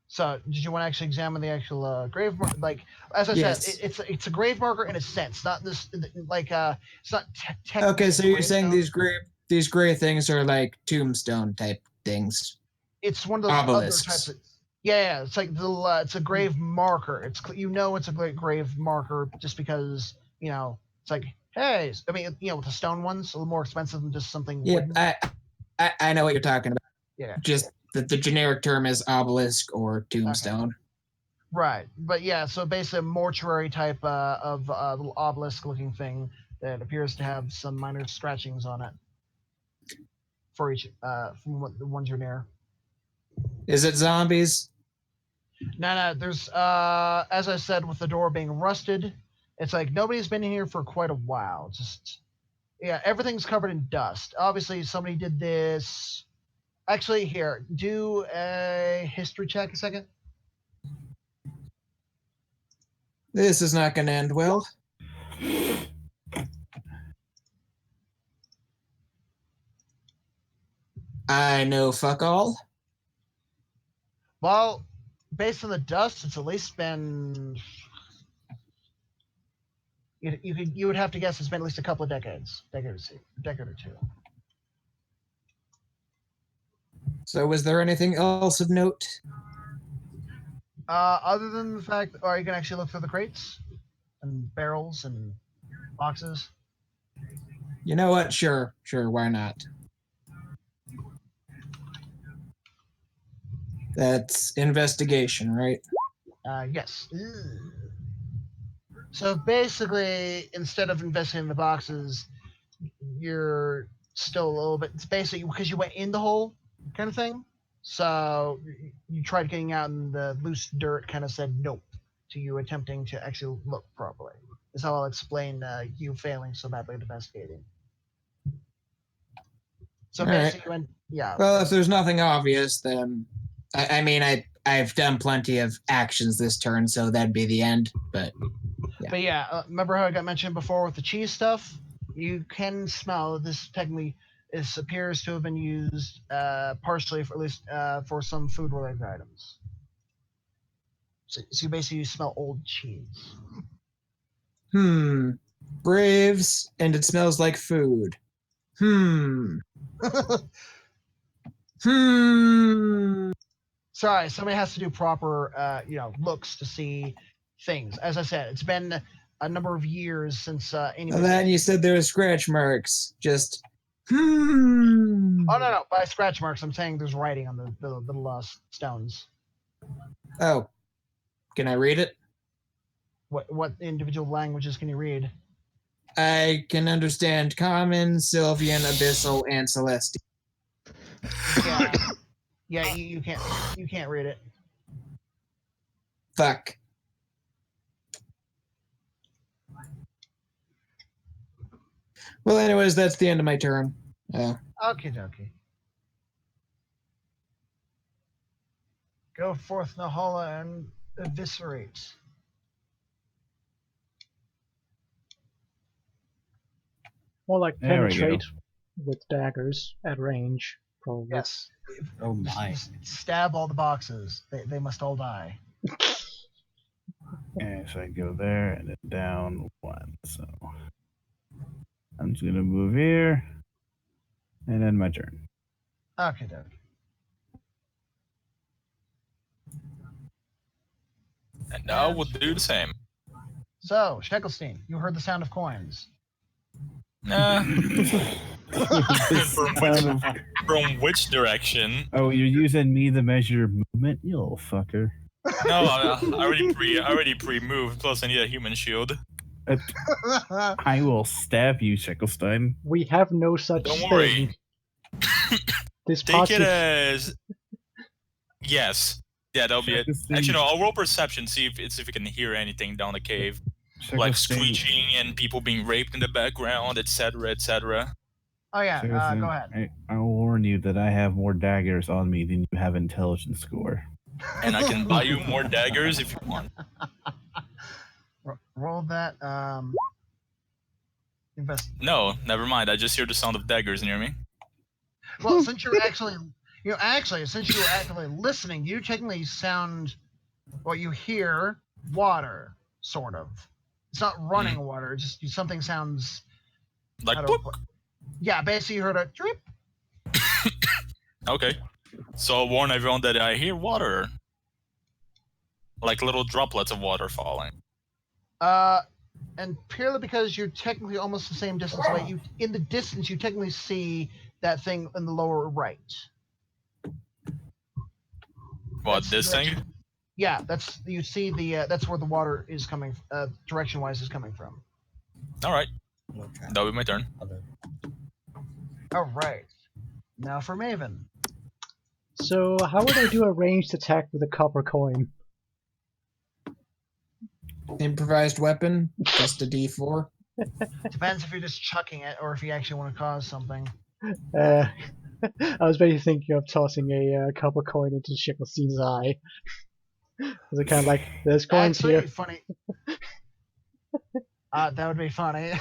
So, did you want to actually examine the actual grave marker? Like, as I Yes. said, it's a grave marker in a sense, not this like it's not technically. Okay, so you're saying gravestone. these gray things are like tombstone type things. It's one of those Obelisks. other types of. Yeah, it's like it's a grave marker. It's it's a great grave marker just because it's like, hey, I mean, with the stone ones a little more expensive than just something. Yep, wooden. I know what you're talking about. Yeah. Just that the generic term is obelisk or tombstone. Right, but yeah, so basically a mortuary type of little obelisk-looking thing that appears to have some minor scratchings on it for each from the ones you're near. Is it zombies? No, there's as I said, with the door being rusted, it's like nobody's been in here for quite a while. Just everything's covered in dust. Obviously, somebody did this. Actually, here, do a history check a second. This is not going to end well. I know fuck all. Well, based on the dust, it's at least been. You would have to guess it's been at least a couple of decades, decade or two. So was there anything else of note? Other than the fact, or you can actually look through the crates and barrels and boxes. You know what? Sure, why not? That's investigation, right? Yes. So basically, instead of investing in the boxes, you're still a little bit. It's basically because you went in the hole, kind of thing. So you tried getting out, and the loose dirt kind of said nope to you attempting to actually look properly. Is how I'll explain you failing so badly at investigating. So All right. basically, yeah. Well, if there's nothing obvious, then I mean, I've done plenty of actions this turn, so that'd be the end. But yeah. But yeah, remember how I got mentioned before with the cheese stuff? You can smell this technically. This appears to have been used partially, for, at least for some food-related items. So basically, you smell old cheese. Braves, and it smells like food. Sorry, somebody has to do proper, looks to see things. As I said, it's been a number of years since And then you said there were scratch marks. Just Oh no! By scratch marks, I'm saying there's writing on the little stones. Oh, can I read it? What individual languages can you read? I can understand Common, Sylvian, Abyssal, and Celestial. Yeah, you can't read it. Fuck. Well, anyways, that's the end of my turn. Okay. Go forth, Nahala, and eviscerate. More like There we go. penetrate with daggers at range, probably. Yes. Oh my. Just stab all the boxes. They must all die. And so I go there and then down 1. So I'm just gonna move here, and then my turn. Okay, Doug. And now we'll do the same. So, Sheckelstein, you heard the sound of coins. Nah. From which direction? Oh, you're using me to measure movement, you little fucker. No, I already pre-moved. Plus, I need a human shield. I will stab you, Sheckelstein. We have no such Don't thing. worry. This Take party. it as yes. Yeah, that'll be it. Actually, no. I'll roll perception. See if we can hear anything down the cave, like screeching and people being raped in the background, etc., etc. Oh yeah. Sheckelstein, Go ahead. I'll warn you that I have more daggers on me than you have intelligence score. And I can buy you more daggers if you want. Roll that. Invest. No, never mind. I just hear the sound of daggers near me. Well, since you're since you're actively listening, you technically sound. Well, you hear water, sort of. It's not running water. It's just something sounds. Like Yeah, basically you heard a drip. Okay. So I'll warn everyone that I hear water. Like little droplets of water falling. And purely because you're technically almost the same distance away, in the distance you technically see that thing in the lower right. What, this thing? Yeah, you see that's where the water is coming, direction-wise is coming from. Alright. That'll be my turn. Alright. Now for Maven. So, how would I do a ranged attack with a copper coin? Improvised weapon, just a D4. Depends if you're just chucking it or if you actually want to cause something. I was basically thinking of tossing a copper coin into Sheckelstein's eye. Is it kind of like, there's coins Actually, here. funny. That would be funny.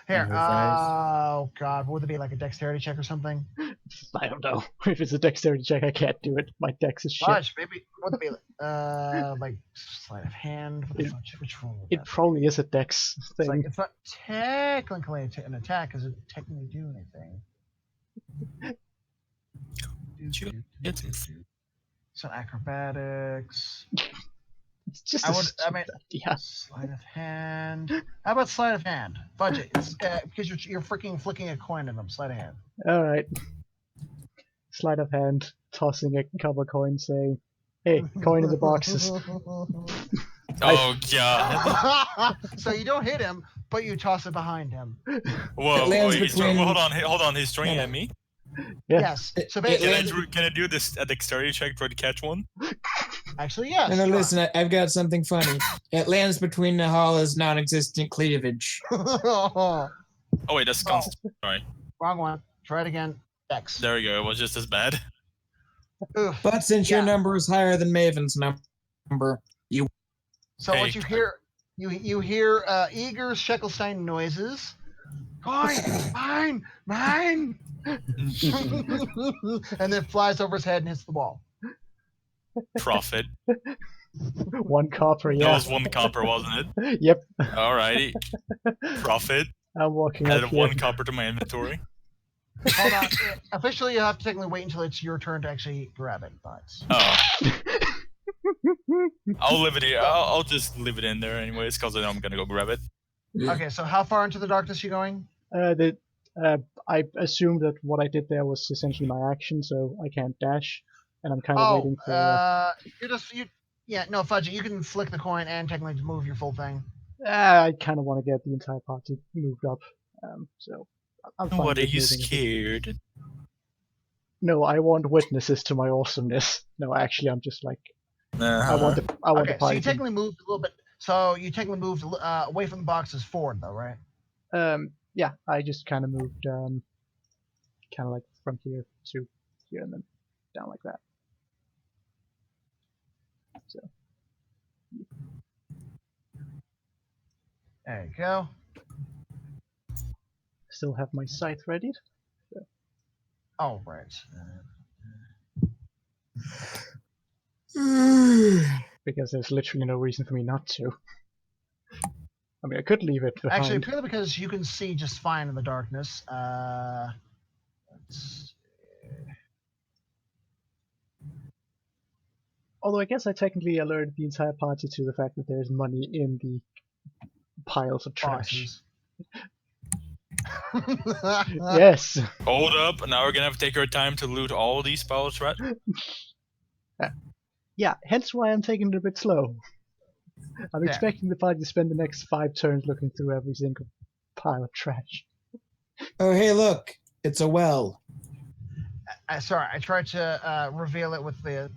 Here, His eyes. oh god, would it be like a dexterity check or something? I don't know. If it's a dexterity check, I can't do it. My dex is shit. Gosh, maybe would it be like sleight of hand? What the fuck? Which one? It probably is a dex It's like thing. it's not technically an attack. Does it technically do anything? It's not acrobatics. It's just I a would. I stupid mean, idea. sleight of hand. How about sleight of hand? Budget. It's because you're freaking flicking a coin at them. Sleight of hand. Alright. Sleight of hand, tossing a copper coin, saying, hey, coin in the boxes. Oh god. So you don't hit him, but you toss it behind him. Whoa, It lands wait, between- hold on, he's throwing it at me? Yeah. Yes. So It basically, Can I do this a dexterity check try to catch one? actually, yes. No, you are. listen, I've got something funny. It lands between Nahala's non-existent cleavage. Oh wait, that's constant. Sorry. Wrong one. Try it again. X. There we go. It was just as bad. Oof. But since your number is higher than Maven's number, So Hey. what you hear, you hear eager Sheckelstein noises. Coin, mine, and then flies over his head and hits the wall. Profit. 1 copper, That yeah. was 1 copper, wasn't it? Yep. Alrighty. Profit. I'm walking up Added here. 1 copper to my inventory. Hold on. Officially, you have to technically wait until it's your turn to actually grab it. But Oh. I'll leave it here. I'll just leave it in there anyways, because I know I'm gonna go grab it. okay, so how far into the darkness you going? I assumed that what I did there was essentially my action, so I can't dash, and I'm kind of waiting for. Yeah, no, fudge it. You can flick the coin and technically move your full thing. I kind of want to get the entire party moved up, so I'm fine. What, are with you moving it. scared? No, I want witnesses to my awesomeness. No, actually, I'm just like I want the Okay, so party. you technically moved a little bit. So you technically moved away from the boxes forward, though, right? Yeah, I just kind of moved, kind of like from here to here and then down like that. So There you go. still have my scythe ready Oh, right. because there's literally no reason for me not to. I mean, I could leave it behind. Actually, purely because you can see just fine in the darkness. Although I guess I technically alerted the entire party to the fact that there's money in the piles of trash. Yes. Hold up, now we're gonna have to take our time to loot all these piles of trash. Yeah, hence why I'm taking it a bit slow. I'm expecting the party to spend the next 5 turns looking through every single pile of trash. Oh, hey, look. It's a well. Sorry, I tried to reveal it with the,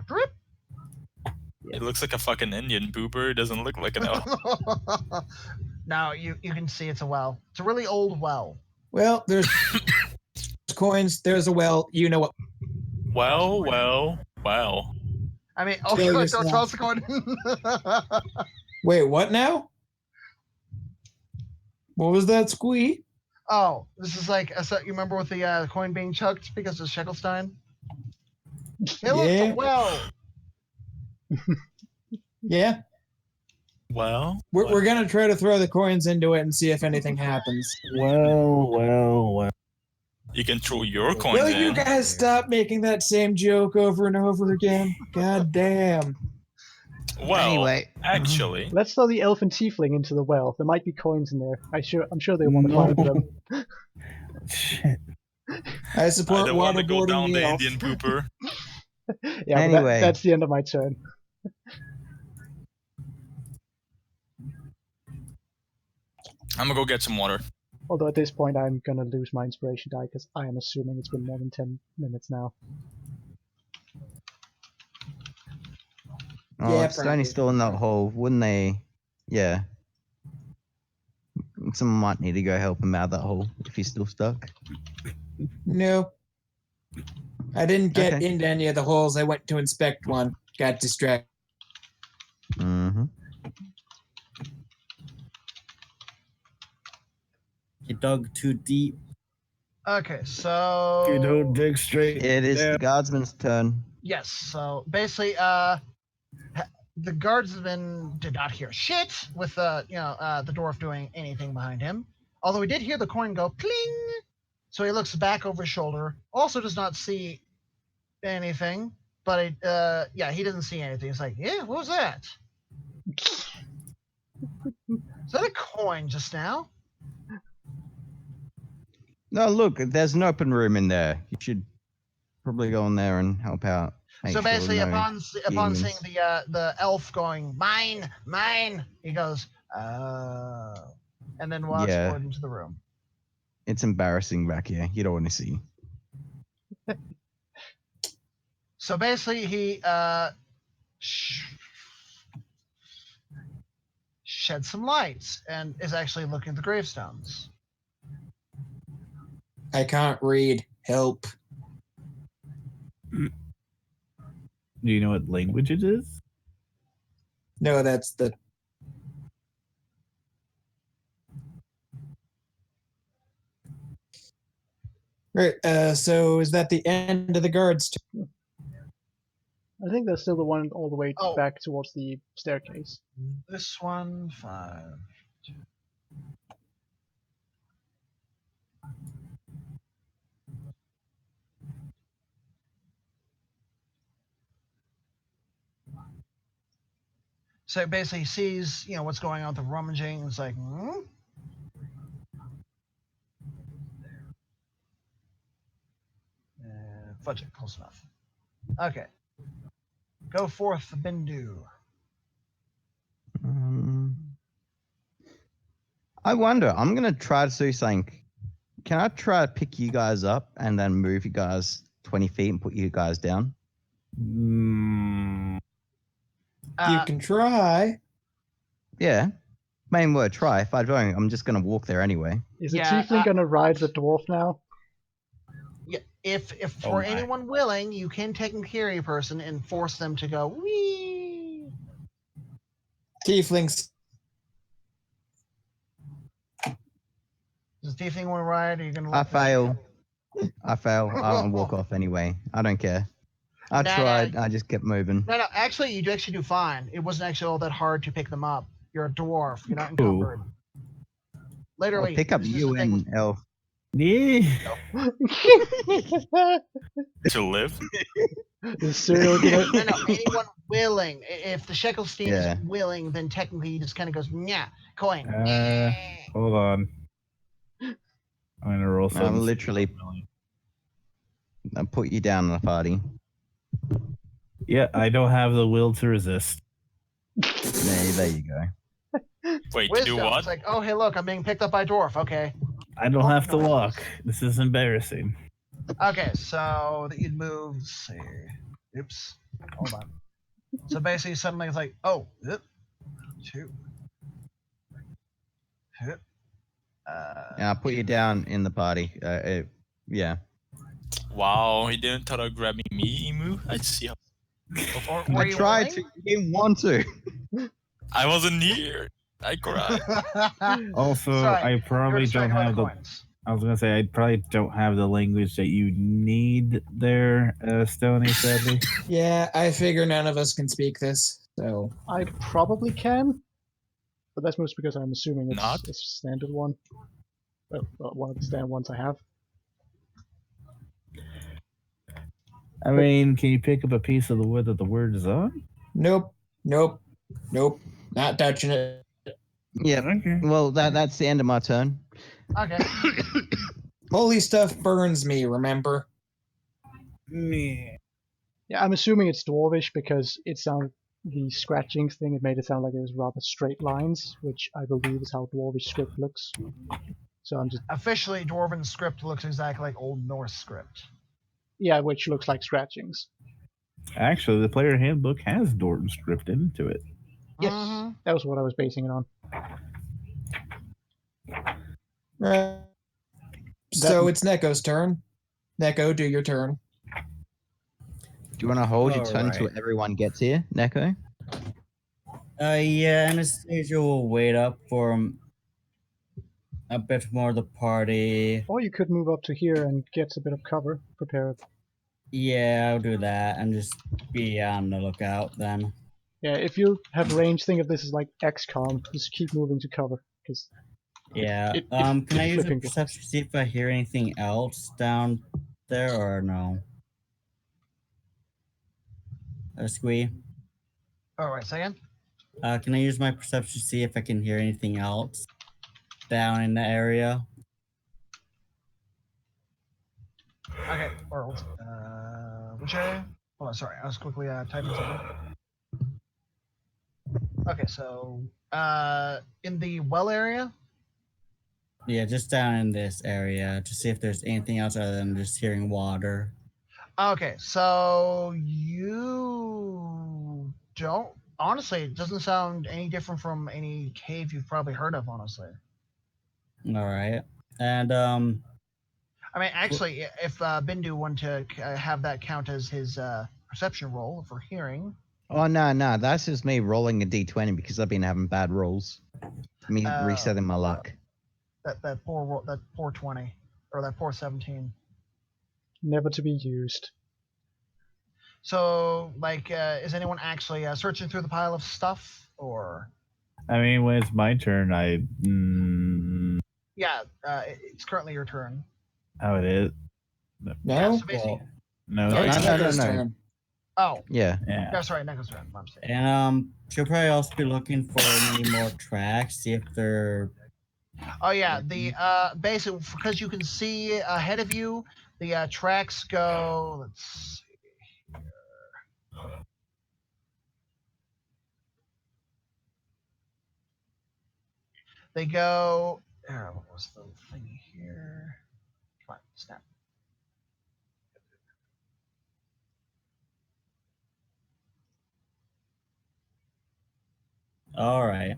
drip. It looks like a fucking Indian pooper. It doesn't look like an elf. No, you can see it's a well. It's a really old well. Well, there's coins. There's a well. You know what? Well. I mean, Kill don't yourself. toss the coin. Wait, what now? What was that squeak? Oh, this is like, you remember with the coin being chucked because of Sheckelstein? Hey, look, it's a well. Yeah. Well, We're gonna try to throw the coins into it and see if anything happens. Well. you can throw your coins Will in. you guys stop making that same joke over and over again? God damn. Well, Anyway. actually, Let's throw the elf and tiefling into the well. There might be coins in there. I'm sure they want to find them. Shit. I I support don't want to go waterboarding down the the elf. Indian pooper. Yeah, Anyway. but that's the end of my turn. I'm gonna go get some water. Although at this point I'm gonna lose my inspiration die because I am assuming it's been more than 10 minutes now. Oh, Yeah, if Stoney's probably. still in that hole, wouldn't they? Yeah. Someone might need to go help him out of that hole if he's still stuck. No. I didn't get Okay. into any of the holes. I went to inspect one. Got distracted. Mm-hmm. You dug too deep. Okay, so You don't dig straight. It is down. the guardsman's turn. yes. So basically, the guardsman did not hear shit with the dwarf doing anything behind him. Although he did hear the coin go cling, so he looks back over his shoulder. Also, does not see anything, but he doesn't see anything. It's like, yeah, what was that? Is that a coin just now? No, look, there's an open room in there. You should probably go in there and help out. Make So sure basically, no upon demons. seeing the elf going mine, he goes, oh, and then walks Yeah. forward into the room. It's embarrassing back here. You don't want to see. So basically, he shed some lights and is actually looking at the gravestones. I can't read. Help. Do you know what language it is? No, that's the. Right. So is that the end of the guards? I think that's still the one all the way Oh. back towards the staircase. This one, 5. So basically, he sees, what's going on with the rummaging. And it's like, fudge it, close enough. Okay. Go forth, Bindu. I wonder. I'm gonna try to do something. Can I try to pick you guys up and then move you guys 20 feet and put you guys down? You can try. Yeah. Main word, try. If I don't, I'm just gonna walk there anyway. Is the tiefling gonna ride the dwarf now? Yeah, if Oh for my. anyone willing, you can carry a person and force them to go wee. Tieflings. Does the tiefling want to ride? Or are you gonna? I fail. I'll walk off anyway. I don't care. I tried. I just kept moving. No. Actually, you actually do fine. It wasn't actually all that hard to pick them up. You're a dwarf. You're not encumbered. Literally, I'll pick up this is you the thing and Elf. Yeah. To live? Is Cyril gonna? No, anyone willing. If the Shekel Steve Yeah. is willing, then technically he just kind of goes, yeah, coin. Hold on. I'm gonna roll I'll some. literally I'll put you down in the party. Yeah, I don't have the will to resist. There you go. Wait, to Wisdom. do what? It's like, oh, hey, look, I'm being picked up by a dwarf. Okay. I don't have to walk. This is embarrassing. Okay, so that you'd move. Let's see. Oops. Hold on. So basically, suddenly it's like, oh, zip, 2. Zip, Yeah, I'll put you down in the party. Yeah. Wow, he didn't try to grab me, Emu. I see how. Or were I you tried willing? to. You didn't want to. I wasn't here. I cried. Also, Sorry, I you're probably don't distracted by have the. coins. I was gonna say I probably don't have the language that you need there, Stony. Sadly. Yeah, I figure none of us can speak this. So I probably can, but that's mostly because I'm assuming it's Not? a standard one. Well, one of the standard ones I have. I mean, can you pick up a piece of the wood that the word is on? nope. Not touching it. Yeah. Okay. Well, that's the end of my turn. Okay. Holy stuff burns me, remember? Yeah. Yeah, I'm assuming it's dwarvish because it sounded the scratching thing. It made it sound like it was rather straight lines, which I believe is how dwarvish script looks. So I'm just Officially, Dwarven script looks exactly like Old Norse script. which looks like scratchings. Actually, the player handbook has Dorton scripted into it. Yes, Mhm. that was what I was basing it on. Right. So it's Neko's turn. Neko, do your turn. Do you want to hold your turn till Alright. everyone gets here, Neko? Yeah, Anastasia will wait up for a bit more of the party. Or you could move up to here and get a bit of cover prepared. Yeah, I'll do that and just be on the lookout then. Yeah, if you have range, think of this as like XCOM. Just keep moving to cover, because Yeah. It- Can I use a flipping- perception to see if I hear anything else down there or no? Squee. All right, second. Can I use my perception to see if I can hear anything else down in the area? Okay, or which area? Hold on, sorry, I was quickly typing something. Okay, so in the well area. Yeah, just down in this area to see if there's anything else other than just hearing water. Okay, so you don't. Honestly, it doesn't sound any different from any cave you've probably heard of. Honestly, All right, and I mean, actually, if Bindu wanted to have that count as his perception roll for hearing. Oh, no, that's just me rolling a d20 because I've been having bad rolls. Me resetting my luck. That poor roll, that poor 20 or that poor 17. never to be used. So, like, is anyone actually searching through the pile of stuff, or? I mean, when it's my turn, Yeah, it's currently your turn. how it is? No? Yeah, so basically, No, No, it's No, no, no, Neko's no. turn. oh, Yeah. yeah. yeah, sorry, Neko's turn. My mistake. And she'll probably also be looking for any more tracks, see if they're. Oh yeah, the basically because you can see ahead of you, the tracks go. Let's see here. They go. What was the thing here? Come on, snap. All right.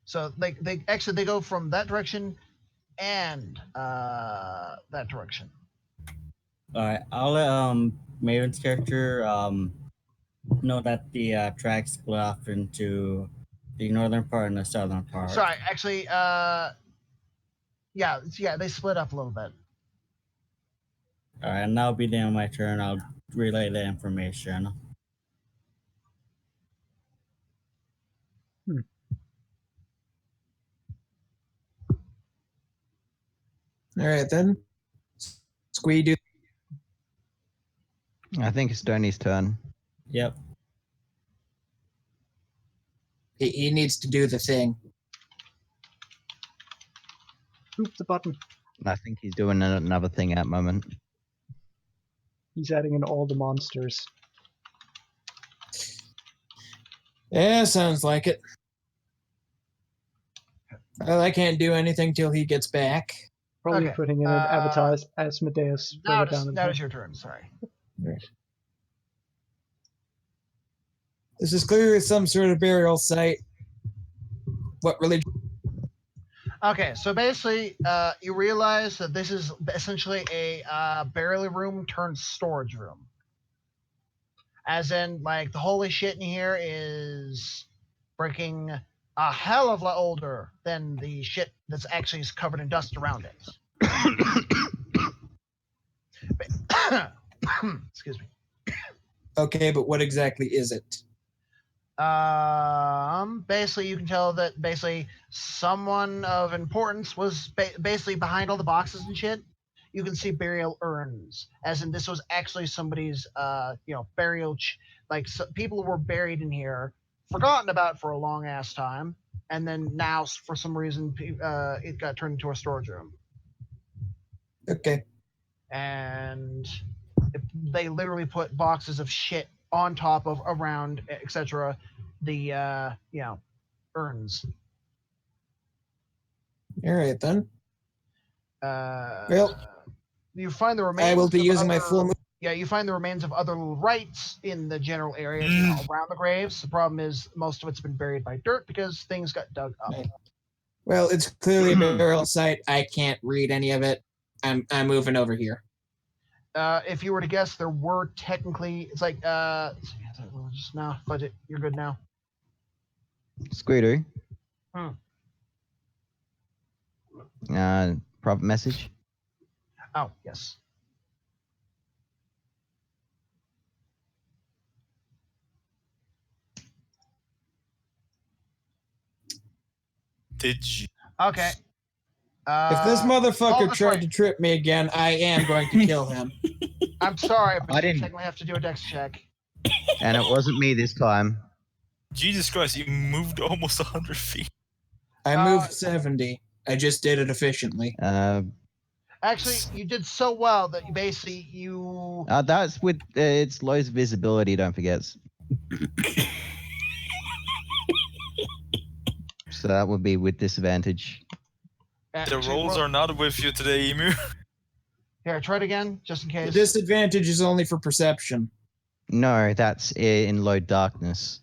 So they actually they go from that direction and that direction. All right. I'll let Maven's character know that the tracks split off into the northern part and the southern part. Sorry, actually, yeah, they split up a little bit. All right, and that'll be the end of my turn. I'll relay the information. All right then. Squee, do. I think it's Stoney's turn. Yep. He needs to do the thing. Oop, the button. I think he's doing another thing at the moment. He's adding in all the monsters. Yeah, sounds like it. Well, I can't do anything till he gets back. Probably Okay, putting in an avatar as Asmodeus Now further down. it's your turn. Sorry. This is clearly some sort of burial site. What religion? Okay, so basically, you realize that this is essentially a burial room turned storage room. As in, like, the holy shit in here is freaking a hell of a lot older than the shit that's actually covered in dust around it. Excuse me. Okay, but what exactly is it? Basically, you can tell that basically someone of importance was basically behind all the boxes and shit. You can see burial urns, as in this was actually somebody's, burial. People were buried in here, forgotten about for a long ass time, and then now for some reason, it got turned into a storage room. Okay. And they literally put boxes of shit on top of, around, etc. The urns. All right then. Well, you find the remains. I will be of using other, my full move. Yeah, you find the remains of other rites in the general area around the graves. The problem is most of it's been buried by dirt because things got dug up. Right. Well, it's clearly a burial site. I can't read any of it. I'm moving over here. If you were to guess, there were technically. It's like just now. Budget. You're good now. Squidoo. Private message. Oh yes. Did you? Okay. If this motherfucker tried right. to trip me again, I am going to kill him. I'm sorry, but I you didn't- technically have to do a dex check. And it wasn't me this time. Jesus Christ, you moved almost 100 feet. I moved 70. I just did it efficiently. Actually, you did so well that basically you. That's with it's low visibility. Don't forget. So that would be with disadvantage. The rolls are not with you today, Emu. Here, try it again, just in The case. disadvantage is only for perception. No, that's in low darkness.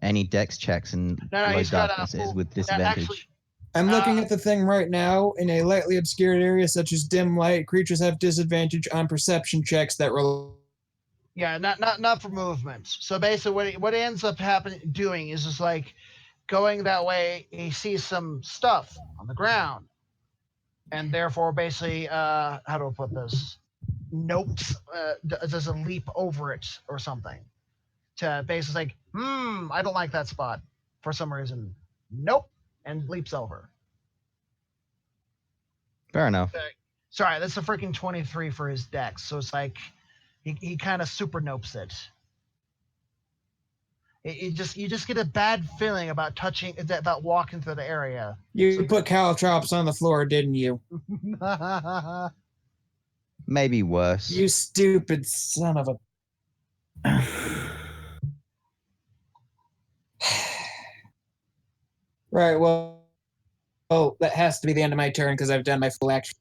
Any dex checks in low he's got darkness is with actually, disadvantage. I'm looking at the thing right now. In a lightly obscured area such as dim light, creatures have disadvantage on perception checks that roll. Yeah, not for movements. So basically, what it ends up doing is just like going that way. He sees some stuff on the ground, and therefore, basically, how do I put this? nopes, does a leap over it or something. To basically like, I don't like that spot for some reason. Nope, and leaps over. Fair enough. Sorry, that's a freaking 23 for his dex. So it's like he kind of super nopes it. You just get a bad feeling about about walking through the area. You put caltrops on the floor, didn't you? Maybe worse. You stupid son of a. Right, well, that has to be the end of my turn because I've done my full action.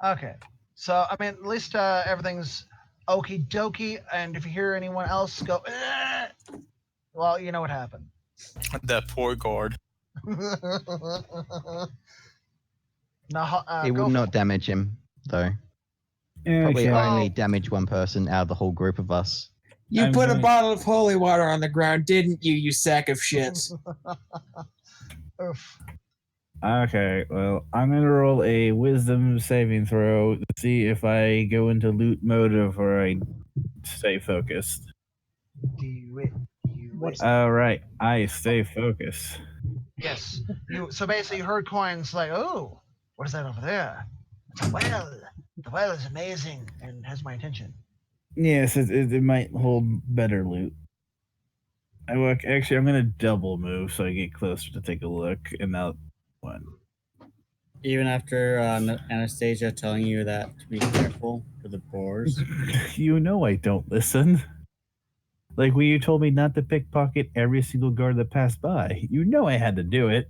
Okay, so I mean, at least everything's okie dokie. And if you hear anyone else go, well, you know what happened. That poor guard. Now, It go would for not it. damage him, though. Probably Okay. only damage one person out of the whole group of us. You I'm put a going- bottle of holy water on the ground, didn't you, you sack of shit? Oof. Okay, well, I'm gonna roll a wisdom saving throw to see if I go into loot mode or I stay focused. Do it. What's All right, I stay focused. Yes. So basically, you heard coins like, oh, what is that over there? It's a well. The well is amazing and has my attention. Yes, it might hold better loot. Actually, I'm gonna double move so I get closer to take a look, and now one. Even after Anastasia telling you that to be careful for the boars. You know I don't listen. Like when you told me not to pickpocket every single guard that passed by, you know I had to do it.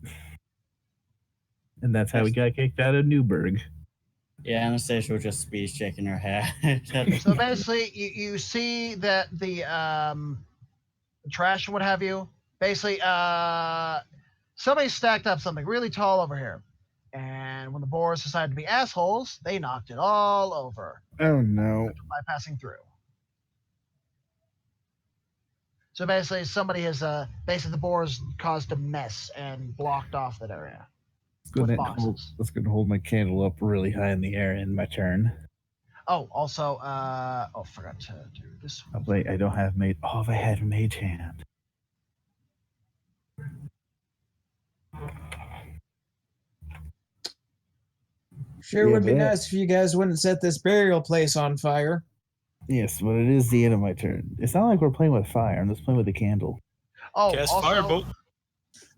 And that's how we got kicked out of Newburgh. Yeah, Anastasia was just speed shaking her head. So basically, you see that the trash and what have you. Basically, somebody stacked up something really tall over here, and when the boars decided to be assholes, they knocked it all over Oh no. by passing through. So basically, somebody has basically the boars caused a mess and blocked off that area. Let's go hold my candle up really high in the air in my turn. Oh, also, forgot to do this Oh, one. wait, I don't have mage. Oh, if I had mage hand. Sure Yeah, would be but- nice if you guys wouldn't set this burial place on fire. Yes, but it is the end of my turn. It's not like we're playing with fire. I'm just playing with a candle. Oh, Cast also, firebolt.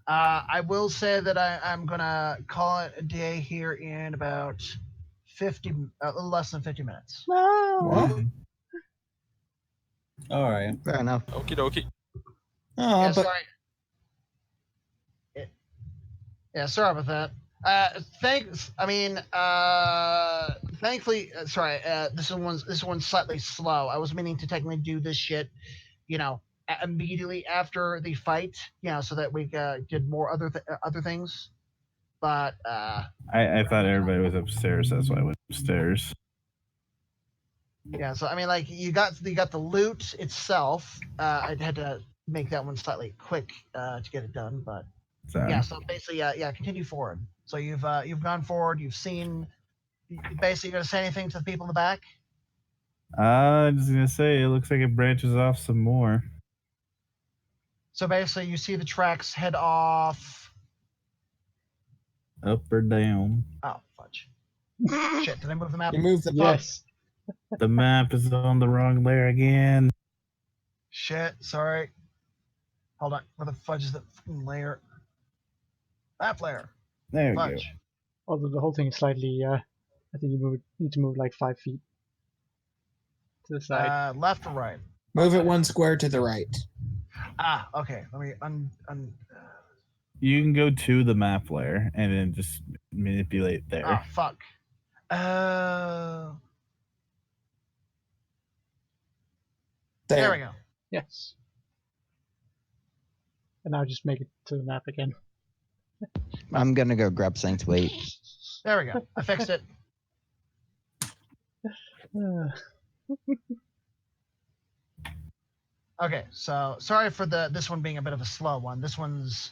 I will say that I'm gonna call it a day here in about 50, a little less than 50 minutes. What? All right. Fair enough. Okie dokie. Oh, Yeah, but sorry. Yeah, sorry about that. Thanks. I mean, thankfully, sorry. This one's slightly slow. I was meaning to technically do this shit, immediately after the fight, so that we did more other things. But I thought everybody was upstairs. That's why I went upstairs. yeah. So I mean, like you got the loot itself. I had to make that one slightly quick to get it done, but. So, Yeah, so basically, yeah, continue forward. So you've gone forward. You've seen. Basically, you're gonna say anything to the people in the back? I'm just gonna say it looks like it branches off some more. So basically, you see the tracks head off. Up or down. Oh fudge! Shit! Did I move the map? you moved the yes? The map is on the wrong layer again. Shit! Sorry. Hold on. Where the fudge is the fucking layer? Map layer. There we go. Fudge. Although the whole thing is slightly, I think you need to move like 5 feet to the side. Left or right? Move it one square to the right. Ah, okay. Let me You can go to the map layer and then just manipulate there. Ah, fuck. There we go. Yes. And now just make it to the map again. I'm gonna go grab something to eat. There we go. I fixed it. Okay, so sorry for this one being a bit of a slow one. This one's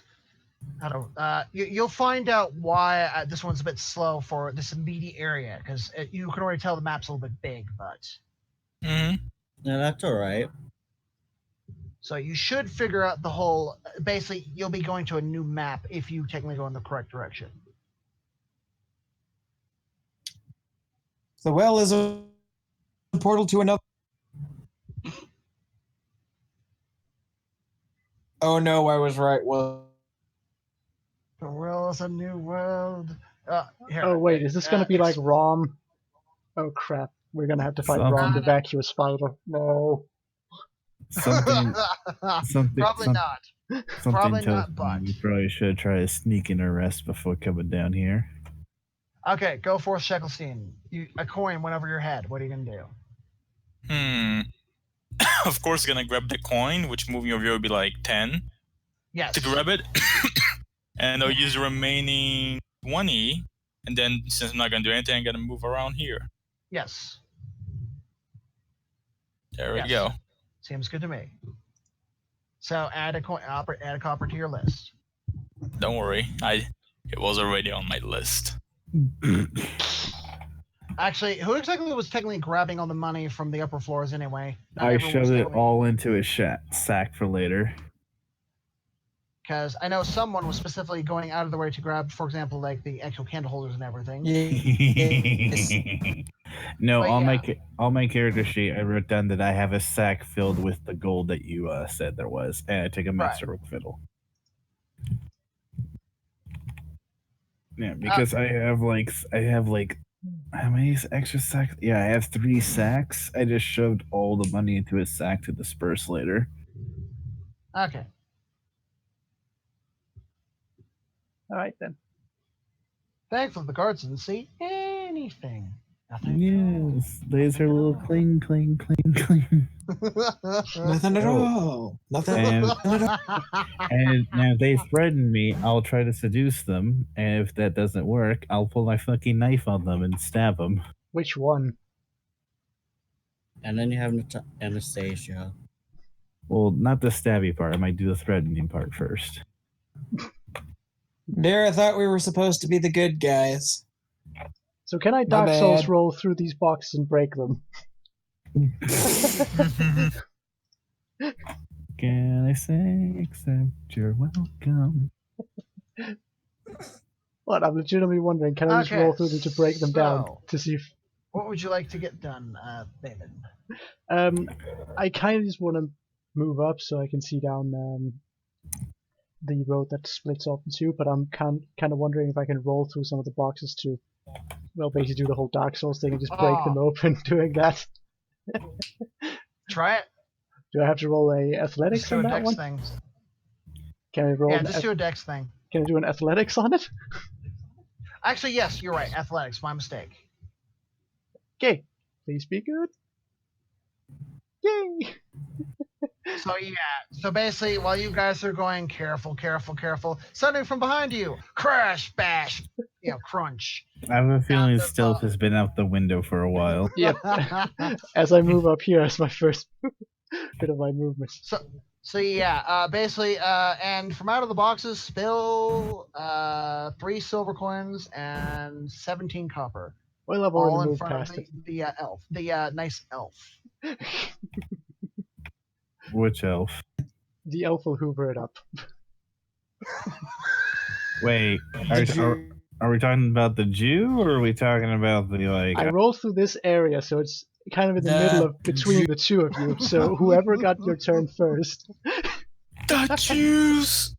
I don't. You'll find out why this one's a bit slow for this immediate area because you can already tell the map's a little bit big, but Hmm. No, that's all right. so you should figure out the whole. Basically, you'll be going to a new map if you technically go in the correct direction. The well is a portal to another. Oh no, I was right. Well, The world is a new world. Here, Oh wait, is this gonna be like Rom? Oh crap, we're gonna have to fight Rom the vacuous spider. No. Something, something, Probably some- not. something Probably tells not, but me you probably should try to sneak in a rest before coming down here. okay. Go for Sheckelstein. A coin went over your head. What are you gonna do? Of course, gonna grab the coin, which moving over here would be like 10 Yes. to grab it, and I'll use the remaining 20. And then, since I'm not gonna do anything, I'm gonna move around here. Yes. There we Yes. go. Seems good to me. So add a coin. Add a copper to your list. Don't worry, it was already on my list. Actually, who exactly was technically grabbing all the money from the upper floors anyway? I shoved it all into a sack for later. Because I know someone was specifically going out of the way to grab, for example, like the actual candle holders and everything. yes. No, But on yeah. my character sheet, I wrote down that I have a sack filled with the gold that you said there was, and I took a masterwork fiddle. Yeah, because I have like how many extra sacks? Yeah, I have 3 sacks. I just shoved all the money into a sack to disperse later. Okay. All right then. Thankfully, the guards didn't see anything. Nothing. Yes, laser little cling, cling, cling, cling. Nothing at all. Nothing. And, Nothing at all. and now if they threaten me, I'll try to seduce them, and if that doesn't work, I'll pull my fucking knife on them and stab them. Which one? And then you have Anastasia. Well, not the stabby part. I might do the threatening part first. Dear, I thought we were supposed to be the good guys. So can I My Dark Souls bad. roll through these boxes and break them? Can I say except you're welcome? What? I'm legitimately wondering, can I just Okay, roll through them to break them down so- to see if... What would you like to get done, David? I kind of just want to move up so I can see down the road that splits off in two, but I'm kind of wondering if I can roll through some of the boxes to, well, basically do the whole Dark Souls thing and just break them open doing that. Try it. Do I have to roll a athletics Just do on a that dex one? thing. Can I roll? Yeah, just do a dex thing. Can I do an athletics on it? Actually, yes, you're right. Athletics, my mistake. Okay, please be good. Yay! So yeah, so basically, while you guys are going careful, something from behind you, crash, bash, crunch. I have a feeling the- stealth has been out the window for a while. Yep. As I move up here, as my first bit of my movement. So yeah, basically, and from out of the boxes, spill 3 silver coins and 17 copper. Well, I've All already in moved front of past it. the elf, the nice elf. Which elf? The elf will hoover it up. Wait, are we talking about the Jew, or are we talking about the like? I rolled through this area, so it's kind of in the middle of between the two of you. So whoever got your turn first. The Jews!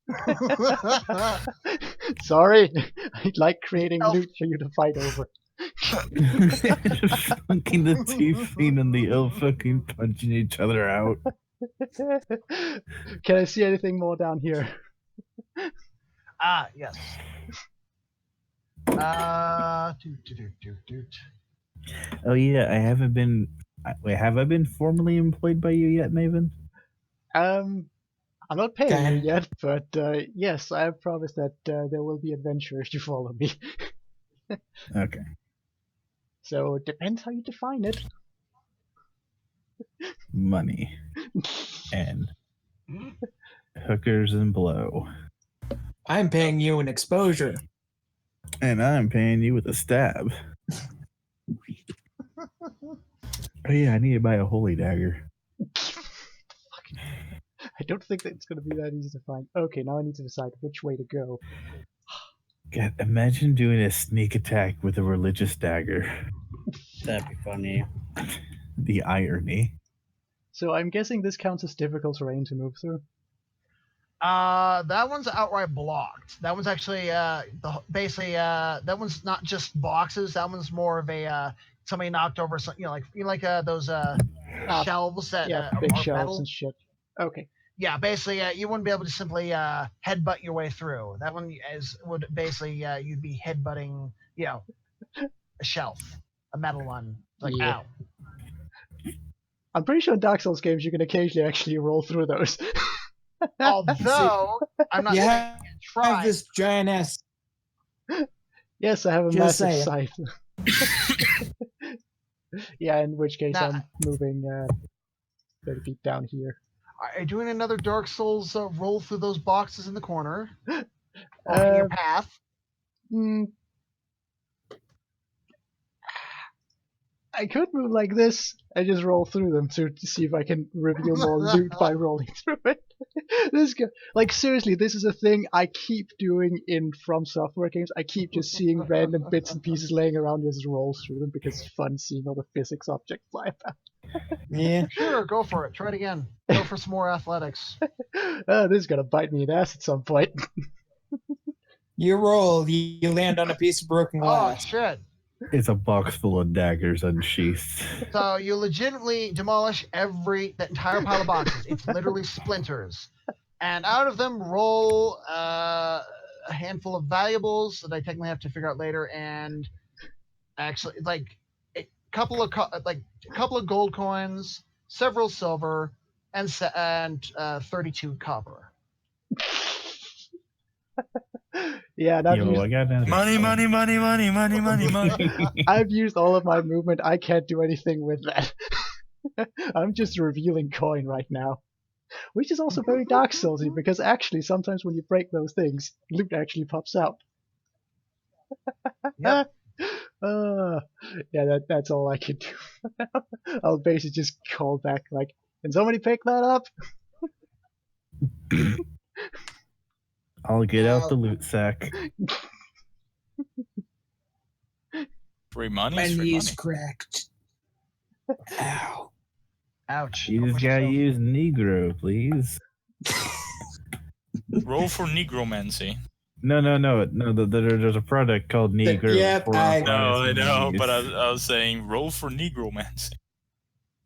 Sorry, I like creating loot for you to fight over. Fucking the T-Fiend and the elf fucking punching each other out. Can I see anything more down here? Yes. Oh yeah, I haven't been. Wait, have I been formally employed by you yet, Maven? I'm not paying Okay. you yet, but yes, I have promised that there will be adventure if you follow me. Okay. So it depends how you define it. Money and hookers and blow. I'm paying you an exposure. And I'm paying you with a stab. Oh yeah, I need to buy a holy dagger. I don't think that it's going to be that easy to find. Okay, now I need to decide which way to go. God, imagine doing a sneak attack with a religious dagger. That'd be funny. The irony. So I'm guessing this counts as difficult terrain to move through. That one's outright blocked. That one's actually basically that one's not just boxes. That one's more of a somebody knocked over something, like those shelves that Yeah, are big metal. shelves and shit. Okay. Yeah, basically, you wouldn't be able to simply headbutt your way through. That one would basically you'd be headbutting, a shelf, a metal one. Like, Yeah. ow. I'm pretty sure in Dark Souls games you can occasionally actually roll through those. Although I'm not You saying have, you can't try. this giant ass. Yes, I have a Just massive saying. scythe. Yeah, in which case Nah. I'm moving better be down here. Are you doing another Dark Souls roll through those boxes in the corner? Blocking your path? I could move like this and just roll through them to see if I can reveal more loot by rolling through it. Seriously, this is a thing I keep doing in From Software games. I keep just seeing random bits and pieces laying around and just roll through them because it's fun seeing all the physics objects fly about. Yeah. Sure, go for it. Try it again. Go for some more athletics. This is gonna bite me in the ass at some point. You roll, you land on a piece of broken Oh, glass. shit. It's a box full of daggers unsheathed. So you legitimately demolish that entire pile of boxes. It's literally splinters. And out of them roll a handful of valuables that I technically have to figure out later, and actually a couple of gold coins, several silver, and 32 copper. Yeah, and I've Yo, used, I got another Money. I've used all of my movement. I can't do anything with that. I'm just revealing coin right now. Which is also very Dark Soulsy, because actually sometimes when you break those things, loot actually pops out. Yep. Yeah, that's all I can do. I'll basically just call back like, can somebody pick that up? I'll get out the loot sack. Free money My is free knee's money. cracked. Ow. Ouch. You just gotta use Negro, please. Roll for Negromancy. No. There's a product called Negro. Yep, No, I know, but I was saying roll for Negromancy.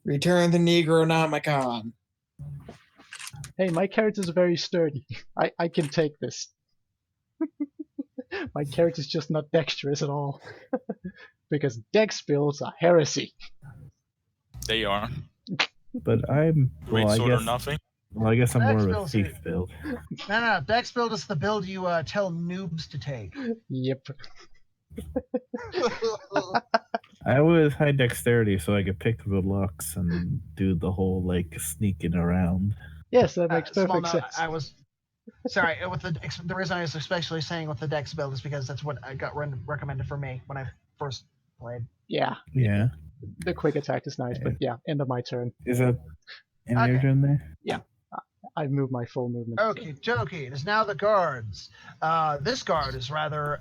Return the Negronomicon. Hey, my character's very sturdy. I can take this. My character's just not dexterous at all. Because dex builds are heresy. They are. But I'm Great I sword guess. or nothing. Well, I guess I'm more of a Dex thief build. No. Dex build is the build you tell noobs to take. Yep. I was high dexterity, so I could pick the locks and do the whole sneaking around. Yes, that makes Small perfect note, sense. I was sorry with the reason I was especially saying with the Dex build is because that's what I got recommended for me when I first played. Yeah, Yeah. the quick attack is nice, but yeah, end of my turn. Is that in your Okay. turn there? I've moved my full movement. Okay, jokey. It is now the guards. This guard is rather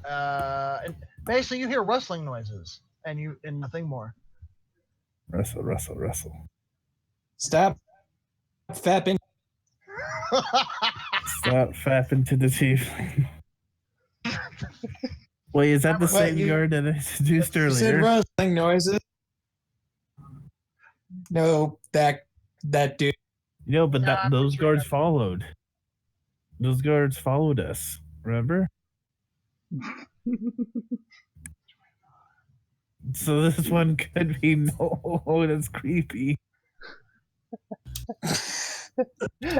basically you hear rustling noises and nothing more. Rustle. Stop fapping. Stop fapping to the tiefling. Wait, is that the What, same you- guard that I introduced You said earlier? rustling noises. No, that dude. No, but No, I'm those pretty sure guards followed. Those guards followed us. Remember? So this one could be no. That's creepy.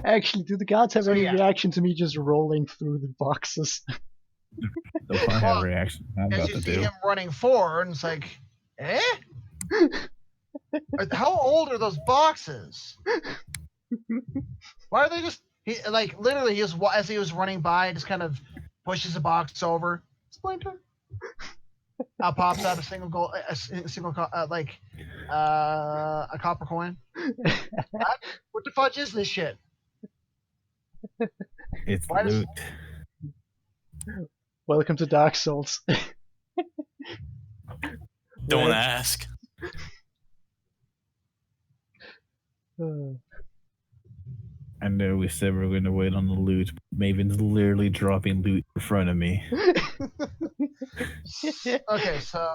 Actually, do the guards have So, any yeah. reaction to me just rolling through the boxes? They'll probably have a reaction. I'm As about you to see do. him running forward, and it's like, eh? How old are those boxes? Why are they just? Literally, he was as he was running by, just kind of pushes a box over. Splinter. Pops out a single gold, a single a copper coin. What the fudge is this shit? It's Why does- loot. Welcome to Dark Souls. Don't Where- ask. I know we said we were going to wait on the loot. Maven's literally dropping loot in front of me. Okay, so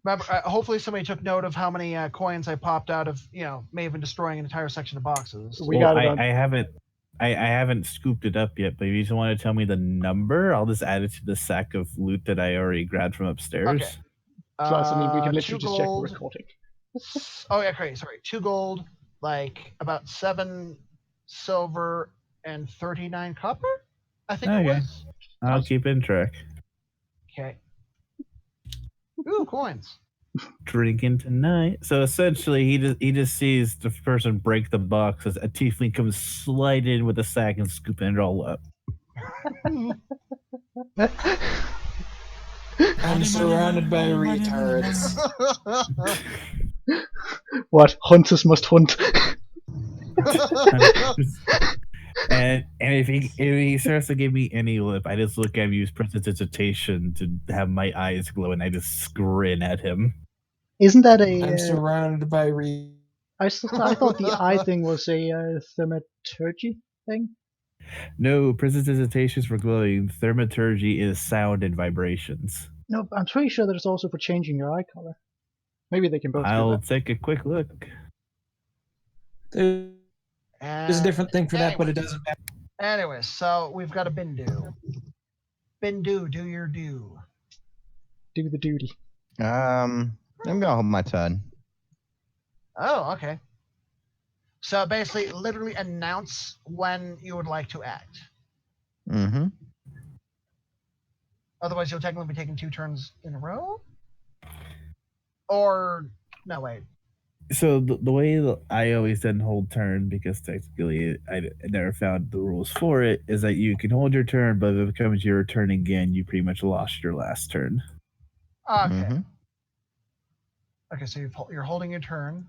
remember, hopefully somebody took note of how many coins I popped out of Maven destroying an entire section of boxes. We got it on. I haven't scooped it up yet, but if you just want to tell me the number, I'll just add it to the sack of loot that I already grabbed from upstairs. Okay. Plus, I mean, we can 2 literally just check the gold. recording. Oh yeah, great. Sorry, 2 gold, like about 7 silver and 39 copper. I think it Okay. was. I'll keep in track. Okay. Ooh, coins. Drinking tonight. So essentially, he just sees the person break the box as a tiefling comes slide in with a sack and scooping it all up. I'm surrounded by retards. What? Hunters must hunt. And if he starts to give me any lip, I just look at him, use prestidigitation to have my eyes glow, and I just grin at him. Isn't that I'm a? surrounded by I thought the eye thing was a thaumaturgy thing. No, prestidigitations for glowing. Thaumaturgy is sound and vibrations. No, I'm pretty sure there's also for changing your eye color. Maybe they can both I'll do that. take a quick look. There's a different thing for that, but it doesn't matter. Anyways, so we've got a Bindu. Bindu, do your do. Do the duty. I'm gonna hold my turn. Oh, okay. So basically, literally announce when you would like to act. Mm-hmm. Otherwise, you'll technically be taking 2 turns in a row. Or no, wait. So the way that I always didn't hold turn, because technically I never found the rules for it, is that you can hold your turn, but if it becomes your turn again, you pretty much lost your last turn. Okay. Mm-hmm. Okay, so you're holding your turn.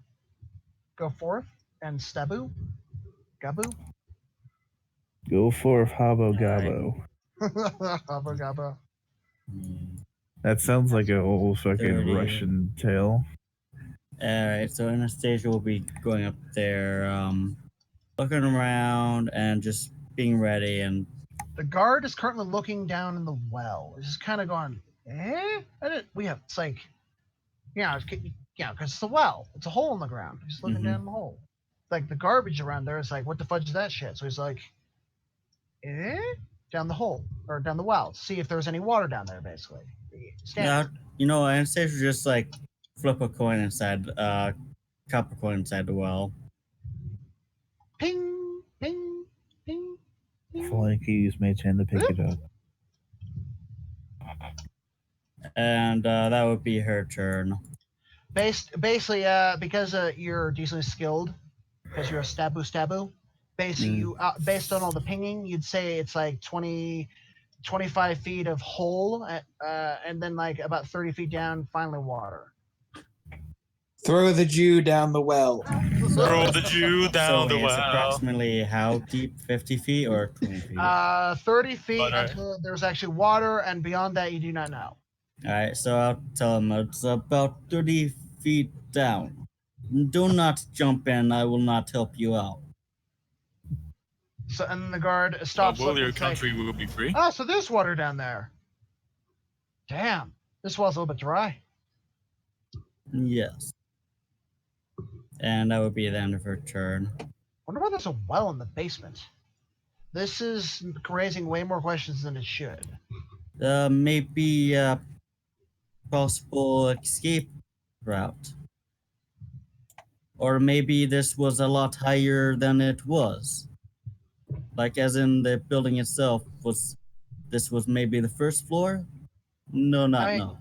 Go forth and stabu. Gabu. Go for Habo Gabo. Gabo Gabo. That sounds like a whole fucking 30. Russian tale. Alright, so Anastasia will be going up there, looking around and just being ready. And The guard is currently looking down in the well. He's just kind of going, eh? It's like, because it's the well. It's a hole in the ground. He's looking Mhm. down the hole. Like the garbage around there is like, what the fudge is that shit? So he's like, eh? Down the hole, or down the well. See if there's any water down there, basically. yeah, Anastasia will just like flip a coin inside, copper coin inside the well. Ping, ping, ping, ping. If I could use Mage Hand to pick it up. And that would be her turn. Basically, because you're decently skilled, because you're a stabu, basically you based on all the pinging, you'd say it's like 25 feet of hole, and then like about 30 feet down, finally water. Throw the Jew down the well. Throw the Jew down the So it's well. approximately how deep? 50 feet or 20 feet? 30 feet Water. until there's actually water, and beyond that, you do not know. Alright, so I'll tell him it's about 30 feet down. Do not jump in, I will not help you out. So, and the guard stops. Will looking your and say, country will be free? oh, so there's water down there. Damn, this well's a little bit dry. Yes. And that would be the end of her turn. Wonder why there's a well in the basement. This is raising way more questions than it should. Maybe a possible escape route. Or maybe this was a lot higher than it was. Like as in the building itself was maybe the first floor? No, not no.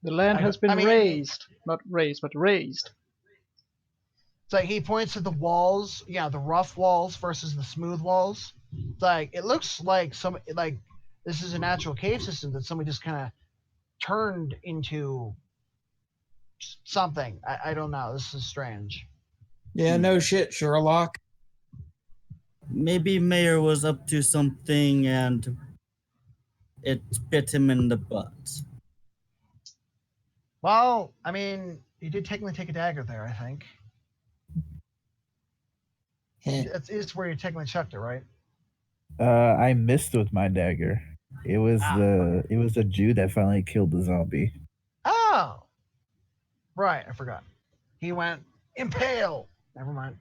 The land has been I mean- raised. Not raised, but raised. It's like he points to the walls, the rough walls versus the smooth walls. like it looks like this is a natural cave system that somebody just kind of turned into something. I don't know. This is strange. Yeah, no shit, Sherlock. Maybe Mayor was up to something and it bit him in the butt. Well, I mean, you did technically take a dagger there. I think Heh. it's where you technically chucked it, right? I missed with my dagger. It was the Jew that finally killed the zombie. Oh, right. I forgot. He went impale. Never mind.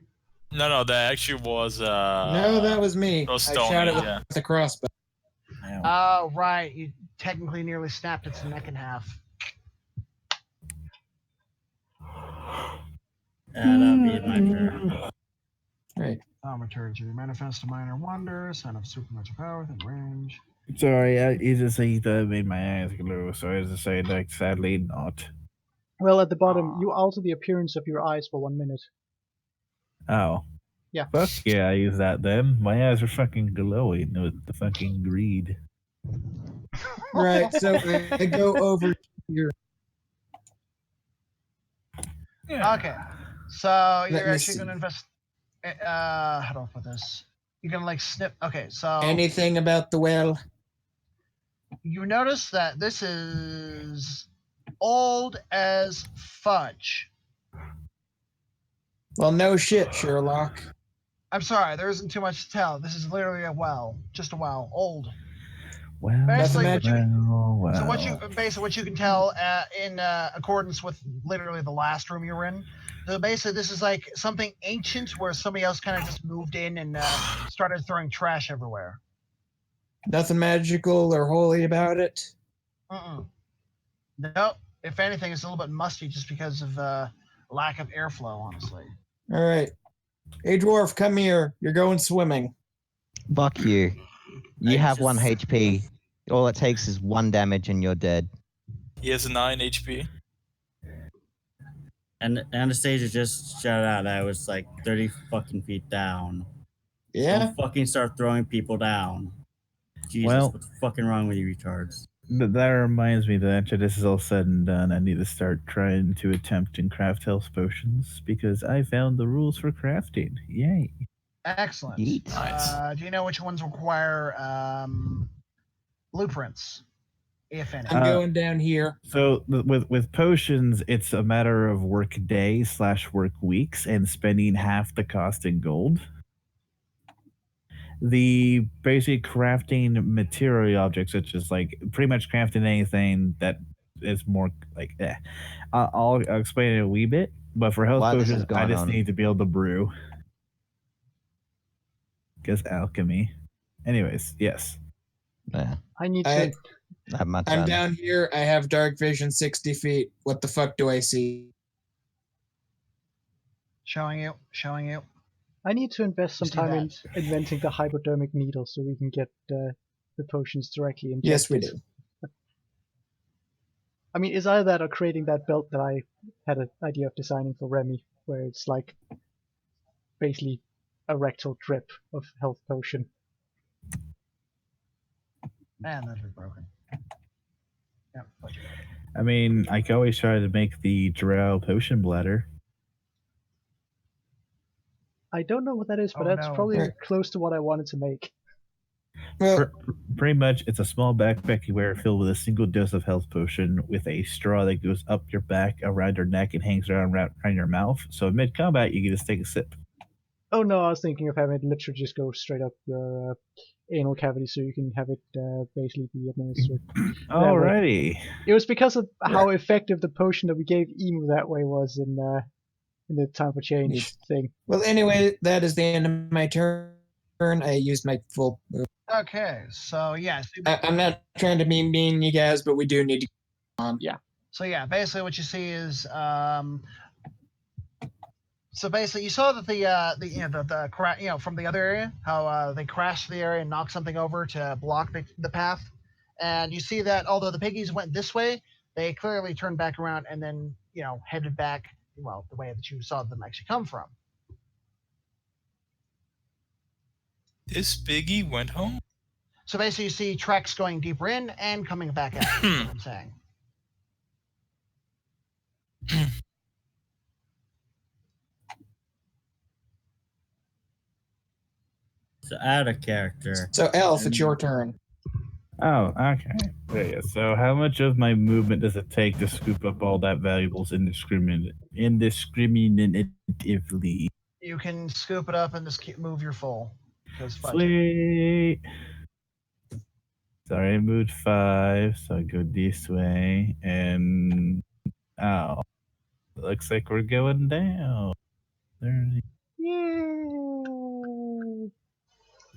No, that actually was No, that was me. was I shot it with yeah. the crossbow. Oh, right. You technically nearly snapped its neck in half. That'll be my turn. Right. Thaumaturgy. Manifest a minor wonder. Sign of supernatural power within range. Sorry, he's just saying that made my eyes glow, so I just say like sadly not. Well, at the bottom, you alter the appearance of your eyes for 1 minute. Oh. Yeah. Fuck yeah, I use that then. My eyes are fucking glowing with the fucking greed. Right, so I go over here. Okay. So you're me actually see. going to invest. How do I put this? You're going to like snip. Okay, so Anything about the well? you notice that this is old as fudge. Well, no shit, Sherlock. I'm sorry, there isn't too much to tell. This is literally a well, just a well, old. Well, Basically, what what you can tell in accordance with literally the last room you were in. So basically, this is like something ancient where somebody else kind of just moved in and started throwing trash everywhere. Nothing magical or holy about it? Nope. If anything, it's a little bit musty just because of lack of airflow, honestly. All right. Hey, dwarf, come here. You're going swimming. Fuck you. You I have just- 1 HP. All it takes is 1 damage and you're dead. He has 9 HP. And Anastasia just shouted out I was like 30 fucking feet down. Yeah? Don't fucking start throwing people down. Jesus, Well- what's fucking wrong with you retards? That reminds me that after this is all said and done, I need to start trying to attempt and craft health potions because I found the rules for crafting. Yay. Excellent. Yeet. Nice. Do you know which ones require blueprints, if any? I'm going down here. So with potions, it's a matter of work day / work weeks and spending half the cost in gold. The basic crafting material objects, such as like pretty much crafting anything that is more like, I'll explain it a wee bit. But for health While this potions, is I going just on. need to be able to brew. Because alchemy. Anyways, yes. Yeah, I need I- to. not my I'm turn. down here. I have dark vision 60 feet. What the fuck do I see? Showing you. I need to invest some See time in that? inventing the hypodermic needle so we can get the potions directly injected. Yes, we do. I mean, it's either that or creating that belt that I had an idea of designing for Remy, where it's like basically a rectal drip of health potion. Man, that'd be broken. Yeah. I mean, I can always try to make the drow potion bladder. I don't know what that is, but Oh, that's no. probably Right. close to what I wanted to make. Well, Pretty much, it's a small backpack you wear filled with a single dose of health potion with a straw that goes up your back, around your neck, and hangs around your mouth. So mid combat, you can just take a sip. Oh no, I was thinking of having it literally just go straight up your anal cavity so you can have it basically be administered. Alrighty. It was because of how effective the potion that we gave Emu that way was in the time for change Yes. thing. well, anyway, that is the end of my turn. I used my full move. Okay, so yes. I'm not trying to be mean, you guys, but we do need to go on. So yeah, basically what you see is so basically you saw that the from the other area how they crashed the area and knocked something over to block the path, and you see that although the piggies went this way, they clearly turned back around and then headed back the way that you saw them actually come from. This Biggie went home? So basically, you see tracks going deeper in and coming back out. Is what I'm saying. So add a character. So, Elf, it's your turn. Oh, okay. Yeah, so how much of my movement does it take to scoop up all that valuables indiscriminatively? You can scoop it up and just move your full. Because Sweet. Sorry, I moved 5, so I go this way, and looks like we're going down. 30.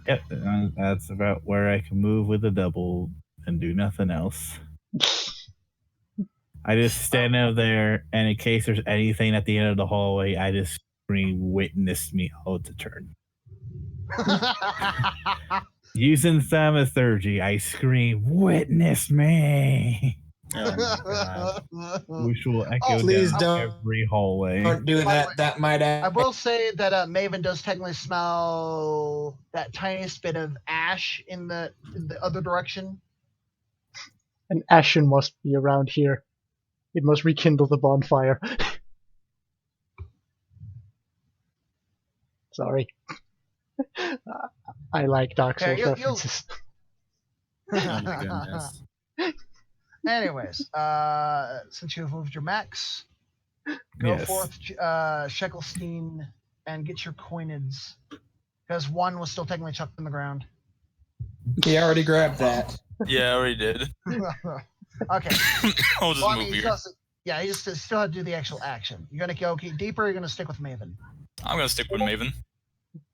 Yep, that's about where I can move with a double and do nothing else. I just stand out there, and in case there's anything at the end of the hallway, I just scream, "Witness me!" Hold the turn. Using thaumaturgy, I scream, "Witness me!" Oh my god. Which will echo Please down don't- every hallway. Don't do By the that. way, That might I will say that Maven does technically smell that tiniest bit of ash in the other direction. An ashen must be around here. It must rekindle the bonfire. Sorry. I like Dark Souls Okay, references. Oh my goodness. Anyways, since you've moved your max, go Yes. forth, Sheckelstein, and get your coinage. Because one was still technically chucked in the ground. He already grabbed that. Yeah, I already did. Okay. I'll just Well, I move mean, here. you still have to do the actual action. You're gonna go deeper. Or you're gonna stick with Maven. I'm gonna stick with Maven.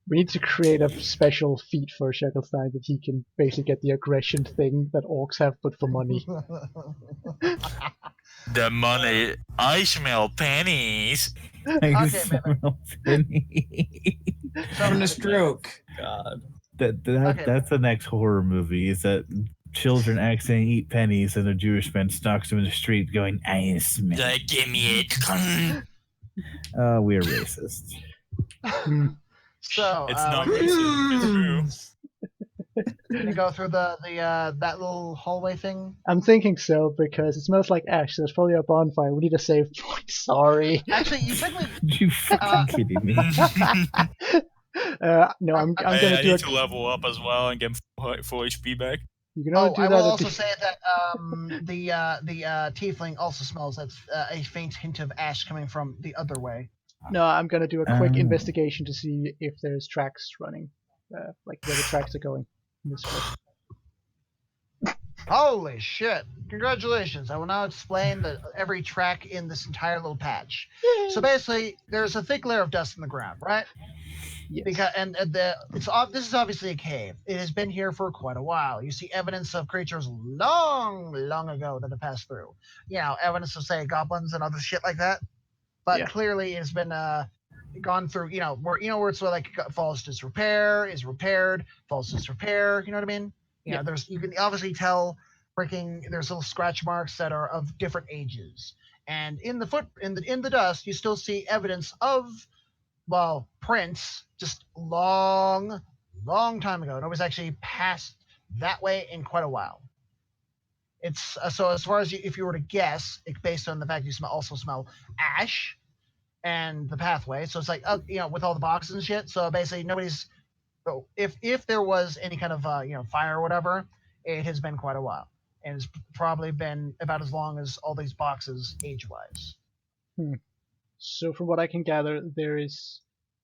We need to create a special feat for Shacklestein that he can basically get the aggression thing that orcs have, but for money. The money. I smell pennies. I Okay, smell penny. Having a stroke. God. Okay. That's the next horror movie. Is that children accidentally eat pennies and a Jewish man stalks them in the street, going, "I smell." Give me it. We're racist. So It's not racist. It's true. you go through the that little hallway thing. I'm thinking so because it smells like ash, so it's probably a bonfire. We need a save point. Sorry. Actually, you technically You fucking kidding me? No, I'm I gonna do need it. to level up as well and get full HP back. You can only do I that will at also the- say that the tiefling also smells a faint hint of ash coming from the other way. No, I'm gonna do a quick Oh. investigation to see if there's tracks running, like where the tracks are going. This way. Holy shit! Congratulations! I will now explain every track in this entire little patch. So basically, there's a thick layer of dust in the ground, right? Yes. This is obviously a cave. It has been here for quite a while. You see evidence of creatures long ago that have passed through. You know, evidence of say goblins and other shit like that. But Yeah. clearly, it's been gone through. Where it's like falls to disrepair, is repaired, falls to disrepair. You know what I mean? You know, you can obviously tell. There's little scratch marks that are of different ages, and in the dust, you still see evidence of. Well, prints just long time ago. Nobody's actually passed that way in quite a while. It's so as far as if you were to guess, based on the fact you also smell ash and the pathway. So it's like with all the boxes and shit. So basically, nobody's. So if there was any kind of fire or whatever, it has been quite a while, and it's probably been about as long as all these boxes age-wise. So from what I can gather, there is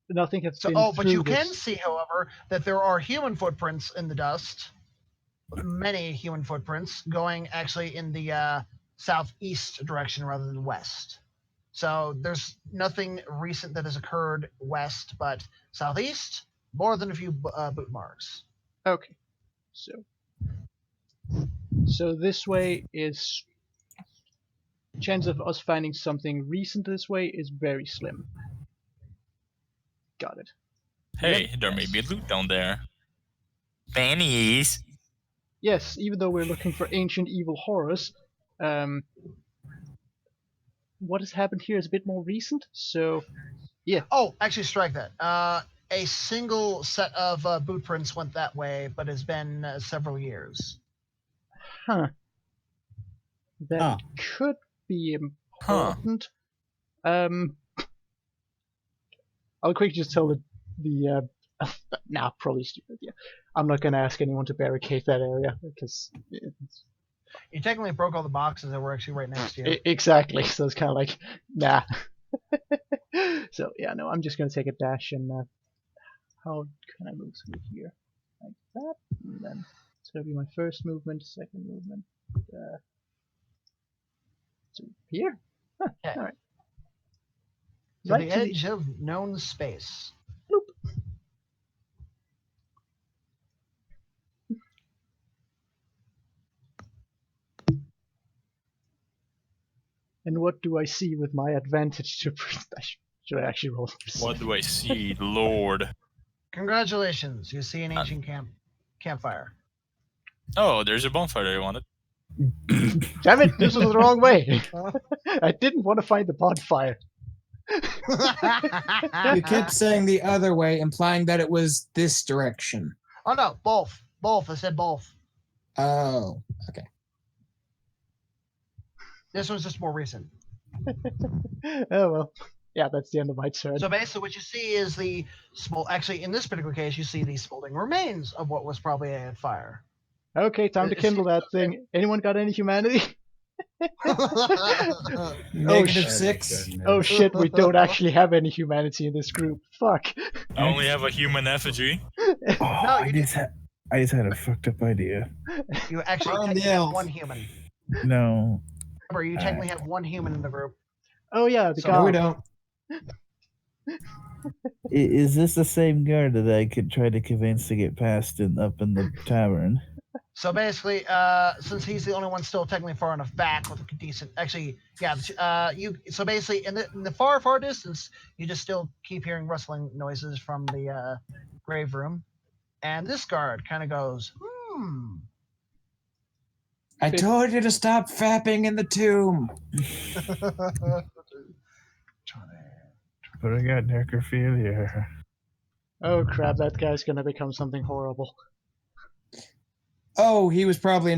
nothing has been but through you this. can see, however, that there are human footprints in the dust. Many human footprints going actually in the southeast direction rather than west. So there's nothing recent that has occurred west, but southeast, more than a few boot marks. Okay. So this way is chance of us finding something recent this way is very slim. Got it. Hey, there may be loot down there. Pennies. Yes, even though we're looking for ancient evil horrors, what has happened here is a bit more recent. So, yeah. Oh, actually, strike that. a single set of boot prints went that way, but it's been several years. Huh. That Huh. could be important. I'll quickly just tell the nah, probably stupid. Yeah, I'm not gonna ask anyone to barricade that area because You technically broke all the boxes that were actually right next to you. exactly. So it's kind of like nah. So yeah, no, I'm just gonna take a dash and how can I move through here? Like that, and then it's gonna be my first movement, second movement. So here. Huh, Okay. all right. To Right the edge of known space. And what do I see with my advantage to? Should I actually roll? What do I see, Lord? Congratulations, you see an ancient campfire. Oh, there's a bonfire that I wanted. Damn it! This was the wrong way. I didn't want to find the bonfire. You kept saying the other way, implying that it was this direction. Oh no, both. Both. I said both. Oh, okay. This one's just more recent. Oh well. Yeah, that's the end of my turn. So basically, what you see is the actually, in this particular case, you see the smoldering remains of what was probably a fire. Okay, time to kindle that thing. Anyone got any humanity? -6. Oh shit, we don't actually have any humanity in this group. Fuck. I only have a human effigy. Oh, I you just had a fucked up idea. You actually On the technically have elf. one human. No. Remember, you technically have one human in the group. Oh yeah, the So- No, we guy. don't. Is this the same guard that I could try to convince to get past up in the tavern? So basically, since he's the only one still technically far enough back with a decent, actually, yeah, so basically in the far distance, you just still keep hearing rustling noises from the grave room, and this guard kind of goes, I told you to stop fapping in the tomb. But I got necrophilia. Oh crap, that guy's gonna become something horrible. Oh, he was probably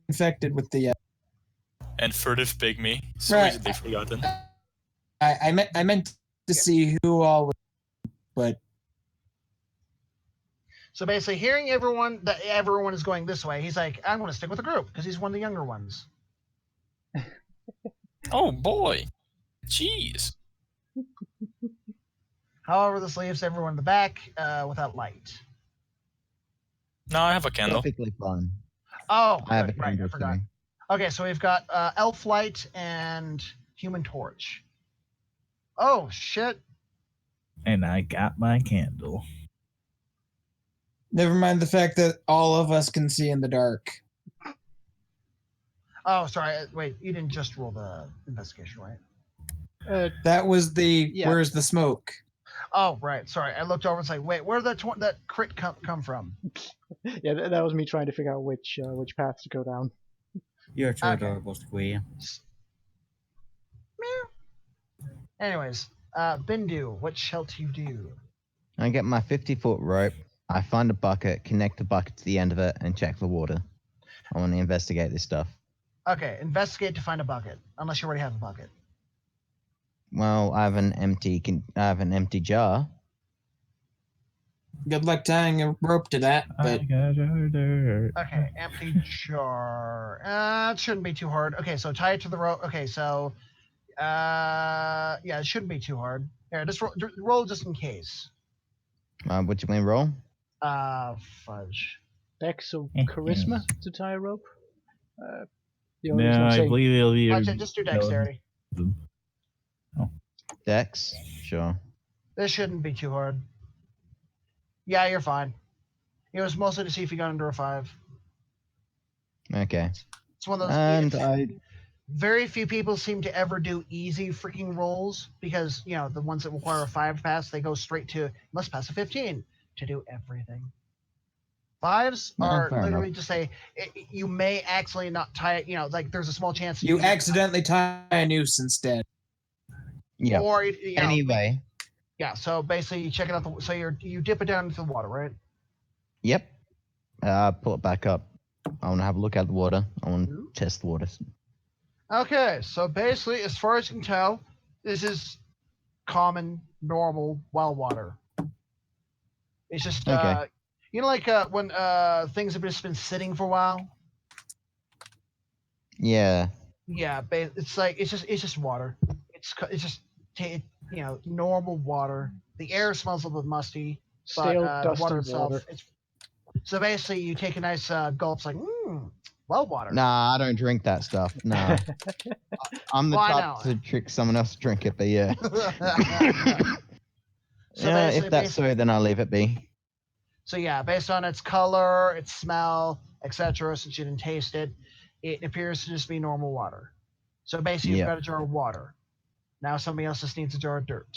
infected with the. And furtive pygmy. So Right. easily forgotten. I meant to see who all, but So basically, hearing that everyone is going this way, he's like, I'm going to stick with the group because he's one of the younger ones. Oh boy. Jeez. However, this leaves everyone in the back without light. No, I have a candle. Perfectly fine. Oh, I have a good, right, I candle forgot. too. Okay, so we've got elf light and human torch. Oh shit! And I got my candle. never mind the fact that all of us can see in the dark. Oh, sorry. Wait, you didn't just roll the investigation, right? That was the Yeah. where's the smoke? Oh, right. Sorry, I looked over and said, "Wait, where did that crit come from?" Yeah, that was me trying to figure out which path to go down. You're too Okay. adorable, Squee. Meow. Anyways, Bindu, what shall you do? I get my 50-foot rope. I find a bucket, connect the bucket to the end of it, and check for water. I want to investigate this stuff. Okay, investigate to find a bucket, unless you already have a bucket. Well, I have an empty jar. Good luck tying a rope to that, but I got her dirt. Okay, empty jar. It shouldn't be too hard. Okay, so tie it to the rope. Okay, so, yeah, it shouldn't be too hard. Here, just roll just in case. What do you mean roll? Fudge. Dex or charisma to tie a rope? The only reason No, I'm I saying believe it'll be. Fudge, just do dexterity. Dex? Sure. This shouldn't be too hard. Yeah, you're fine. It was mostly to see if you got under a 5. Okay. It's one of those. And Very few people seem to ever do easy freaking rolls because, you know, the ones that require a 5 to pass, they go straight to must pass a 15 to do everything. 5s No, are fair literally enough. just say you may actually not tie it, you know, like there's a small chance you can- accidentally tie a noose instead. yeah. Or, you know, Anyway, Yeah. So basically, you check it out. So you dip it down into the water, right? Yep. Pull it back up. I want to have a look at the water. I want to test the water. Okay. So basically, as far as you can tell, this is common, normal well water. It's just Okay. like when things have just been sitting for a while. Yeah. Yeah, it's like it's just water. It's just normal water. The air smells a little bit musty, but Stale, the dusty water itself. water. So basically, you take a nice gulp, it's like well water. Nah, I don't drink that stuff. Nah. I'm the Well, I type know. to trick someone else to drink it, but yeah. So Yeah, basically- if that's so, then I'll leave it be. So yeah, based on its color, its smell, etc., since you didn't taste it, it appears to just be normal water. So basically, you've Yep. got a jar of water. Now somebody else just needs a jar of dirt.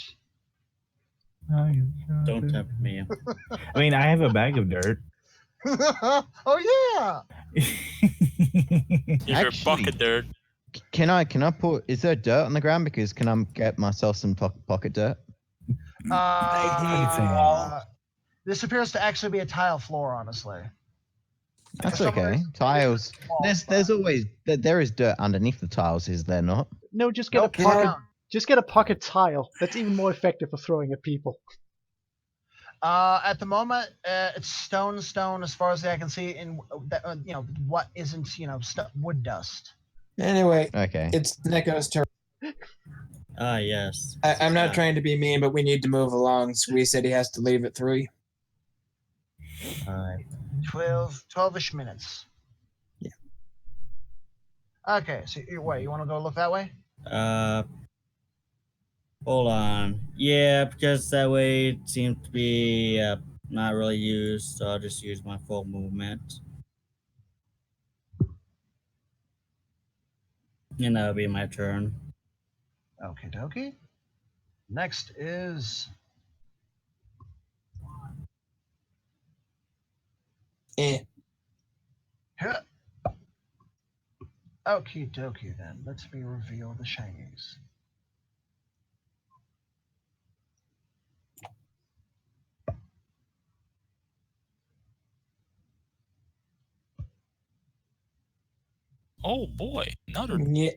Don't tempt me. I mean, I have a bag of dirt. Oh yeah. If you're Actually- bucket dirt, Can I put? Is there dirt on the ground? Because can I get myself some pocket dirt? This appears to actually be a tile floor, honestly. That's For some okay. reason, Tiles. walls, There's but- always there is dirt underneath the tiles, is there not? No, just get Nope, a pocket. no. Just get a pocket tile. That's even more effective for throwing at people. At the moment, it's stone as far as I can see, in what isn't wood dust. Anyway, Okay. it's Neko's turn. Ah, yes. I'm not Yeah. trying to be mean, but we need to move along. So we said he has to leave at 3. 12-ish minutes. Yeah. Okay, so you want to go look that way? Hold on. Yeah, because that way it seems to be not really used, so I'll just use my full movement. And that'll be my turn. Okie dokie. Next is Huh. Okie dokie then. Let me reveal the shinies. oh boy, another. Yeah.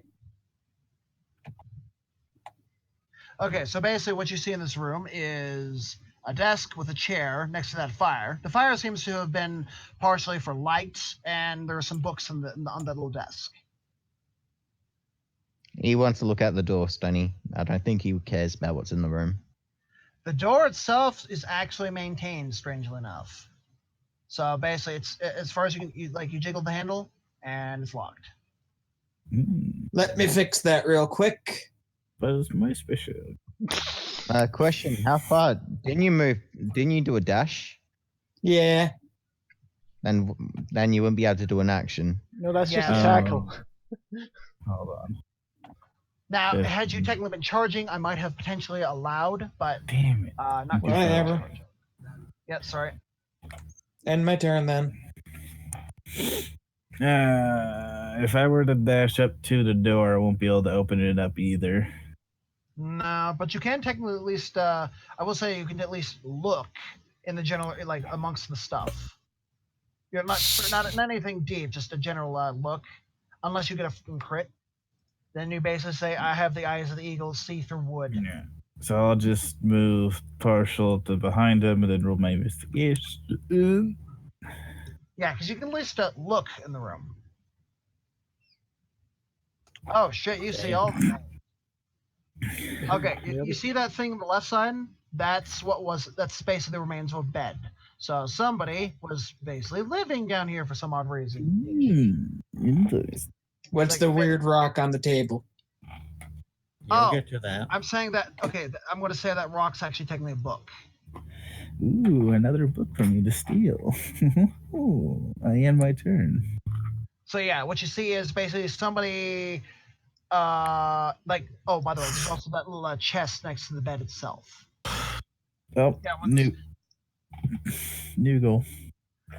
Okay, so basically what you see in this room is a desk with a chair next to that fire. The fire seems to have been partially for light, and there are some books on that little desk. He wants to look out the door, Stoney. I don't think he cares about what's in the room. The door itself is actually maintained, strangely enough. So basically, it's as far as you can, you jiggle the handle, and it's locked. Let me fix that real quick. But it's my special. Question: how far? Didn't you do a dash? Yeah. Then you wouldn't be able to do an action. No, that's just a Yeah. tackle. Hold on. Now, Yeah. had you technically been charging, I might have potentially allowed, but Damn it. not. Whatever. Yeah, sorry. End my turn then. If I were to dash up to the door, I won't be able to open it up either. No, but you can technically at least. I will say you can at least look in the general, amongst the stuff. You're not anything deep, just a general look. Unless you get a fucking crit, then you basically say, "I have the eyes of the eagle, see through wood." Yeah. So I'll just move partial to behind him and then roll my investigation. Yeah, because you can at least look in the room. Oh shit! You see all. Okay, you see that thing on the left side? That's basically the remains of a bed. So somebody was basically living down here for some odd reason. Interesting. What's Like the a bit- weird rock on the table? You'll get to that. I'm saying that. Okay, I'm going to say that rock's actually technically a book. Ooh, another book for me to steal. Ooh, I end my turn. So yeah, what you see is basically somebody. By the way, there's also that little chest next to the bed itself. Oh, Yeah, once- new goal.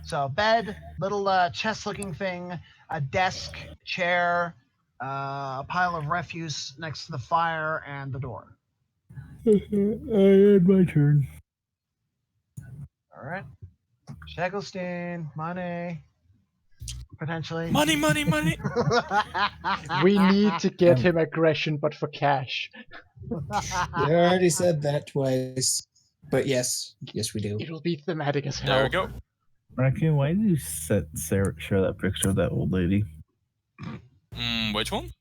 So bed, little chest-looking thing, a desk, chair, a pile of refuse next to the fire, and the door. I had my turn. All right. Shacklestein, money. Potentially. Money, money, money. We need to get him aggression, but for cash. You already said that twice. But yes, we do. It'll be thematic as hell. There we go. Raccoon, why did you share that picture of that old lady? Which one?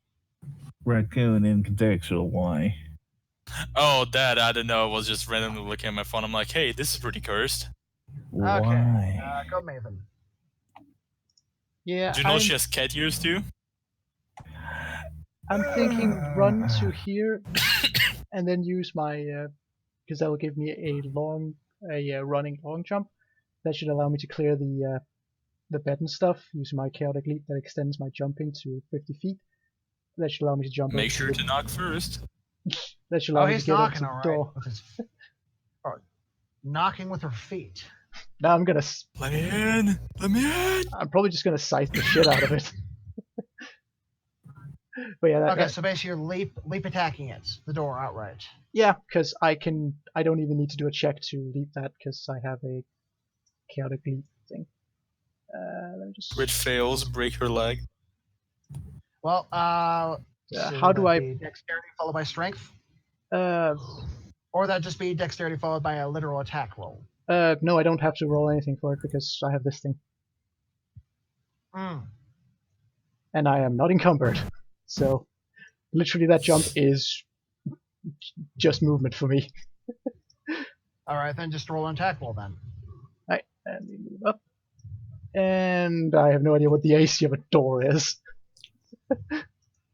Raccoon in contextual, why? Oh, that, I don't know. I was just randomly looking at my phone. I'm like, hey, this is pretty cursed. Okay. Why? Go Maven. Yeah, Do you know she has cat ears too? I'm thinking run to here, and then use my because that will give me a running long jump. That should allow me to clear the bed and stuff using my chaotic leap that extends my jumping to 50 feet. That should allow me to jump. Make sure to knock first. That should allow me to he's get up knocking to all the door. right. With his, knocking with her feet. Now I'm gonna. Let me in. Let me in. I'm probably just gonna scythe the shit out of it. But yeah. Okay, so basically you're leap attacking it, the door outright. Yeah, because I don't even need to do a check to leap that because I have a chaotic leap thing. Let me just. Crit fails, break her leg. Well, how do I? Dexterity followed by strength, Uh, or that just be dexterity followed by a literal attack roll. no, I don't have to roll anything for it because I have this thing, and I am not encumbered. So, literally, that jump is just movement for me. All right, then just roll an attack roll then. Right, and we move up. And I have no idea what the AC of a door is.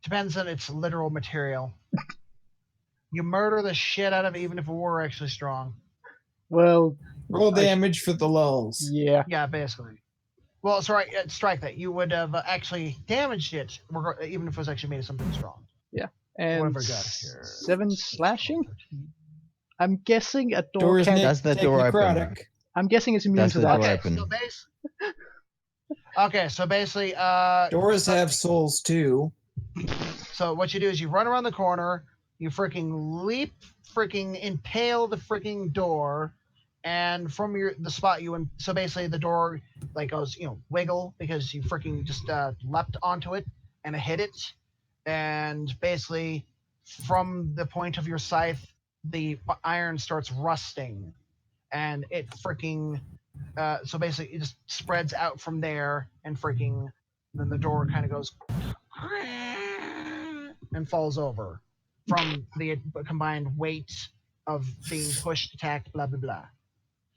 Depends on its literal material. You murder the shit out of it, even if it were actually strong. Well, roll damage for the lulls. Yeah. Yeah, basically. Well, sorry, strike that. You would have actually damaged it, even if it was actually made of something strong. Yeah. And Whatever got here. 7 slashing? I'm guessing a door Doors can't... Does the door open? I'm guessing it's immune Does to the that. door Okay, open? so basically, Doors have souls too. So what you do is you run around the corner, you freaking leap, freaking impale the freaking door, and from the spot so basically the door like goes wiggle because you freaking just leapt onto it and hit it, and basically from the point of your scythe the iron starts rusting, and it freaking so basically it just spreads out from there, and freaking then the door kind of goes and falls over from the combined weight of being pushed, attacked, blah blah blah.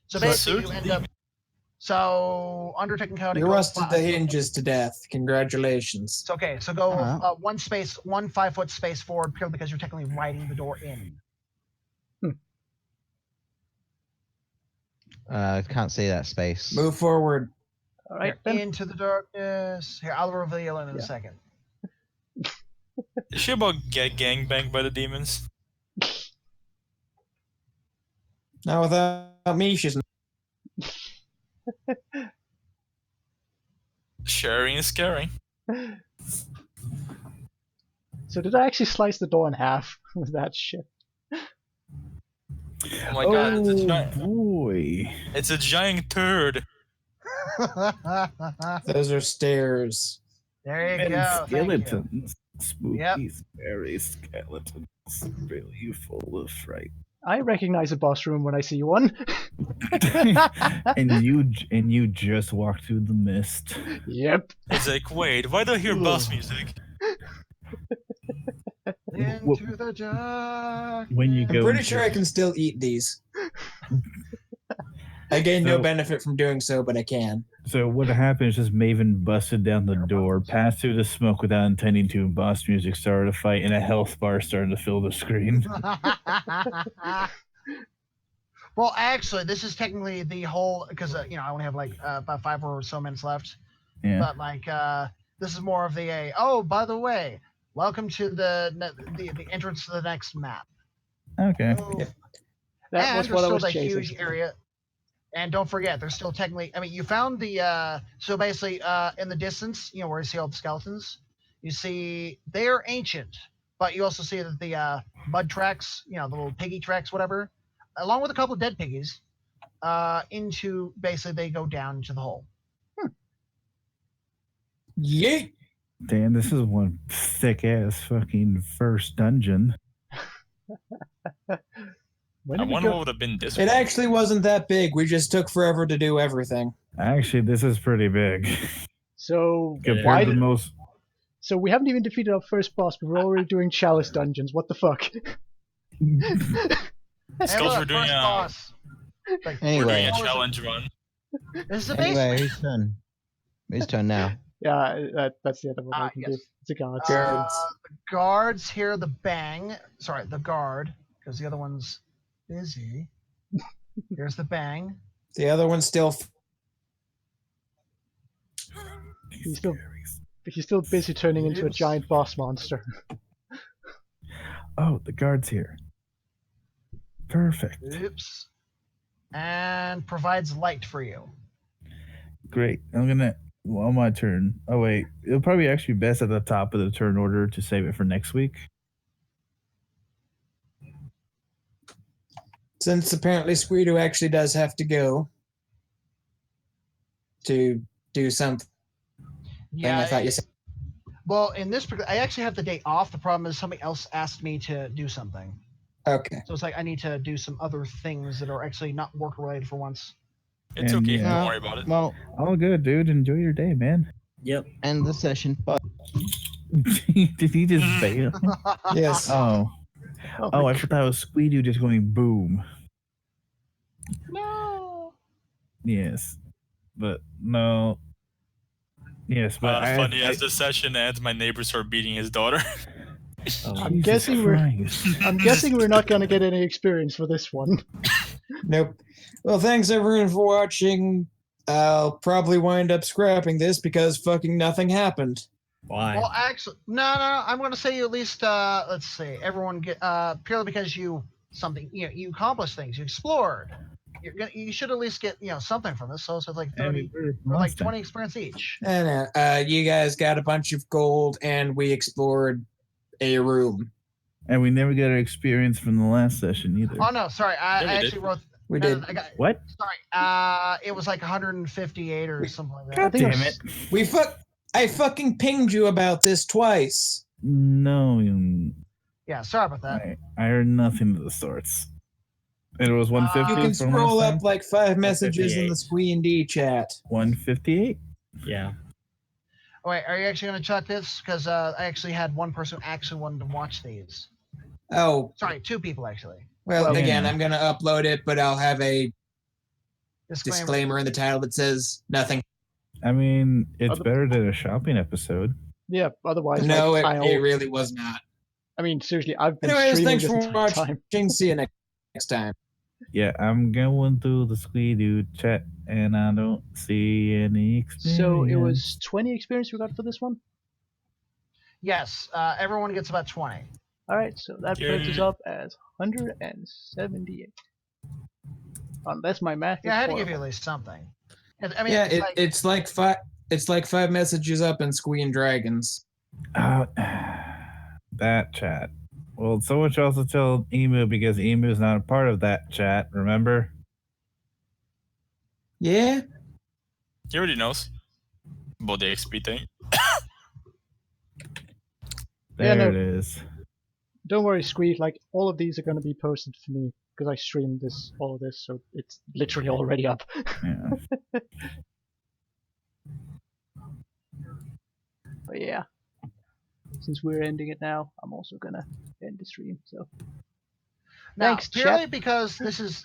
So basically, you end up. So under technicality, You rusted the hinges to death. Congratulations. It's okay. So go 1 5-foot space forward, purely because you're technically riding the door in. Can't see that space. Move forward. All right, Into the darkness. Here, I'll reveal it in a second. Is she about get gangbanged by the demons? Now without me, she's not. Sharing is caring. So did I actually slice the door in half with that shit? Oh my god, it's a giant, boy. it's a giant turd. Those are stairs. There you And go. skeletons. Spooky, Yep. scary skeletons. Really full of fright. I recognize a boss room when I see one. and you just walked through the mist. Yep. It's like, wait, why do I hear boss music? Into the dark. When you I'm go, pretty sure I can still eat these. I gain no benefit from doing so, but I can. So what happened is just Maven busted down the door, passed through the smoke without intending to, and boss music started a fight, and a health bar started to fill the screen. Well, actually, this is technically the whole because I only have like about 5 or so minutes left. Yeah. But like this is more of the oh, by the way, welcome to the entrance to the next map. Okay. That was what I was a chasing. huge area. And don't forget, there's still technically. I mean, you found the so basically in the distance, where you see all the skeletons, you see they are ancient. but you also see that the mud tracks, the little piggy tracks, whatever, along with a couple of dead piggies, into basically they go down into the hole. Yeet. Damn, this is one thick ass fucking first dungeon. When I did we wonder go? what would have been this It one. actually wasn't that big. We just took forever to do everything. Actually, this is pretty big So Yeah. why compared to did? most. So we haven't even defeated our first boss, but we're already doing chalice dungeons. What the fuck? It's And because the we're doing first a boss. Like, we're doing Anyway. a challenge run. This is a Anyway, basement. whose turn? Whose turn now? Yeah, that's the other one I Ah, can yes. do. It's a guard. The guards hear the bang. Sorry, the guard, because the other one's busy. Here's the bang. The other one's still. He's still busy turning into a Oops. giant boss monster. Oh, the guard's here. Perfect. Oops. And provides light for you. Great. On my turn. Oh, wait. It'll probably actually be best at the top of the turn order to save it for next week. Since apparently Squeedo actually does have to go to do something. Yeah. I thought you said. Well, in this particular, I actually have the day off. The problem is somebody else asked me to do something. Okay. So it's like I need to do some other things that are actually not work related for once. It's And okay. yeah. Don't worry about it. Well, All good, dude. Enjoy your day, man. Yep. end the session. Bye. Did he just bail? Yes. Oh, I thought that was Squeedoo just going boom. No. Yes, but no. Yes, but Funny as the session ends, my neighbors are beating his daughter. I'm guessing I'm guessing we're not gonna get any experience for this one. Nope. Well, thanks everyone for watching. I'll probably wind up scrapping this because fucking nothing happened. Why? Well, actually, no. I'm going to say you at least. Let's see. Everyone get purely because you accomplished things. You explored. You should at least get something from this. So it's like 30 or like 20 experience each. And you guys got a bunch of gold, and we explored a room. And we never got our experience from the last session either. Oh no, sorry. I we actually did. wrote. We no, did. I got, What? sorry. It was like 158 or something like that. God damn it! I fucking pinged you about this twice. No, Yeah, sorry about that. I heard nothing of the sorts. And it was 150. You can from scroll last up time? like 5 messages in the Squee&D chat. 158. Yeah. Oh, wait, are you actually going to check this? Because I actually had one person who actually wanted to watch these. Oh, Sorry, 2 people actually. well, yeah. again, I'm going to upload it, but I'll have a Disclaimer. disclaimer in the title that says nothing. I mean, it's Other- better than a shopping episode. Yeah, otherwise, No, like, it really was not. I mean, seriously, I've been Anyways, streaming thanks this for entire time. watching. See you next time. Yeah, I'm going through the Squeedoo chat and I don't see any experience. So it was 20 experience we got for this one? Yes, everyone gets about 20. Alright, so that puts us Yay. up as 178. Unless my math Yeah, I is had to give you horrible. at least something. I mean, Yeah, it's like, it's like 5 messages up in Squee and Dragons. That chat. Well, someone should also tell Emu because Emu is not a part of that chat, remember? Yeah? He already knows about the XP thing. There no. it is. Don't worry, Squee, like, all of these are going to be posted for me, because I streamed all of this, so it's literally already up. Yeah. But yeah. Since we're ending it now, I'm also going to end the stream, so. now, Thanks, purely chat. because this is,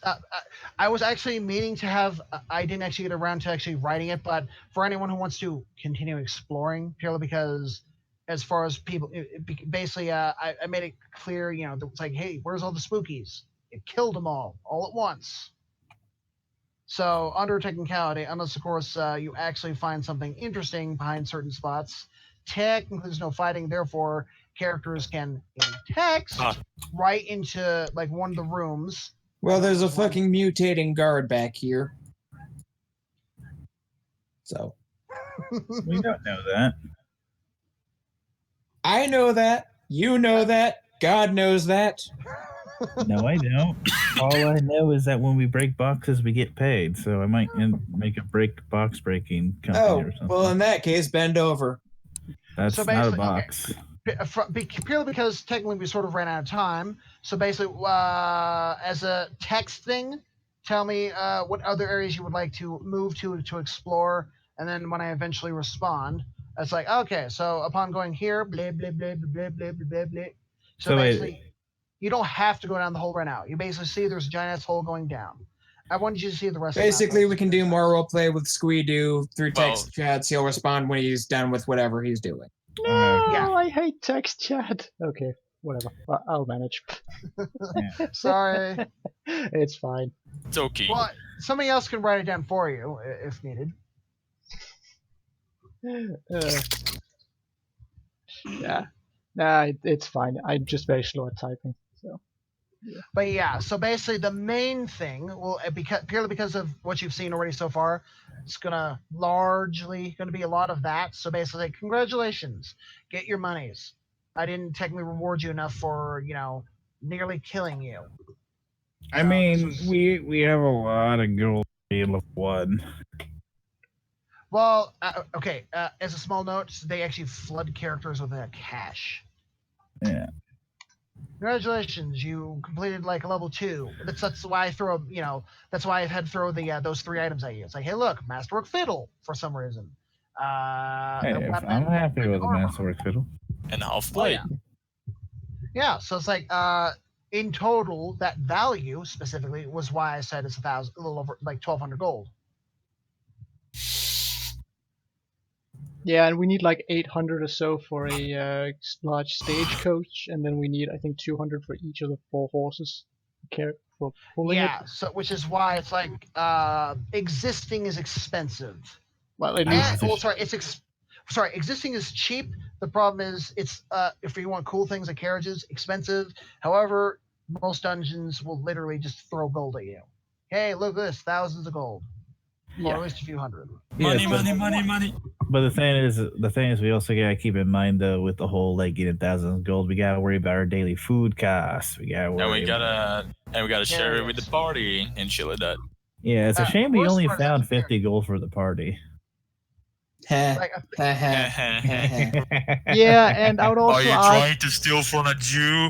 I was actually meaning to have, I didn't actually get around to actually writing it, but for anyone who wants to continue exploring, purely because as far as people, basically, I made it clear, it's like, hey, where's all the spookies? It killed them all at once. So, under technicality, unless, of course, you actually find something interesting behind certain spots, technically there's no fighting, therefore, characters can, in text, right into, like, one of the rooms. Well, there's a fucking mutating guard back here. So. We don't know that. I know that. You know that. God knows that. No, I don't. All I know is that when we break boxes, we get paid. So I might make a box breaking company Oh, or something. well, in that case, bend over. That's So not a basically- box. Purely because technically we sort of ran out of time. So basically, as a text thing, tell me what other areas you would like to move to explore, and then when I eventually respond, it's like, okay, so upon going here, blah blah blah blah blah blah blah blah. So basically, you don't have to go down the hole right now. You basically see there's a giant ass hole going down. I wanted you to see the rest. Basically, of we can do more roleplay with Squee-Doo through text Well- chats. He'll respond when he's done with whatever he's doing. No, Yeah. I hate text chat. Okay, whatever. I'll manage. Sorry. It's fine. It's okay. Well, somebody else can write it down for you if needed. Yeah. Nah, it's fine. I'm just very slow at typing. So. But yeah, so basically the main thing, purely because of what you've seen already so far, it's largely gonna be a lot of that. So basically, congratulations, get your monies. I didn't technically reward you enough for nearly killing you. I mean, we have a lot of gold level 1. Well, okay. As a small note, they actually flood characters with cash. Yeah. Congratulations, you completed like a level 2. That's why I throw that's why I've had to throw the those 3 items at you. It's like, hey, look, masterwork fiddle for some reason. Hey, A weapon, I'm happy with the armor. masterwork fiddle. And half Well, blade. yeah, so it's like in total that value specifically was why I said it's a little over like 1,200 gold. Yeah, and we need like 800 or so for a large stagecoach, and then we need, I think, 200 for each of the 4 horses for pulling it. Yeah, so which is why it's like existing is expensive. Well, at least Existing is cheap. The problem is it's if you want cool things like carriages, expensive. However, most dungeons will literally just throw gold at you. Hey, look at this, thousands of gold. Or at least a few hundred. Money, Yeah, money. But the thing is, we also gotta keep in mind though, with the whole like getting thousands of gold, we gotta worry about our daily food costs. We gotta worry. And we gotta share it with the party and shit like that. Yeah, it's a shame we worst only part is found that- 50 gold for the party. Heh, Like, heh, heh, heh, heh. yeah, and I would also Are you ask. trying to steal from a Jew?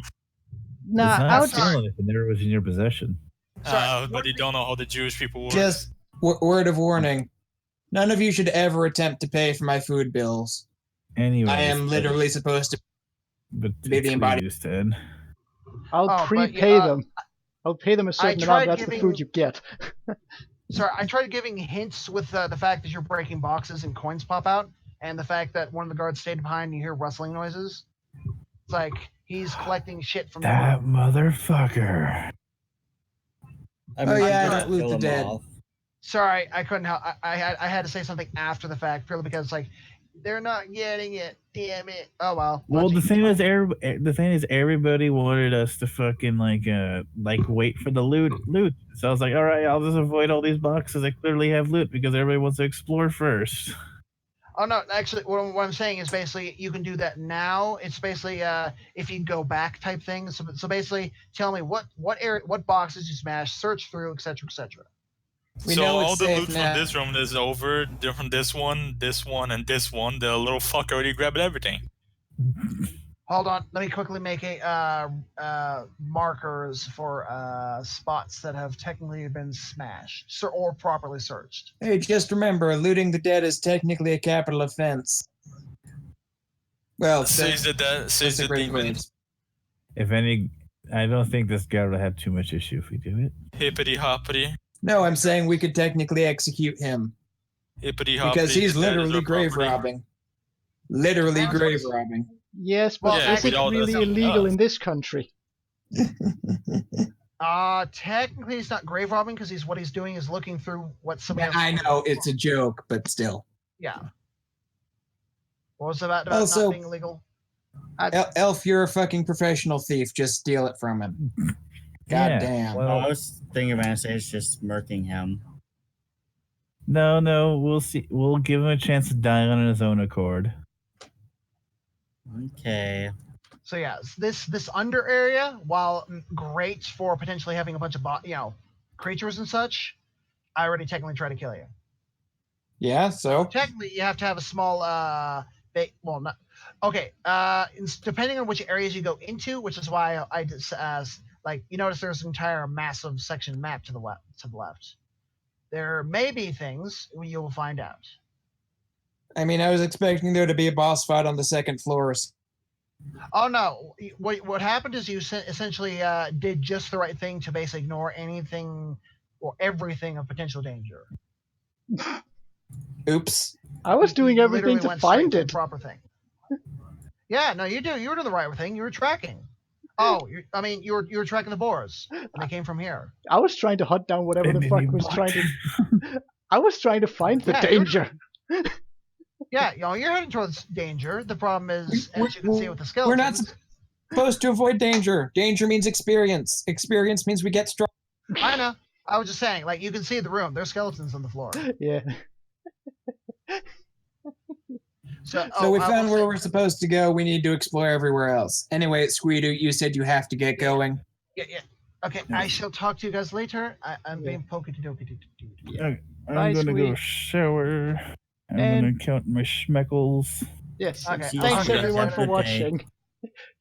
Nah, It's I not would stealing if it never was in your possession. But you don't know how the Jewish people work. Just word of warning. None of you should ever attempt to pay for my food bills. Anyway, I am literally supposed to. But be the embodiment. instead. I'll but, prepay yeah, them. I'll pay them a certain tried amount. That's the food giving- you get. Sorry, I tried giving hints with the fact that you're breaking boxes and coins pop out, and the fact that one of the guards stayed behind and you hear rustling noises. It's like he's collecting shit from the That room. motherfucker. I Oh, yeah, just don't loot kill the them dead. off. Sorry, I couldn't help. I had to say something after the fact, purely because like they're not getting it. Damn it. Oh well. Well, the Bungie. thing is, everybody wanted us to fucking like wait for the loot. So I was like, all right, I'll just avoid all these boxes that clearly have loot because everybody wants to explore first. Oh no, actually, what I'm saying is basically you can do that now. It's basically if you go back type thing. So basically, tell me what boxes you smash, search through, etc., etc. We So know it's all the safe loot now. from this room is over. From this one, and this one. The little fuck already grabbed everything. Hold on, let me quickly make a markers for spots that have technically been smashed or properly searched. Hey, just remember, looting the dead is technically a capital offense. Well, Says the desecrated demon. graves. If any, I don't think this guy would have too much issue if we do it. Hippity hoppity. No, I'm saying we could technically execute him Hippity hoppity. because he's the dead is literally our grave property. robbing. Literally That's grave what- robbing. Yes, but Well, Yeah, is we it all really does. illegal in this country? Technically, it's not grave robbing because what he's doing is looking through what somebody else. I know it's a joke, but still. Yeah. What was it about Also- not being illegal? Elf, you're a fucking professional thief. Just steal it from him. God Yeah, damn. Oh, I Well, was thinking of Anastasia just murking him. no, we'll see. We'll give him a chance to die on his own accord. Okay. So yeah, this under area, while great for potentially having a bunch of creatures and such, I already technically tried to kill you. Yeah, so Technically, you have to have a small not okay. Depending on which areas you go into, which is why I just you notice there's an entire massive section map to the left. There may be things you will find out. I mean, I was expecting there to be a boss fight on the second floor. Oh no! What happened is you essentially did just the right thing to basically ignore anything or everything of potential danger. Oops. I was doing You everything literally to went straight find to the it. proper thing. Yeah, no, you do. You were doing the right thing. You were tracking. Oh, you were tracking the boars, and they came from here. I was trying to hunt down whatever the Enemy fuck was bot. trying to. I was trying to find the Yeah, danger. Yeah, you're heading towards danger. The problem is, as you can see with the We're not skeletons, supposed to avoid danger. Danger means experience. Experience means we get strong. I know. I was just saying, you can see the room. There's skeletons on the floor. Yeah. So we found where we're supposed to go. We need to explore everywhere else. Anyway, Squeedo, you said you have to get going. Yeah. Okay, I shall talk to you guys later. I'm Yeah. being pokey-dokey. I'm Bye, gonna go Squee. shower. I'm And- gonna count my schmeckles. Yes. Okay, See you Thanks guys. everyone Have a for good day. watching.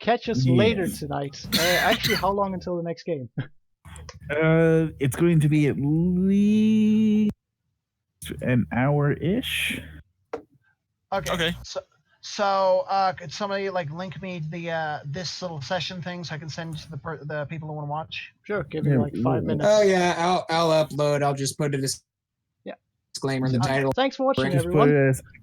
Catch us later Yes. tonight. Actually, how long until the next game? It's going to be at least an hour-ish. Okay. So, could somebody like link me the this little session thing so I can send to the people who want to watch? Sure, give me Yeah, like 5 minutes. Oh yeah, I'll upload. I'll just put a Yeah. disclaimer in the title. Thanks for watching, Just put everyone. it as